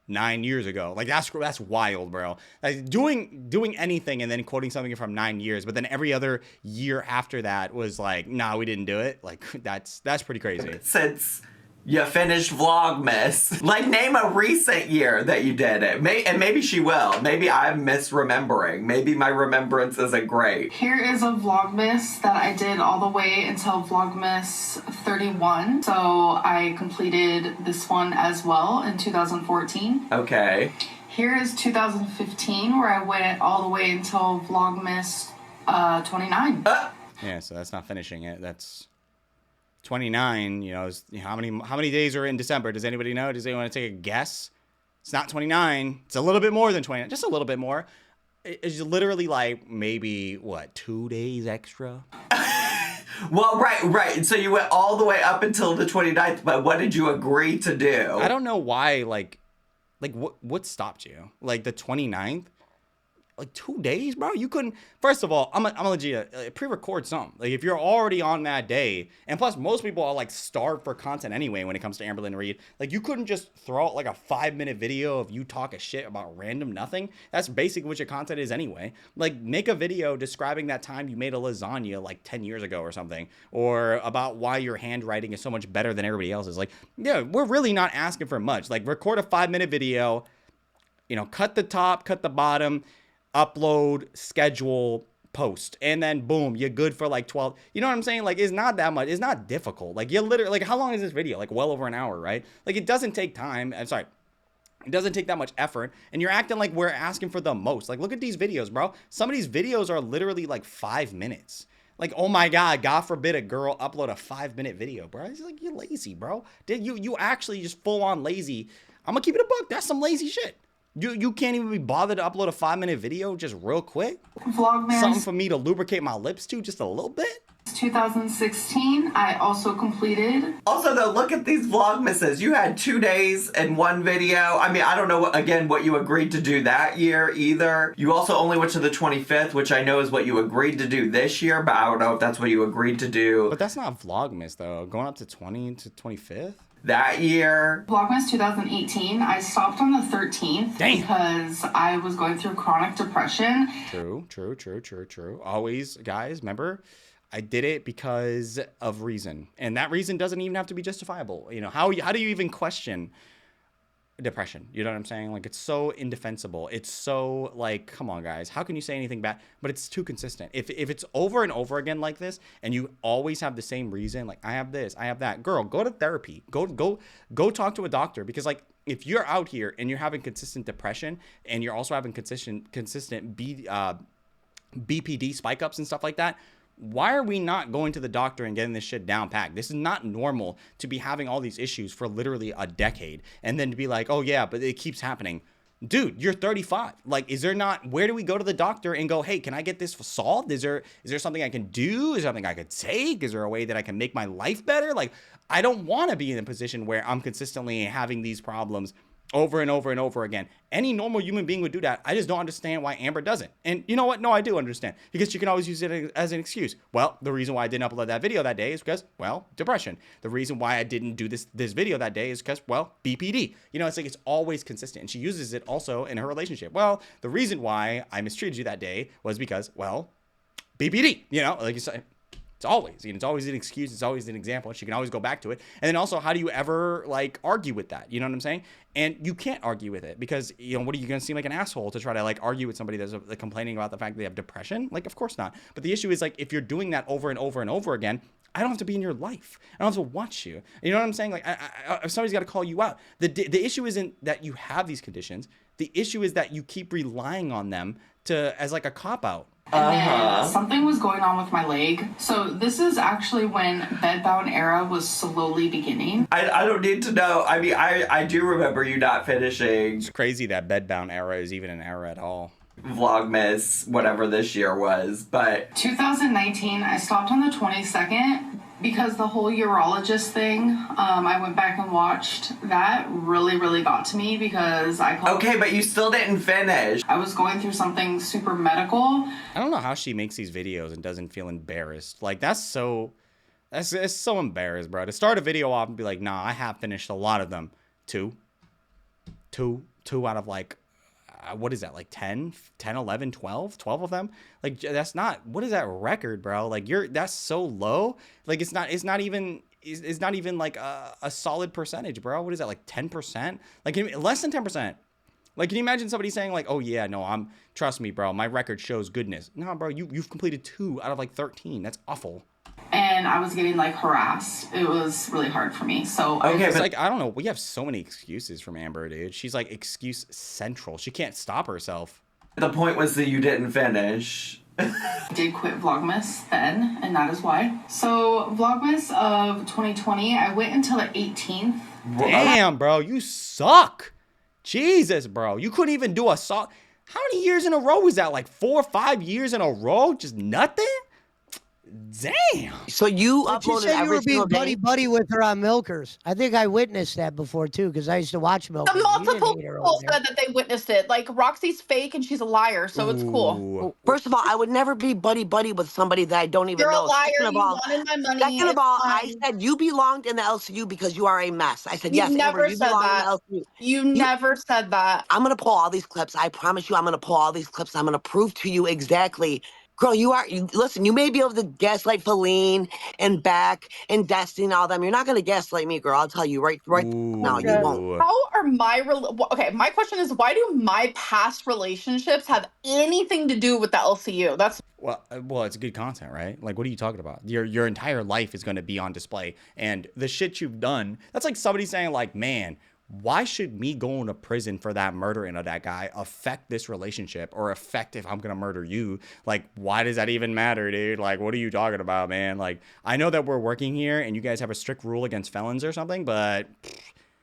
9 years ago. Like that's wild, bro. Like doing anything and then quoting something from 9 years, but then every other year after that was like, nah, we didn't do it. Like that's pretty crazy. Since you finished Vlogmas, like name a recent year that you did it. And maybe she will. Maybe I'm misremembering. Maybe my remembrance isn't great. Here is a Vlogmas that I did all the way until Vlogmas 31. So I completed this one as well in 2014. Okay. Here is 2015 where I went all the way until Vlogmas 29. Yeah, so that's not finishing it. That's 29, you know, how many days are in December? Does anybody know? Does anyone want to take a guess? It's not 29. It's a little bit more than 29. Just a little bit more. It's literally like maybe, what, 2 days extra? Well, right. So you went all the way up until the 29th, but what did you agree to do? I don't know why, like what stopped you? Like the 29th? Like 2 days, bro? You couldn't. First of all, I'm gonna let you pre-record something. Like if you're already on that day, and plus most people are like starved for content anyway when it comes to Amberlynn Reid. Like you couldn't just throw out like a 5-minute video of you talking shit about random nothing. That's basically what your content is anyway. Like make a video describing that time you made a lasagna like 10 years ago or something, or about why your handwriting is so much better than everybody else's. Like, yeah, we're really not asking for much. Like record a 5-minute video, you know, cut the top, cut the bottom, upload, schedule, post, and then boom, you're good for like 12. You know what I'm saying? Like it's not that much. It's not difficult. Like you're literally, like how long is this video? Like well over an hour, right? Like it doesn't take time. I'm sorry. It doesn't take that much effort, and you're acting like we're asking for the most. Like look at these videos, bro. Some of these videos are literally like 5 minutes. Like, oh my God forbid a girl upload a 5-minute video, bro. It's like, you're lazy, bro. You actually just full on lazy. I'm gonna keep it a buck. That's some lazy shit. You can't even be bothered to upload a 5-minute video just real quick? Vlogmas. Something for me to lubricate my lips to just a little bit? 2016, I also completed. Also, though, look at these Vlogmases. You had 2 days and one video. I mean, I don't know, what you agreed to do that year either. You also only went to the 25th, which I know is what you agreed to do this year, but I don't know if that's what you agreed to do. But that's not Vlogmas, though. Going up to 20 to 25th? That year. Vlogmas 2018, I stopped on the 13th. Damn. Because I was going through chronic depression. True. Always, guys, remember, I did it because of reason. And that reason doesn't even have to be justifiable. You know, how do you even question depression? You know what I'm saying? Like, it's so indefensible. It's so, like, come on, guys. How can you say anything bad? But it's too consistent. If it's over and over again like this, and you always have the same reason, like, I have this, I have that. Girl, go to therapy. Go talk to a doctor. Because, like, if you're out here and you're having consistent depression, and you're also having consistent BPD spike ups and stuff like that, why are we not going to the doctor and getting this shit down packed? This is not normal to be having all these issues for literally a decade and then to be like, oh yeah, but it keeps happening. Dude, you're 35. Like, is there not, where do we go to the doctor and go, hey, can I get this solved? Is there something I can do? Is there something I could take? Is there a way that I can make my life better? Like, I don't want to be in a position where I'm consistently having these problems over and over and over again. Any normal human being would do that. I just don't understand why Amber doesn't. And you know what? No, I do understand. Because you can always use it as an excuse. Well, the reason why I didn't upload that video that day is because, well, depression. The reason why I didn't do this video that day is because, well, BPD. You know, it's like it's always consistent. And she uses it also in her relationship. Well, the reason why I mistreated you that day was because, well, BPD. You know, like you said. It's always an excuse. It's always an example. She can always go back to it. And then also, how do you ever like argue with that? You know what I'm saying? And you can't argue with it because, you know, what are you going to seem like an asshole to try to like argue with somebody that's like, complaining about the fact that they have depression? Like, of course not. But the issue is like, if you're doing that over and over and over again, I don't have to be in your life. I don't have to watch you. You know what I'm saying? Like, if somebody's got to call you out. The issue isn't that you have these conditions. The issue is that you keep relying on them as like a cop out. And then something was going on with my leg. So this is actually when bedbound era was slowly beginning. I don't need to know. I mean, I do remember you not finishing. It's crazy that bedbound era is even an era at all. Vlogmas, whatever this year was, but 2019, I stopped on the 22nd because the whole urologist thing, I went back and watched that. Really got to me because okay, but you still didn't finish. I was going through something super medical. I don't know how she makes these videos and doesn't feel embarrassed. Like, that's so embarrassed, bro. To start a video off and be like, nah, I have finished a lot of them. Two two out of like, what is that, like 10, 11, 12 of them? Like, that's not, what is that record, bro? Like, that's so low. Like, it's not even like a solid percentage, bro. What is that, like 10%? Like, less than 10%. Like, can you imagine somebody saying like, oh yeah, no, trust me, bro, my record shows goodness. No, bro, you've completed 2 out of like 13. That's awful. And I was getting like harassed. It was really hard for me. So okay, it's like, I don't know. We have so many excuses from Amber, dude. She's like excuse central. She can't stop herself. The point was that you didn't finish. I did quit Vlogmas then, and that is why. So Vlogmas of 2020, I went until the 18th. Damn, bro, you suck. Jesus, bro. You couldn't even do a song. How many years in a row was that? Like 4 or 5 years in a row? Just nothing? Damn. So you But you uploaded said you every were being single day? buddy with her on Milkers. I think I witnessed that before too, because I used to watch Milkers. Multiple people said that they witnessed it. Like, Roxy's fake and she's a liar, so it's cool. First of all, I would never be buddy with somebody that I don't even You're know. a liar. Second of You all, wanted my money. second of It's all, fine. I said you belonged in the LCU because you are a mess. I said, You yes, never Amber, you said belong that. in the LCU. You never said that. I'm going to pull all these clips. I promise you I'm going to pull all these clips. I'm going to prove to you exactly. Girl, listen, you may be able to gaslight Feline and Beck and Destiny and all them. You're not going to gaslight me, girl. I'll tell you right now, you won't. How are okay, my question is, why do my past relationships have anything to do with the LCU? That's well, it's good content, right? Like, what are you talking about? Your entire life is going to be on display, and the shit you've done. That's like somebody saying, like, man, why should me going to prison for that murdering of that guy affect this relationship or affect if I'm going to murder you? Like, why does that even matter, dude? Like, what are you talking about, man? Like, I know that we're working here and you guys have a strict rule against felons or something, but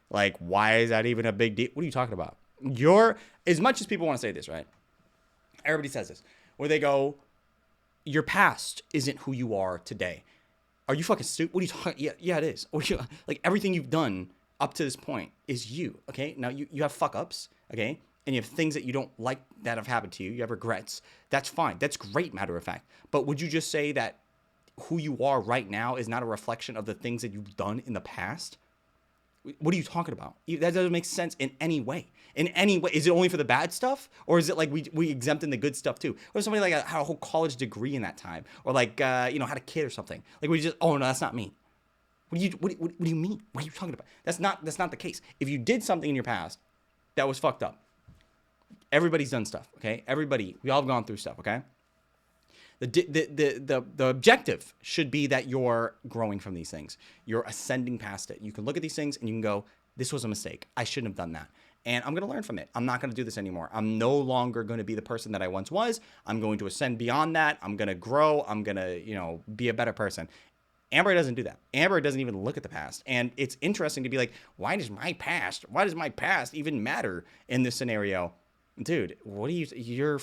like, why is that even a big deal? What are you talking about? As much as people want to say this, right? Everybody says this, where they go, your past isn't who you are today. Are you fucking stupid? What are you talking? Yeah, it is. Like, everything you've done up to this point is you, okay? Now, you have fuck-ups, okay? And you have things that you don't like that have happened to you. You have regrets. That's fine. That's great, matter of fact. But would you just say that who you are right now is not a reflection of the things that you've done in the past? What are you talking about? That doesn't make sense in any way. In any way. Is it only for the bad stuff? Or is it like we exempt in the good stuff too? Or somebody like had a whole college degree in that time? Or like, had a kid or something? Like, we just, oh, no, that's not me. What do you mean? What are you talking about? That's not the case. If you did something in your past that was fucked up, everybody's done stuff, okay? We all have gone through stuff, okay? The objective should be that you're growing from these things. You're ascending past it. You can look at these things and you can go, this was a mistake. I shouldn't have done that. And I'm going to learn from it. I'm not going to do this anymore. I'm no longer going to be the person that I once was. I'm going to ascend beyond that. I'm going to grow. I'm going to, be a better person. Amber doesn't do that. Amber doesn't even look at the past. And it's interesting to be like, why does my past even matter in this scenario? Dude, your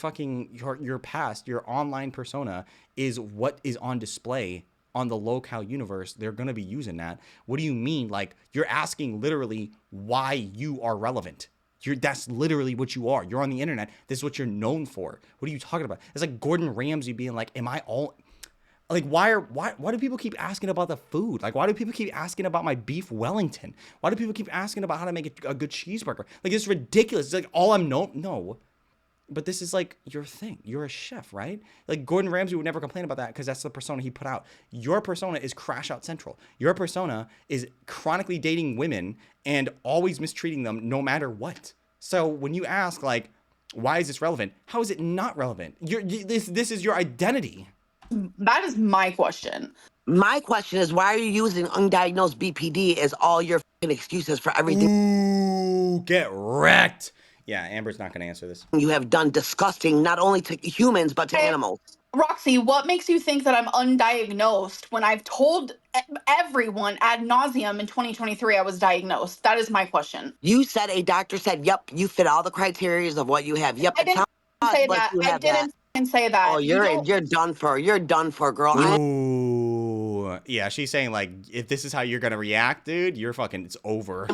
past, your online persona is what is on display on the local universe. They're going to be using that. What do you mean? Like, you're asking literally why you are relevant. That's literally what you are. You're on the internet. This is what you're known for. What are you talking about? It's like Gordon Ramsay being like, am I all... Like, why do people keep asking about the food? Like, why do people keep asking about my beef Wellington? Why do people keep asking about how to make a good cheeseburger? Like, it's ridiculous. It's like all I'm known. No, but this is like your thing. You're a chef, right? Like, Gordon Ramsay would never complain about that because that's the persona he put out. Your persona is Crash Out Central. Your persona is chronically dating women and always mistreating them no matter what. So when you ask, like, why is this relevant? How is it not relevant? This is your identity. That is my question. My question is, why are you using undiagnosed BPD as all your fucking excuses for everything? Ooh, get wrecked. Yeah, Amber's not going to answer this. You have done disgusting, not only to humans, but to animals. Roxy, what makes you think that I'm undiagnosed when I've told everyone ad nauseum in 2023 I was diagnosed? That is my question. You said a doctor said, yep, you fit all the criteria of what you have. Yep, I didn't say that. I didn't say that. Oh, you're done for. You're done for, girl. Ooh. Yeah, she's saying, like, if this is how you're going to react, dude, it's over.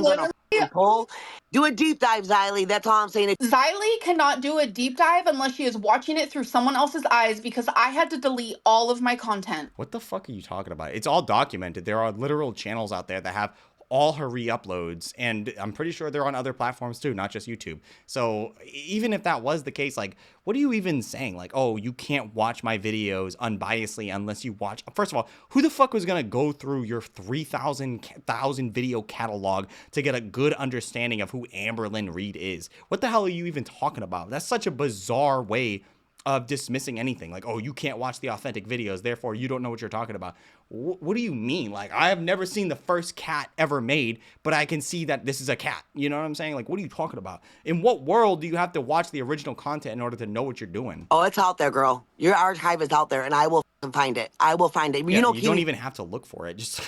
Do a deep dive, Xylee. That's all I'm saying. Xylee cannot do a deep dive unless she is watching it through someone else's eyes because I had to delete all of my content. What the fuck are you talking about? It's all documented. There are literal channels out there that have all her re-uploads, and I'm pretty sure they're on other platforms too, not just YouTube. So even if that was the case, like, what are you even saying? Like, oh, you can't watch my videos unbiasedly unless you watch. First of all, who the fuck was gonna go through your 3,000 video catalog to get a good understanding of who Amberlynn Reid is? What the hell are you even talking about? That's such a bizarre way of dismissing anything. Like, oh, you can't watch the authentic videos, therefore you don't know what you're talking about. What do you mean? Like, I have never seen the first cat ever made, but I can see that this is a cat. You know what I'm saying? Like, what are you talking about? In what world do you have to watch the original content in order to know what you're doing? Oh, it's out there, girl. Your archive is out there, and I will find it. I will find it. Yeah, You know, you don't even have to look for it. Just,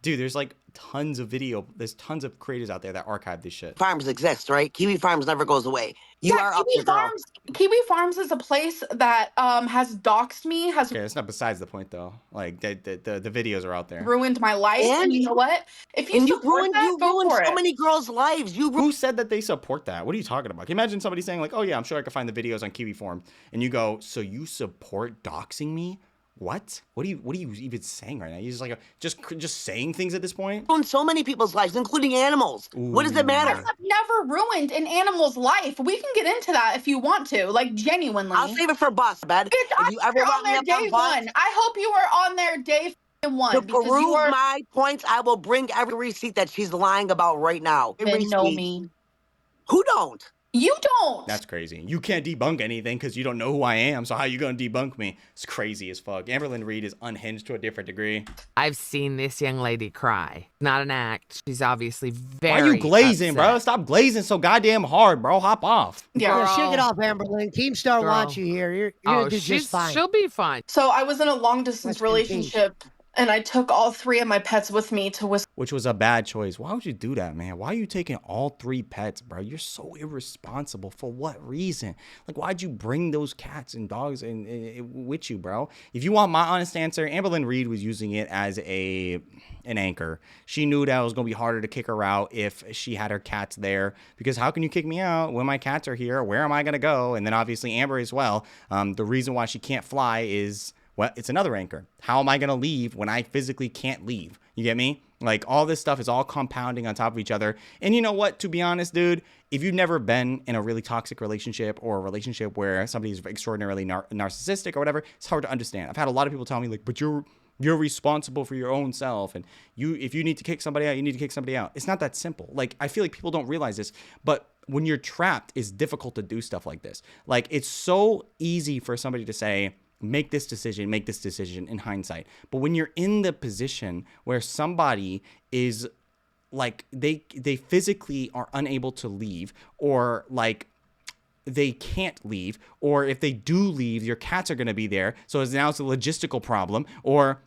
dude, there's like tons of there's tons of creators out there that archive this shit. Farms exist, right? Kiwi Farms never goes away. You are up there, girl. Kiwi Farms is a place that has doxed me, has Okay, that's not besides the point though. Like the videos are out there. ruined my life. And you know what? If you And support that, you go ruined for so it. many girls' lives. Who said that they support that? What are you talking about? Can you imagine somebody saying like, oh yeah, I'm sure I can find the videos on Kiwi Farm, and you go, so you support doxing me? What? What are you even saying right now? You're just like just saying things at this point? Ruined so many people's lives, including animals. Ooh. What does it matter? I have never ruined an animal's life. We can get into that if you want to, like genuinely. I'll save it for bus, bed. Bitch, If you ever you're want on me there up on day bus, one. I hope you were on there day one. to because prove you are my points, I will bring every receipt that she's lying about right now. Every men know receipt. me. Who don't? You don't. That's crazy. You can't debunk anything because you don't know who I am. So how you gonna debunk me? It's crazy as fuck. Amberlynn Reid is unhinged to a different degree. I've seen this young lady cry. Not an act. She's obviously very Why are you glazing, upset. bro? Stop glazing so goddamn hard, bro. Hop off. Yeah, shake it off, Amberlynn. Keemstar wants you here. You're gonna do just fine. She'll be fine. So I was in a long distance relationship, and I took all 3 of my pets with me to Wisconsin. Which was a bad choice. Why would you do that, man? Why are you taking all 3 pets, bro? You're so irresponsible. For what reason? Like, why'd you bring those cats and dogs with you, bro? If you want my honest answer, Amberlynn Reid was using it as an anchor. She knew that it was going to be harder to kick her out if she had her cats there. Because how can you kick me out when my cats are here? Where am I going to go? And then obviously Amber as well. The reason why she can't fly is, well, it's another anchor. How am I going to leave when I physically can't leave? You get me? Like, all this stuff is all compounding on top of each other. And you know what? To be honest, dude, if you've never been in a really toxic relationship or a relationship where somebody's extraordinarily narcissistic or whatever, it's hard to understand. I've had a lot of people tell me, like, but you're responsible for your own self. And if you need to kick somebody out, you need to kick somebody out. It's not that simple. Like, I feel like people don't realize this, but when you're trapped, it's difficult to do stuff like this. Like, it's so easy for somebody to say, make this decision in hindsight. But when you're in the position where somebody is like, they physically are unable to leave, or like they can't leave, or if they do leave, your cats are going to be there. So now it's a logistical problem, or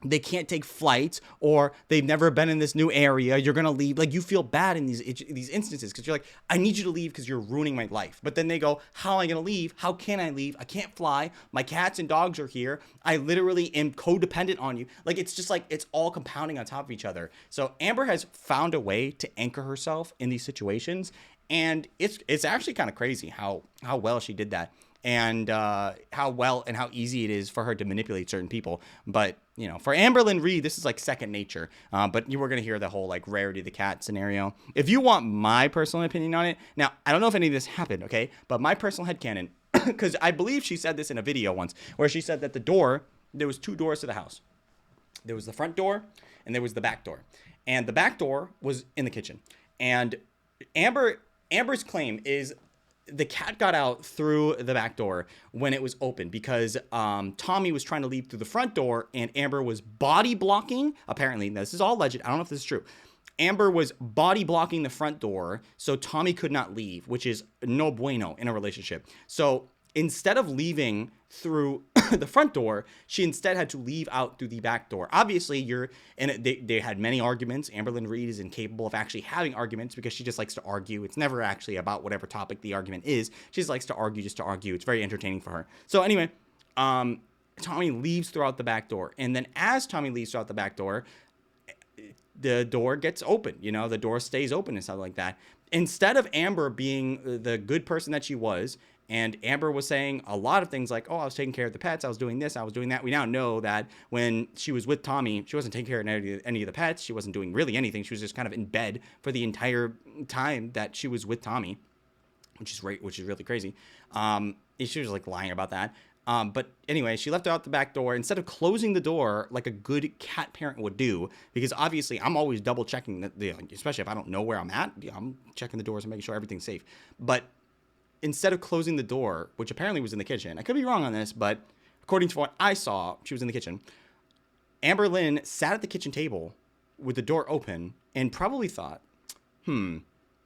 they can't take flights, or they've never been in this new area. You're going to leave. Like, you feel bad in these instances because you're like, I need you to leave because you're ruining my life. But then they go, how am I going to leave? How can I leave? I can't fly. My cats and dogs are here. I literally am codependent on you. Like, it's just like, it's all compounding on top of each other. So Amber has found a way to anchor herself in these situations. And it's actually kind of crazy how well she did that. And how well and how easy it is for her to manipulate certain people. But, you know, for Amberlynn Reid, this is like second nature. But you were going to hear the whole like Rarity the Cat scenario. If you want my personal opinion on it, now, I don't know if any of this happened, okay? But my personal headcanon, because I believe she said this in a video once, where she said that there was 2 doors to the house. There was the front door and there was the back door. And the back door was in the kitchen. And Amber's claim is the cat got out through the back door when it was open because Tommy was trying to leave through the front door and Amber was body blocking. Apparently, this is all alleged. I don't know if this is true. Amber was body blocking the front door so Tommy could not leave, which is no bueno in a relationship. So instead of leaving through the front door, she instead had to leave out through the back door. Obviously, they had many arguments. Amberlynn Reid is incapable of actually having arguments because she just likes to argue. It's never actually about whatever topic the argument is. She just likes to argue just to argue. It's very entertaining for her. So anyway, Tommy leaves throughout the back door. And then as Tommy leaves throughout the back door, the door gets open. You know, the door stays open and stuff like that. Instead of Amber being the good person that she was And Amber was saying a lot of things like, oh, I was taking care of the pets. I was doing this. I was doing that. We now know that when she was with Tommy, she wasn't taking care of any of the pets. She wasn't doing really anything. She was just kind of in bed for the entire time that she was with Tommy, which is really crazy. She was like lying about that. But anyway, she left her out the back door instead of closing the door like a good cat parent would do, because obviously I'm always double checking that, especially if I don't know where I'm at, I'm checking the doors and making sure everything's safe. But instead of closing the door, which apparently was in the kitchen, I could be wrong on this, but according to what I saw, she was in the kitchen. Amberlynn sat at the kitchen table with the door open and probably thought,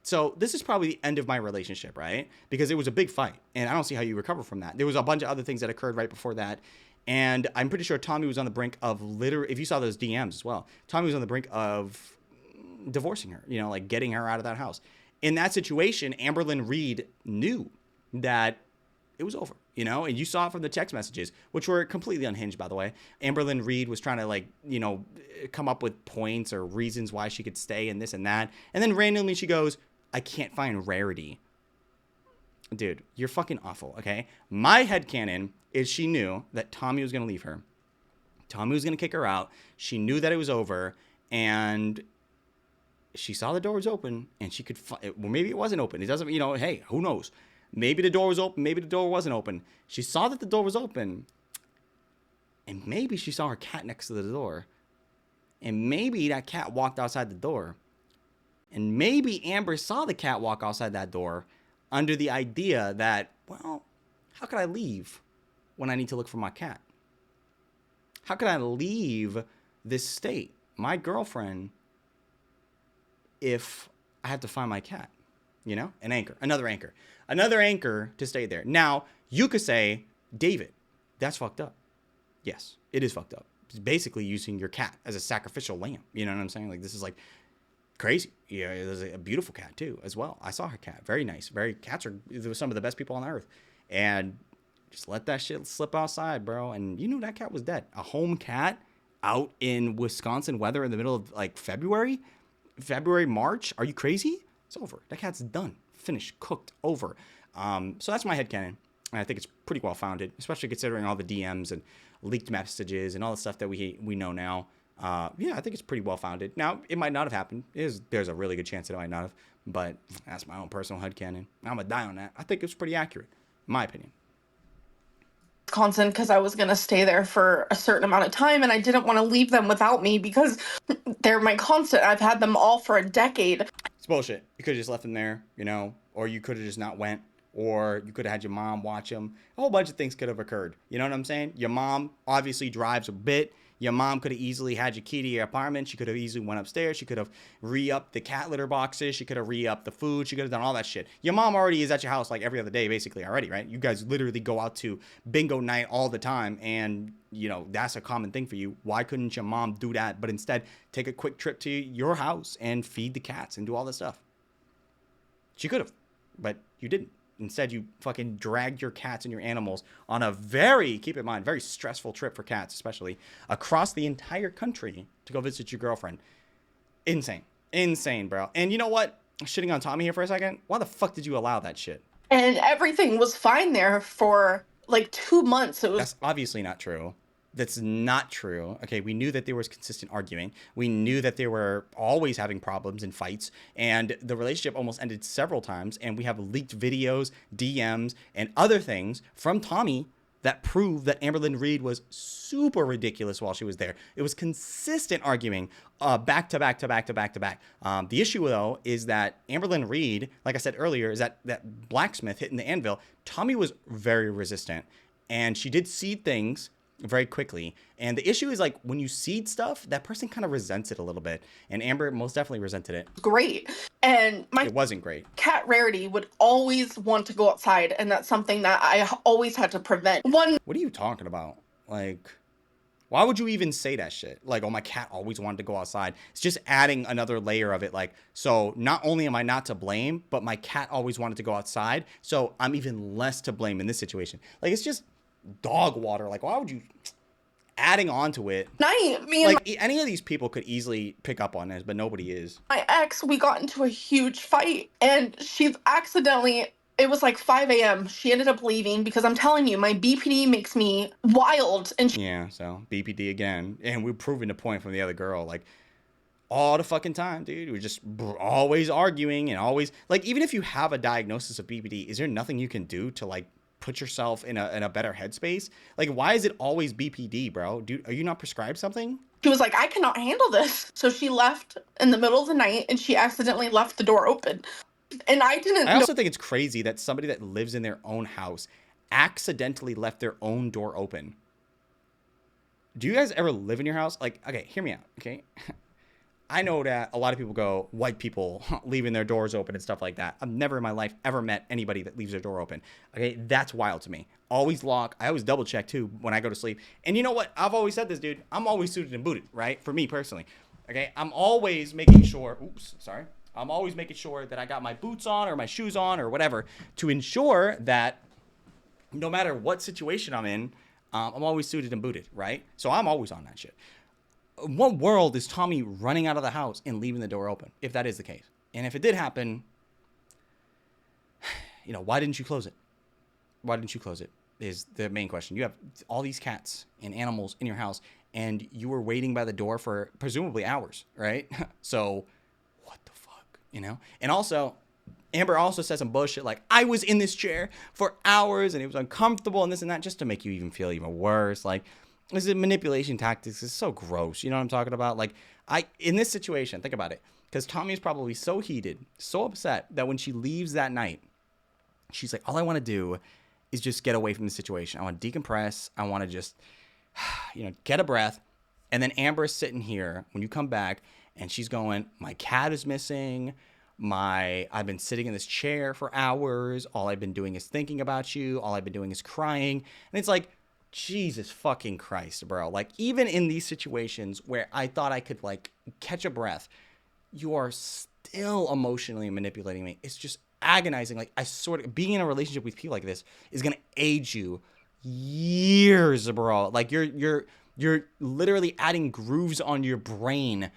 so this is probably the end of my relationship, right? Because it was a big fight, and I don't see how you recover from that. There was a bunch of other things that occurred right before that, and I'm pretty sure Tommy was on the brink of if you saw those DMs as well, Tommy was on the brink of divorcing her, like getting her out of that house. In that situation, Amberlynn Reid knew that it was over, and you saw it from the text messages, which were completely unhinged, by the way. Amberlynn Reid was trying to come up with points or reasons why she could stay and this and that. And then randomly she goes, I can't find Rarity. Dude, you're fucking awful, okay? My headcanon is she knew that Tommy was going to leave her. Tommy was going to kick her out. She knew that it was over, and she saw the door was open, and she could well, maybe it wasn't open. It doesn't, hey, who knows? Maybe the door was open, maybe the door wasn't open. She saw that the door was open, and maybe she saw her cat next to the door. And maybe that cat walked outside the door. And maybe Amber saw the cat walk outside that door under the idea that, well, how could I leave when I need to look for my cat? How could I leave this state, my girlfriend, if I have to find my cat? An anchor, another anchor to stay there. Now, you could say, David, that's fucked up. Yes, it is fucked up. It's basically using your cat as a sacrificial lamb. You know what I'm saying? Like, this is like crazy. Yeah, there's a beautiful cat too, as well. I saw her cat. Very nice. Cats are some of the best people on earth. And just let that shit slip outside, bro. And you knew that cat was dead. A home cat out in Wisconsin weather in the middle of like February, March. Are you crazy? It's over. That cat's done. Finished. Cooked. Over. So that's my headcanon. And I think it's pretty well founded, especially considering all the DMs and leaked messages and all the stuff that we know now. Yeah, I think it's pretty well founded. Now, it might not have happened. There's a really good chance that it might not have, but that's my own personal headcanon. I'm gonna die on that. I think it's pretty accurate, in my opinion. Wisconsin, because I was gonna stay there for a certain amount of time, and I didn't want to leave them without me because they're my constant. I've had them all for a decade. It's bullshit. You could have just left them there, or you could have just not went, or you could have had your mom watch them. A whole bunch of things could have occurred. You know what I'm saying? Your mom obviously drives a bit. Your mom could have easily had your key to your apartment. She could have easily went upstairs. She could have re-upped the cat litter boxes. She could have re-upped the food. She could have done all that shit. Your mom already is at your house like every other day, basically, already, right? You guys literally go out to bingo night all the time, and, that's a common thing for you. Why couldn't your mom do that, but instead take a quick trip to your house and feed the cats and do all this stuff? She could have, but you didn't. Instead, you fucking dragged your cats and your animals on a keep in mind, very stressful trip for cats, especially, across the entire country to go visit your girlfriend. Insane. Insane, bro. And you know what? Shitting on Tommy here for a second. Why the fuck did you allow that shit? And everything was fine there for like 2 months. That's obviously not true. That's not true. Okay, we knew that there was consistent arguing. We knew that they were always having problems and fights, and the relationship almost ended several times, and we have leaked videos, DMs, and other things from Tommy that prove that Amberlynn Reid was super ridiculous while she was there. It was consistent arguing back to back to back to back to back. The issue, though, is that Amberlynn Reid, like I said earlier, is that blacksmith hitting the anvil. Tommy was very resistant, and she did seed things very quickly. And the issue is, like, when you seed stuff, that person kind of resents it a little bit. And Amber most definitely resented it. Great. And it wasn't great. Cat Rarity would always want to go outside, and that's something that I always had to prevent. What are you talking about? Like, why would you even say that shit? Like, oh, my cat always wanted to go outside. It's just adding another layer of it. Like, so not only am I not to blame, but my cat always wanted to go outside, so I'm even less to blame in this situation. Like, it's just dog water. Like, why would you adding on to it? Any of these people could easily pick up on this, but nobody is. My ex, we got into a huge fight, and she's accidentally It was like 5 a.m. She ended up leaving because I'm telling you, my BPD makes me wild. And Yeah, so BPD again. And we're proving the point from the other girl. Like, all the fucking time, dude. We're just always arguing and always, like, even if you have a diagnosis of BPD, is there nothing you can do to, like, put yourself in a better headspace? Like, why is it always BPD, bro? Dude, are you not prescribed something? she was like, I cannot handle this. So she left in the middle of the night and she accidentally left the door open. And I didn't I know. also think it's crazy that somebody that lives in their own house accidentally left their own door open. Do you guys ever live in your house? Like, okay, hear me out, okay? I know that a lot of people go, white people leaving their doors open and stuff like that. I've never in my life ever met anybody that leaves their door open. Okay, that's wild to me. Always lock. I always double check too when I go to sleep. And you know what? I've always said this, dude. I'm always suited and booted, right? For me personally. Okay, I'm always making sure, I'm always making sure that I got my boots on or my shoes on or whatever to ensure that no matter what situation I'm in, I'm always suited and booted, right? So I'm always on that shit. What world is Tommy running out of the house and leaving the door open, if that is the case? And if it did happen, you know, why didn't you close it? Why didn't you close it is the main question. You have all these cats and animals in your house, and you were waiting by the door for presumably hours, right? So what the fuck, you know? And also, Amber also said some bullshit like, I was in this chair for hours and it was uncomfortable and this and that, just to make you even feel even worse. Like, this is manipulation tactics. It's so gross. You know what I'm talking about? Like, in this situation, think about it. Because Tommy is probably so heated, so upset that when she leaves that night, she's like, all I want to do is just get away from the situation. I want to decompress. I want to just, you know, get a breath. And then Amber is sitting here when you come back and she's going, my cat is missing. I've been sitting in this chair for hours. All I've been doing is thinking about you. All I've been doing is crying. And it's like, Jesus fucking Christ, bro. Like, even in these situations where I thought I could, like, catch a breath, you are still emotionally manipulating me. It's just agonizing. Like, being in a relationship with people like this is going to age you years, bro. Like, you're literally adding grooves on your brain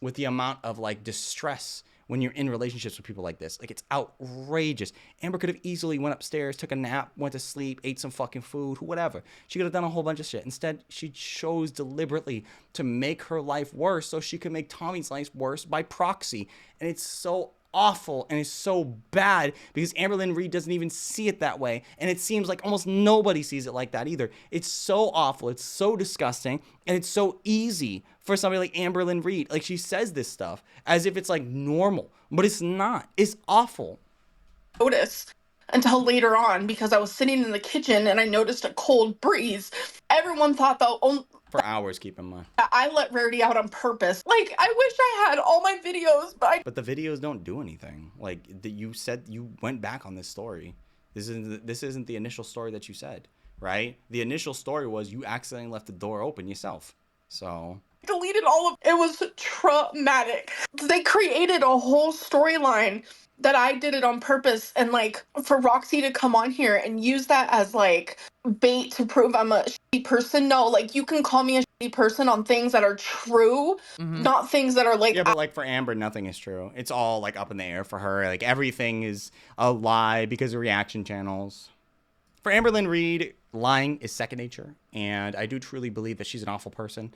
with the amount of, like, distress when you're in relationships with people like this. Like, it's outrageous. Amber could have easily went upstairs, took a nap, went to sleep, ate some fucking food, whatever. She could have done a whole bunch of shit. Instead, she chose deliberately to make her life worse so she could make Tommy's life worse by proxy. And it's so awful and it's so bad because Amberlynn Reid doesn't even see it that way. And it seems like almost nobody sees it like that either. It's so awful. It's so disgusting. And it's so easy for somebody like Amberlynn Reid. Like, she says this stuff as if it's like normal, but it's not. It's awful. Notice until later on because I was sitting in the kitchen and I noticed a cold breeze. Everyone thought though, for hours, keep in mind. I let Rarity out on purpose. Like, I wish I had all my videos, but the videos don't do anything. Like, you said you went back on this story. This isn't the initial story that you said, right? The initial story was you accidentally left the door open yourself. So deleted all of it. Was traumatic. They created a whole storyline that I did it on purpose, and like for Roxy to come on here and use that as like bait to prove I'm a shitty person. No, like, you can call me a shitty person on things that are true, not things that are like, yeah, but like for Amber, nothing is true. It's all like up in the air for her. Like, everything is a lie because of reaction channels. For Amberlynn Reid, lying is second nature, and I do truly believe that she's an awful person.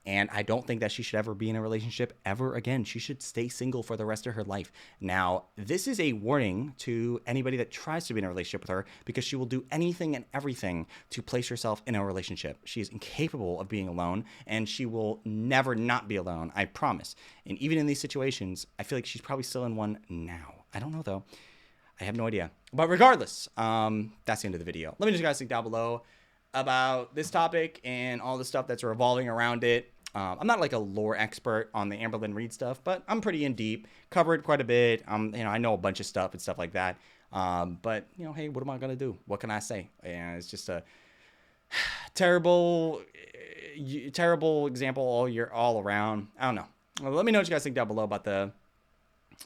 And I don't think that she should ever be in a relationship ever again. She should stay single for the rest of her life. Now, this is a warning to anybody that tries to be in a relationship with her, because she will do anything and everything to place herself in a relationship. She is incapable of being alone, and she will never not be alone, I promise. And even in these situations, I feel like she's probably still in one now. I don't know, though. I have no idea. But regardless, that's the end of the video. Let me know what you guys think down below about this topic and all the stuff that's revolving around it. I'm not like a lore expert on the Amberlynn Reid stuff, but I'm pretty in deep, covered quite a bit. You know, I know a bunch of stuff and stuff like that. But you know, hey, what am I gonna do? What can I say? And it's just a terrible example all around. I don't know. Well, let me know what you guys think down below about the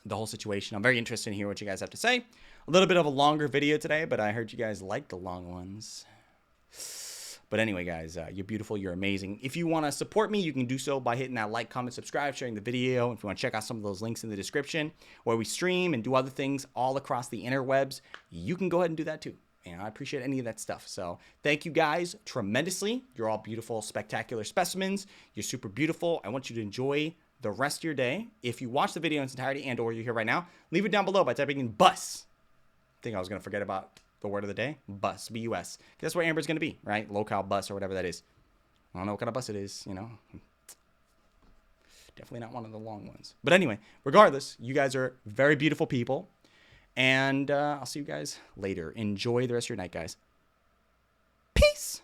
whole situation. I'm very interested in hearing what you guys have to say. A little bit of a longer video today, but I heard you guys like the long ones. But anyway, guys, you're beautiful. You're amazing. If you want to support me, you can do so by hitting that like, comment, subscribe, sharing the video. If you want to check out some of those links in the description where we stream and do other things all across the interwebs, you can go ahead and do that too. I appreciate any of that stuff. So thank you guys tremendously. You're all beautiful, spectacular specimens. You're super beautiful. I want you to enjoy the rest of your day. If you watch the video in its entirety and or you're here right now, leave it down below by typing in bus. I think I was going to forget about the word of the day, bus, B-U-S. That's where Amber's going to be, right? Local bus or whatever that is. I don't know what kind of bus it is, you know. Definitely not one of the long ones. But anyway, regardless, you guys are very beautiful people. And I'll see you guys later. Enjoy the rest of your night, guys. Peace.